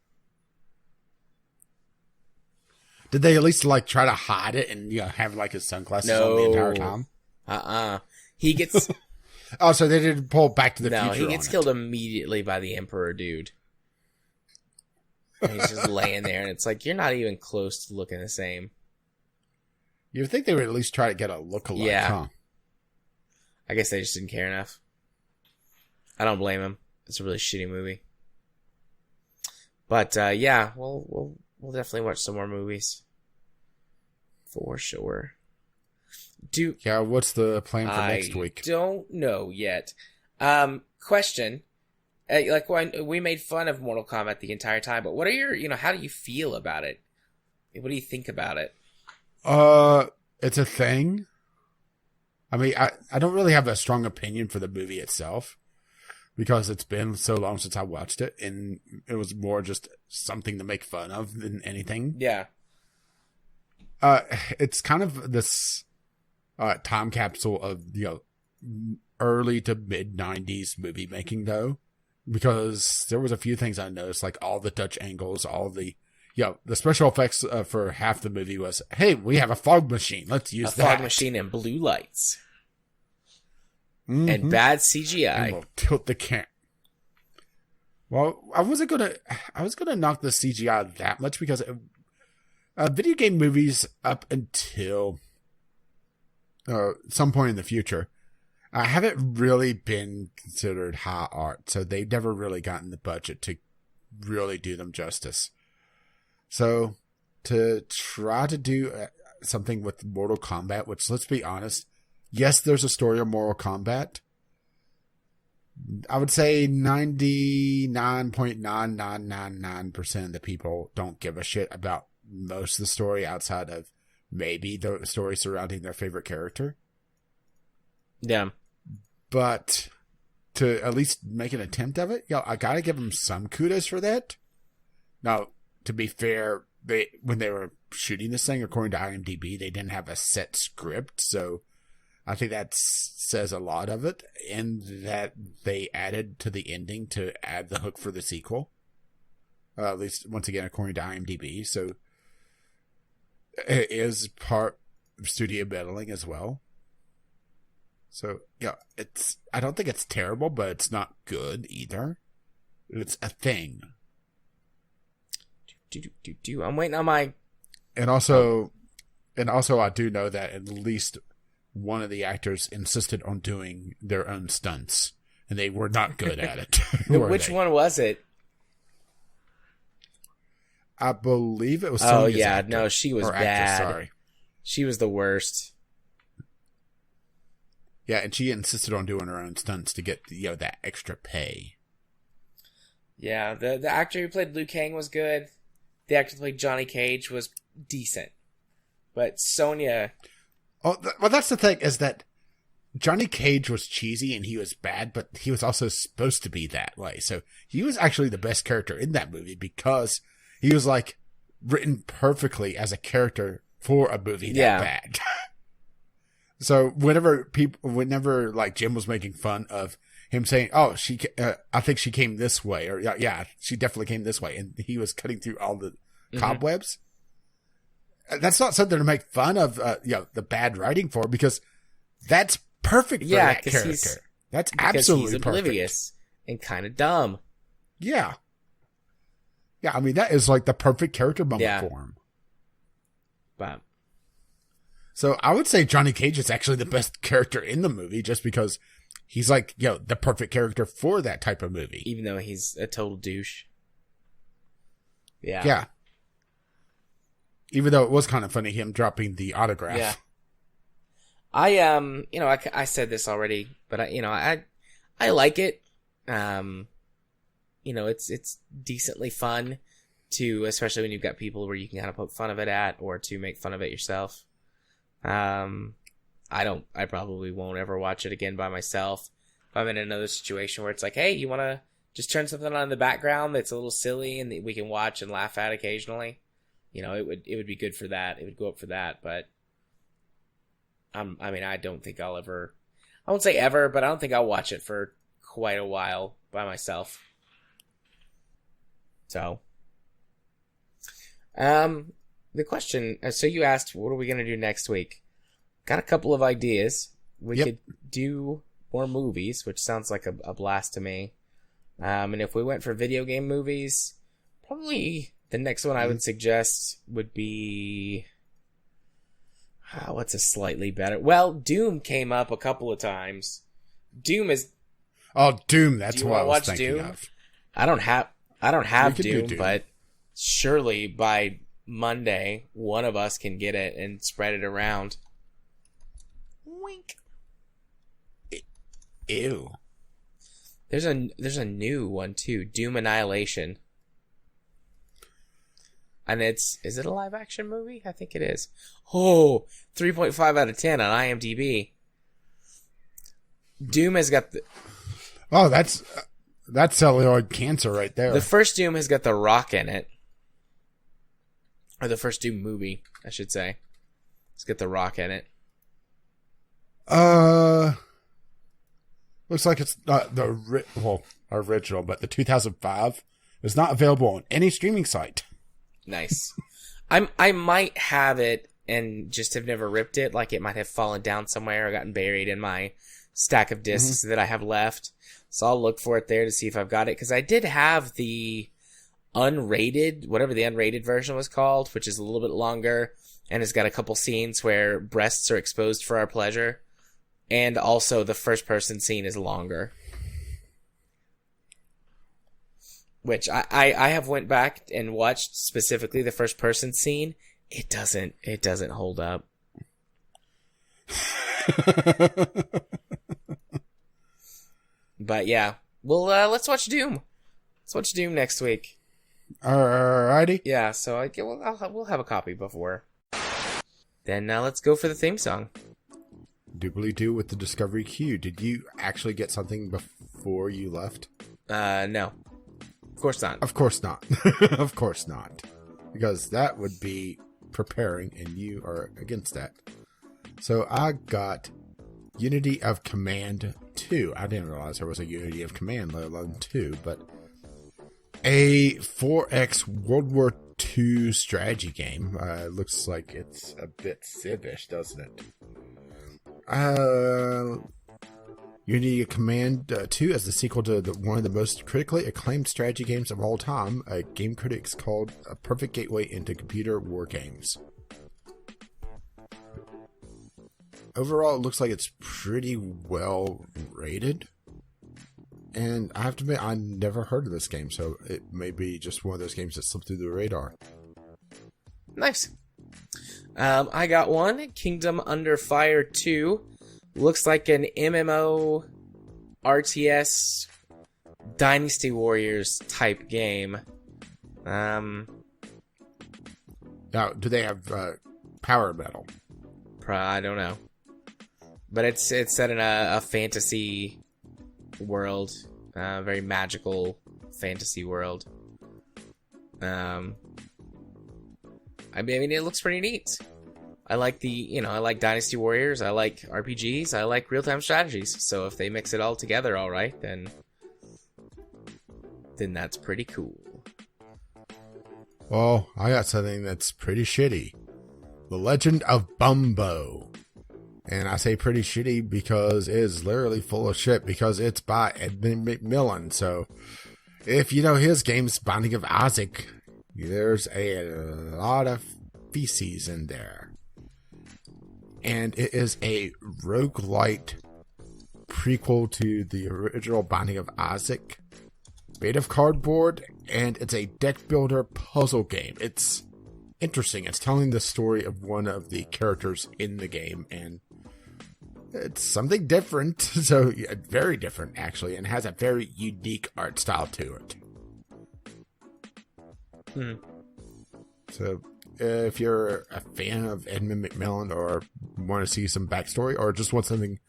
Did they at least like try to hide it and have like his sunglasses on the entire time? He gets. Oh, so they didn't pull Back to the Future. No, he gets killed immediately by the Emperor dude. And he's just laying there, and it's like, you're not even close to looking the same. You'd think they would at least try to get a look-alike, huh? I guess they just didn't care enough. I don't blame him. It's a really shitty movie. But, yeah, we'll definitely watch some more movies. For sure. Yeah, what's the plan for next week? I don't know yet. Question. When we made fun of Mortal Kombat the entire time, but what are your, how do you feel about it? What do you think about it? It's a thing. I mean, I don't really have a strong opinion for the movie itself because it's been so long since I watched it, and it was more just something to make fun of than anything. Yeah. It's kind of this time capsule of, early to mid 90s movie making though, because there was a few things I noticed, like all the Dutch angles, all the the special effects for half the movie was, hey, we have a fog machine. Let's use that. A fog machine and blue lights. And bad CGI. And we'll tilt the camera. Well, I was gonna knock the CGI that much because video game movies up until some point in the future haven't really been considered high art, so they've never really gotten the budget to really do them justice. So to try to do something with Mortal Kombat, which, let's be honest, yes, there's a story of Mortal Kombat. I would say 99.9999% of the people don't give a shit about most of the story outside of maybe the story surrounding their favorite character. Yeah. But to at least make an attempt of it, I gotta give them some kudos for that. Now, to be fair, when they were shooting this thing, according to IMDb, they didn't have a set script, so I think that says a lot of it, and that they added to the ending to add the hook for the sequel. At least, once again, according to IMDb. So it is part of studio meddling as well. So, I don't think it's terrible, but it's not good either. It's a thing. I'm waiting on my... And also, I do know that at least one of the actors insisted on doing their own stunts, and they were not good at it. Which one was it? I believe it was Sonia's Sonia's actor. No, she was bad. Actress, sorry. She was the worst. Yeah, and she insisted on doing her own stunts to get that extra pay. Yeah, the actor who played Liu Kang was good. The actor who played Johnny Cage was decent. But Sonya... Oh, well, that's the thing, is that Johnny Cage was cheesy and he was bad, but he was also supposed to be that way. So he was actually the best character in that movie because he was, written perfectly as a character for a movie that bad. So whenever Jim was making fun of him saying, "Oh, I think she came this way," or "Yeah, she definitely came this way," and he was cutting through all the cobwebs. That's not something to make fun of, the bad writing for, because that's perfect for that character. That's absolutely he's oblivious and kind of dumb. Yeah. Yeah, I mean, that is the perfect character moment for him. But so I would say Johnny Cage is actually the best character in the movie, just because he's the perfect character for that type of movie. Even though he's a total douche. Yeah. Yeah. Even though it was kind of funny, him dropping the autograph. Yeah. I said this already, but I like it. It's decently fun to, especially when you've got people where you can kind of poke fun of it at, or to make fun of it yourself. I probably won't ever watch it again by myself. If I'm in another situation where it's hey, you want to just turn something on in the background that's a little silly and that we can watch and laugh at occasionally, it would be good for that. It would go up for that, but I don't think I'll ever, I won't say ever, but I don't think I'll watch it for quite a while by myself. So, the question, so you asked, what are we going to do next week? Got a couple of ideas. We could do more movies, which sounds like a blast to me. And if we went for video game movies, probably the next one I would suggest would be... what's a slightly better... Well, Doom came up a couple of times. Doom is... Oh, Doom, that's what I was thinking of. I don't have Doom, but surely by Monday, one of us can get it and spread it around. Wink. Ew. There's a new one too, Doom Annihilation. And is it a live action movie? I think it is. Oh, 3.5 out of 10 on IMDb. Doom has got the... Oh, that's celluloid cancer right there. The first Doom has got The Rock in it. Or the first Doom movie, I should say. It's got The Rock in it. Looks like it's not the original, but the 2005 is not available on any streaming site. Nice. I might have it and just have never ripped it. Like it might have fallen down somewhere or gotten buried in my stack of discs that I have left. So I'll look for it there to see if I've got it. Because I did have the unrated, whatever the unrated version was called, which is a little bit longer and has got a couple scenes where breasts are exposed for our pleasure. And also the first person scene is longer. Which I have went back and watched specifically the first person scene. It doesn't hold up. But yeah, well, let's watch Doom. Let's watch Doom next week. Alrighty. Yeah, so we'll have a copy before. Then let's go for the theme song. Doobly-doo with the Discovery Queue. Did you actually get something before you left? No. Of course not. Of course not. Of course not. Because that would be preparing, and you are against that. So I got Unity of Command 2. I didn't realize there was a Unity of Command, let alone 2, but a 4X World War II strategy game. Looks like it's a bit Civish, doesn't it? Unity of Command 2 as the sequel to one of the most critically acclaimed strategy games of all time. Game critics called a perfect gateway into computer war games. Overall, it looks like it's pretty well rated. And I have to admit, I never heard of this game, so it may be just one of those games that slipped through the radar. Nice. I got one, Kingdom Under Fire 2. Looks like an MMO RTS Dynasty Warriors type game. Now, do they have power metal? I don't know. But it's set in a fantasy world. Very magical fantasy world. I mean, it looks pretty neat. I like I like Dynasty Warriors, I like RPGs, I like real-time strategies. So if they mix it all together all right, then that's pretty cool. Well, I got something that's pretty shitty. The Legend of Bumbo. And I say pretty shitty because it is literally full of shit because it's by Edmund McMillan. So if you know his games, Binding of Isaac, there's a lot of feces in there. And it is a roguelite prequel to the original Binding of Isaac, made of cardboard, and it's a deck builder puzzle game. It's interesting. It's telling the story of one of the characters in the game, and it's something different. So, very different, actually, and has a very unique art style to it. So, if you're a fan of Edmund McMillan or want to see some backstory or just want something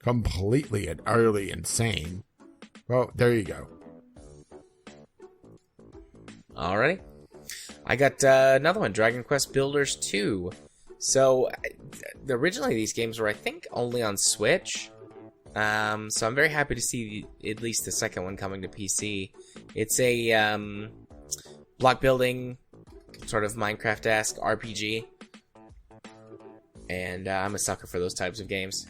completely and utterly insane, well, there you go. Alrighty. I got another one, Dragon Quest Builders 2. So, originally these games were, I think, only on Switch. So I'm very happy to see at least the second one coming to PC. It's a block building, sort of Minecraft-esque RPG. And I'm a sucker for those types of games.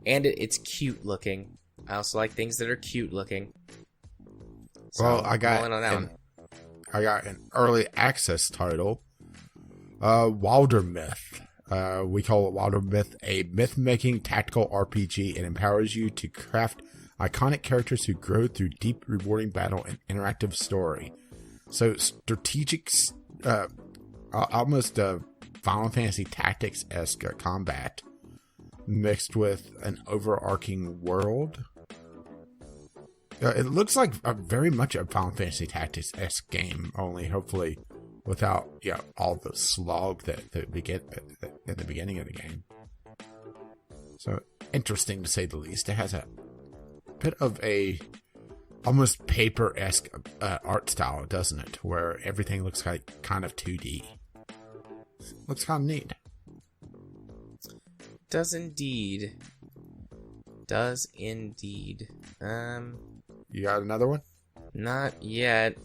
And it's cute looking. I also like things that are cute looking. So Well, I got an early access title, Wildermyth. We call it Wildermyth, a myth-making tactical RPG. It empowers you to craft iconic characters who grow through deep, rewarding battle and interactive story. So strategic, almost Final Fantasy Tactics-esque combat mixed with an overarching world. It looks like very much a Final Fantasy Tactics-esque game, only hopefully without all the slog that we get at the beginning of the game. So interesting to say the least. It has a bit of a almost paper-esque art style, doesn't it? Where everything looks like kind of 2D. Looks kind of neat. Does indeed. You got another one? Not yet.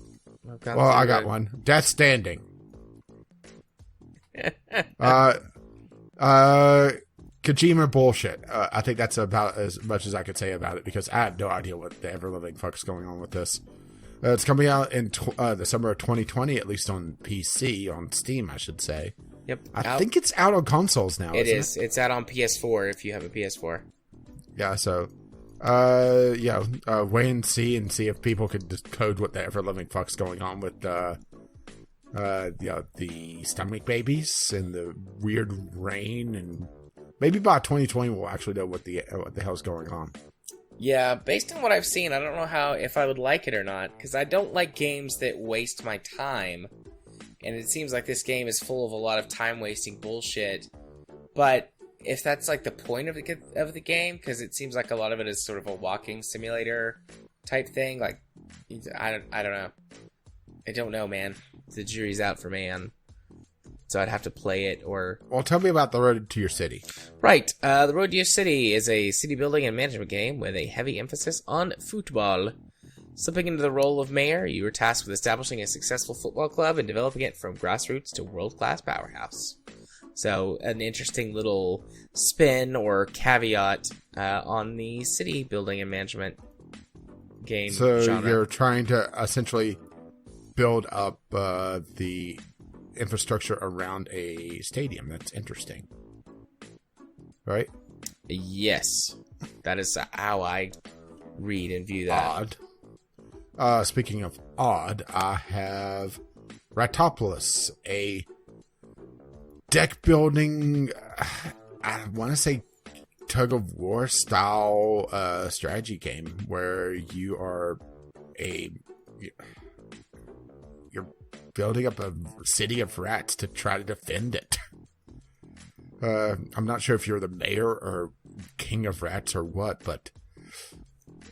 I got one. Death Stranding. Kojima bullshit. I think that's about as much as I could say about it because I have no idea what the ever-living fuck's going on with this. It's coming out in the summer of 2020, at least on PC, on Steam, I should say. Yep. I think it's out on consoles now. It is. It's out on PS4 if you have a PS4. Yeah, so, wait and see if people could decode what the ever-living fuck's going on with the stomach babies and the weird rain, and maybe by 2020 we'll actually know what the hell's going on. Yeah, based on what I've seen, I don't know if I would like it or not, because I don't like games that waste my time, and it seems like this game is full of a lot of time-wasting bullshit, but if that's like the point of the game, because it seems like a lot of it is sort of a walking simulator type thing, like, I don't know. I don't know, man. The jury's out for me on... So I'd have to play it, or... Well, tell me about The Road to Your City. Right. The Road to Your City is a city building and management game with a heavy emphasis on football. Slipping into the role of mayor, you are tasked with establishing a successful football club and developing it from grassroots to world-class powerhouse. So, an interesting little spin or caveat on the city building and management game genre. So you're trying to essentially build up the infrastructure around a stadium. That's interesting, right? Yes, that is how I read and view that. Odd. Speaking of odd, I have Ratropolis, a deck building, I want to say tug of war style strategy game where you're building up a city of rats to try to defend it. I'm not sure if you're the mayor or king of rats or what, but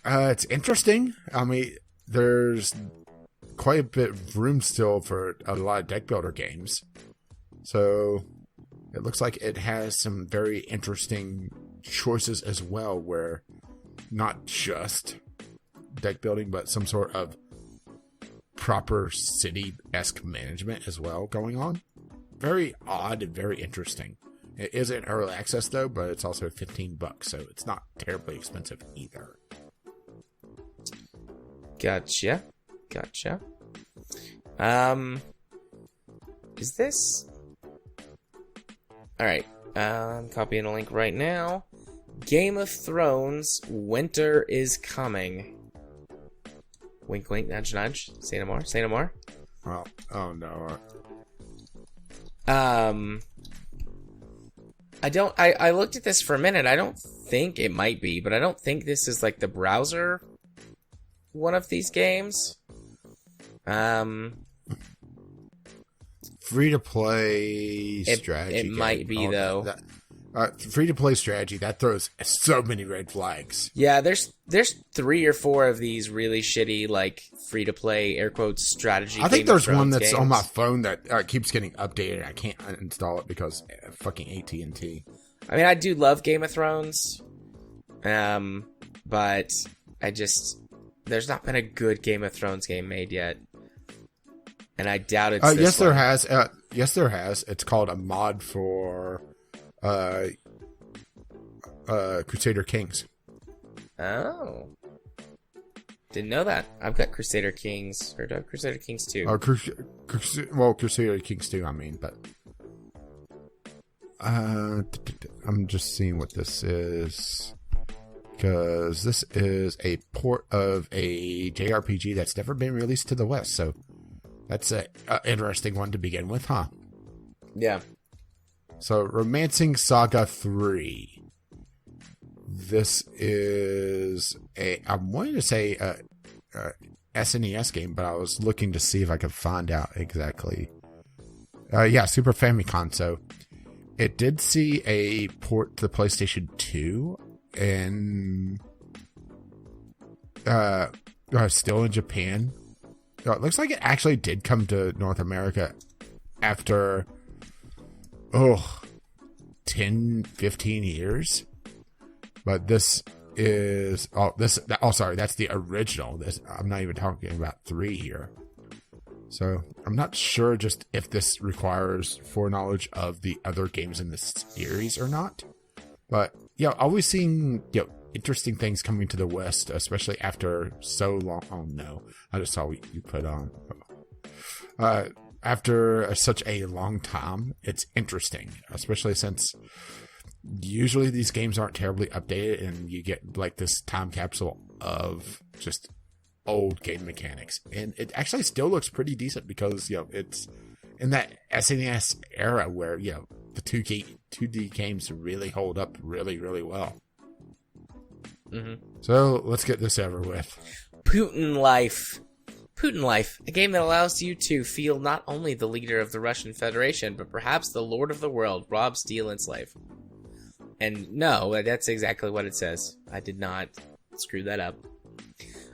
it's interesting. I mean, there's quite a bit of room still for a lot of deck builder games. So it looks like it has some very interesting choices as well, where not just deck building, but some sort of proper city-esque management as well going on. Very odd and very interesting. It is in early access though, but it's also $15, so it's not terribly expensive either. Gotcha. Is this... Alright, I'm copying a link right now. Game of Thrones, Winter is Coming. Wink, wink, nudge, nudge. Say no more. Well, oh no. I looked at this for a minute. I don't think it might be, but I don't think this is like the browser one of these games. Free-to-play strategy. It might be, though. Free-to-play strategy, that throws so many red flags. Yeah, there's 3 or 4 of these really shitty, like, free-to-play, air quotes, strategy I think there's one that's games on my phone that keeps getting updated. I can't uninstall it because fucking AT&T. I mean, I do love Game of Thrones, but there's not been a good Game of Thrones game made yet. And I doubt it's this there one. has. Yes, there has. It's called a mod for Crusader Kings. Oh. Didn't know that. I've got Crusader Kings. Or do I have Crusader Kings 2? Crusader Kings 2, I mean, but... I'm just seeing what this is. Because this is a port of a JRPG that's never been released to the West, so... That's an interesting one to begin with, huh? Yeah. So, Romancing Saga 3. This is I'm wanting to say a SNES game, but I was looking to see if I could find out exactly. Yeah, Super Famicom. So, it did see a port to the PlayStation 2, and still in Japan. It looks like it actually did come to North America after 10, 15 years. But this is sorry, that's the original. I'm not even talking about 3 here. So I'm not sure just if this requires foreknowledge of the other games in this series or not. But yeah, always seeing interesting things coming to the West, especially after so long. Oh no, I just saw what you put on. After such a long time, it's interesting, especially since usually these games aren't terribly updated, and you get like this time capsule of just old game mechanics, and it actually still looks pretty decent because it's in that SNES era where the 2D games really hold up really, really well. Mm-hmm. So let's get this over with. Putin Life, a game that allows you to feel not only the leader of the Russian Federation, but perhaps the lord of the world, rob, steal, and slave. And no, that's exactly what it says. I did not screw that up.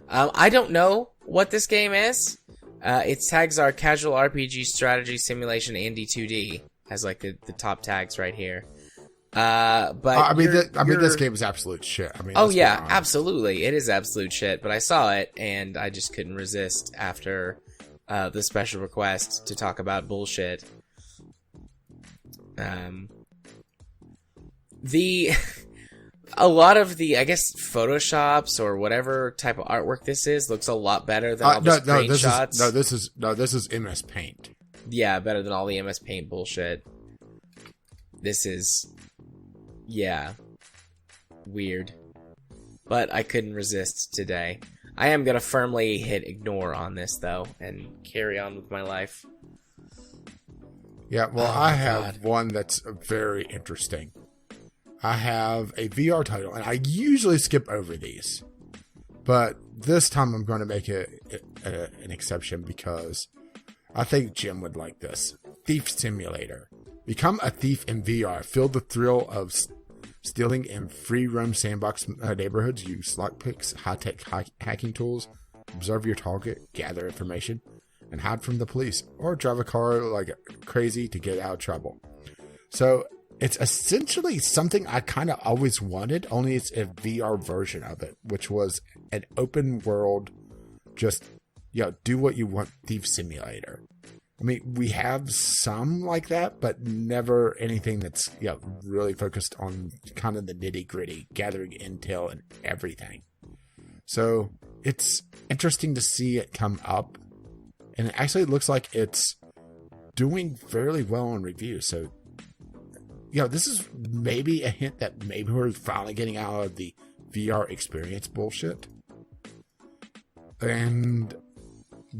I don't know what this game is. Its tags are casual RPG, strategy, simulation, and D2D. Has like the top tags right here. But this game is absolute shit. Oh yeah, absolutely, it is absolute shit. But I saw it and I just couldn't resist after the special request to talk about bullshit. A lot of the, I guess, Photoshops or whatever type of artwork this is looks a lot better than all the screenshots. This is MS Paint. Yeah, better than all the MS Paint bullshit. This is, weird. But I couldn't resist today. I am gonna firmly hit ignore on this though and carry on with my life. Yeah, well, I have one that's very interesting. I have a VR title, and I usually skip over these. But this time I'm going to make an exception because I think Jim would like this. Thief Simulator. Become a thief in VR. Feel the thrill of stealing in free roam sandbox neighborhoods. Use lockpicks, high-tech hacking tools. Observe your target, gather information, and hide from the police. Or drive a car like crazy to get out of trouble. So it's essentially something I kind of always wanted, only it's a VR version of it, which was an open world, just, do what you want Thief Simulator. I mean, we have some like that, but never anything that's, really focused on kind of the nitty gritty, gathering intel and everything. So it's interesting to see it come up, and it actually looks like it's doing fairly well on reviews. So this is maybe a hint that maybe we're finally getting out of the VR experience bullshit and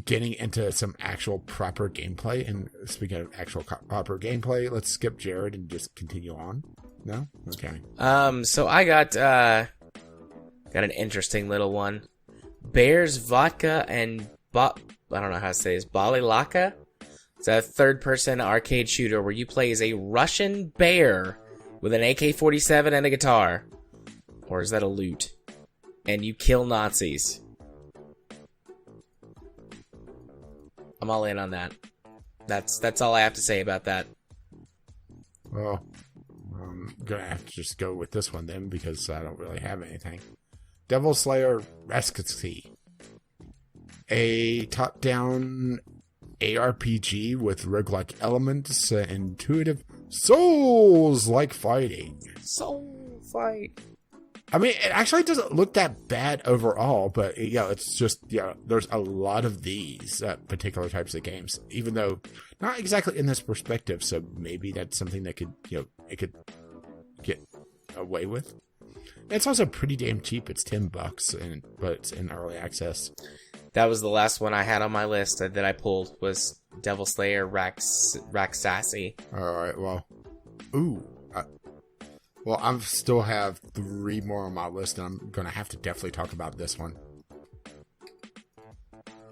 getting into some actual proper gameplay. And speaking of actual proper gameplay, let's skip Jared and just continue on. No? Okay. So I got an interesting little one. Bears, Vodka, and I don't know how to say this. Balilaka? It's a third-person arcade shooter where you play as a Russian bear with an AK-47 and a guitar. Or is that a lute? And you kill Nazis. I'm all in on that. That's all I have to say about that. Well, I'm going to have to just go with this one then because I don't really have anything. Devil Slayer Raksasi. A top-down ARPG with roguelike elements, intuitive Souls-like fighting. Soul fight. I mean, it actually doesn't look that bad overall, but it's just, there's a lot of these particular types of games, even though not exactly in this perspective, so maybe that's something that could, it could get away with. It's also pretty damn cheap. It's $10, but it's in early access. That was the last one I had on my list that I pulled, was Devil Slayer Raksasi. Alright, well. Ooh. Well, I still have 3 more on my list, and I'm going to have to definitely talk about this one.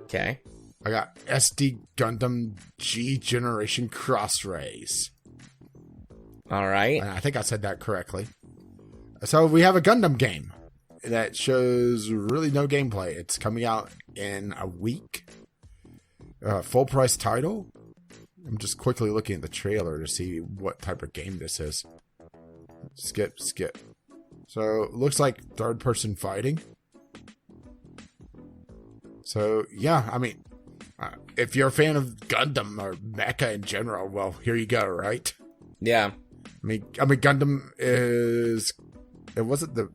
Okay. I got SD Gundam G Generation Cross Rays. Alright. And I think I said that correctly. So we have a Gundam game that shows really no gameplay. It's coming out in a week. Full price title. I'm just quickly looking at the trailer to see what type of game this is. Skip. So it looks like third person fighting. So yeah, I mean, If you're a fan of Gundam or mecha in general, well, here you go, right? Yeah. I mean, Gundam is... It wasn't the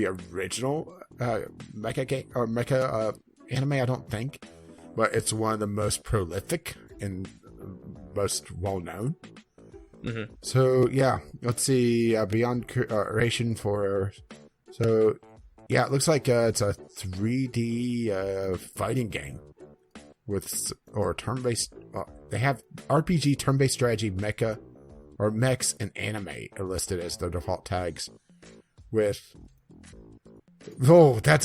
original mecha game or mecha anime, I don't think, but it's one of the most prolific and most well known. Mm-hmm. So yeah, let's see. Beyond Creation for. So yeah, it looks like it's a 3D fighting game with turn-based. They have RPG, turn-based strategy, mecha, or mechs, and anime are listed as their default tags. That's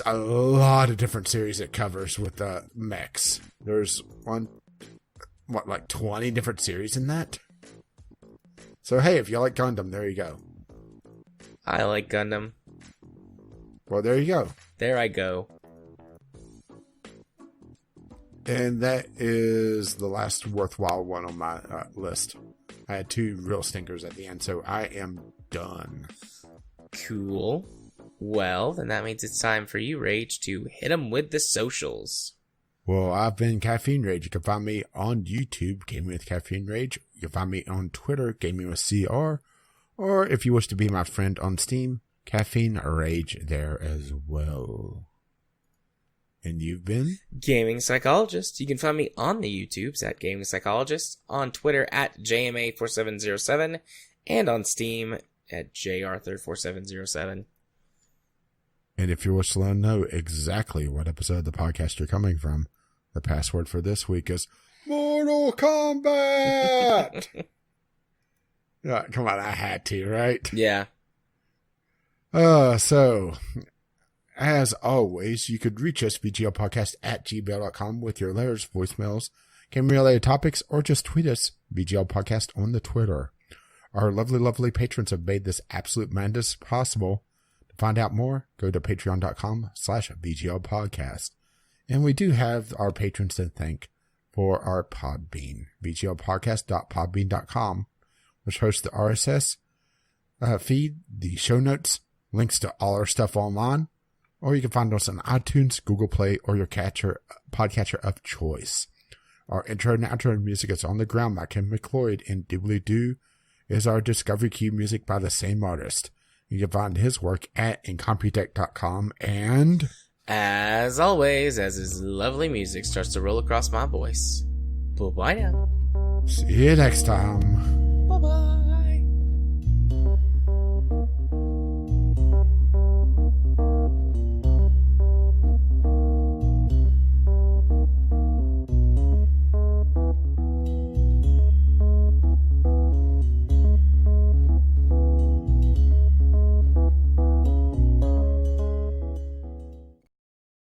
a lot of different series it covers with mechs. There's 20 different series in that? So hey, if you like Gundam, there you go. I like Gundam. Well, there you go. There I go. And that is the last worthwhile one on my list. I had 2 real stinkers at the end, so I am done. Cool. Well, then that means it's time for you, Rage, to hit 'em with the socials. Well, I've been Caffeine Rage. You can find me on YouTube, Gaming with Caffeine Rage. You can find me on Twitter, Gaming with CR. Or if you wish to be my friend on Steam, Caffeine Rage there as well. And you've been? Gaming Psychologist. You can find me on the YouTubes at Gaming Psychologist, on Twitter at JMA4707, and on Steam at JArthur4707. And if you wish to let them know exactly what episode of the podcast you're coming from, the password for this week is Mortal Kombat! Come on, I had to, right? Yeah. So, as always, you could reach us, VGLpodcast@gmail.com, with your letters, voicemails, game-related topics, or just tweet us, VGL Podcast, on the Twitter. Our lovely, lovely patrons have made this absolute madness possible. To find out more, go to patreon.com/VGL Podcast. And we do have our patrons to thank for our Podbean, VGLpodcast.podbean.com, which hosts the RSS feed, the show notes, links to all our stuff online, or you can find us on iTunes, Google Play, or your podcatcher of choice. Our intro and outro music is On the Ground by Ken McLeod, and Doobly Doo is our Discovery Key music by the same artist. You can find his work at incompetech.com, and... as always, as his lovely music starts to roll across my voice. Bye-bye now. See you next time.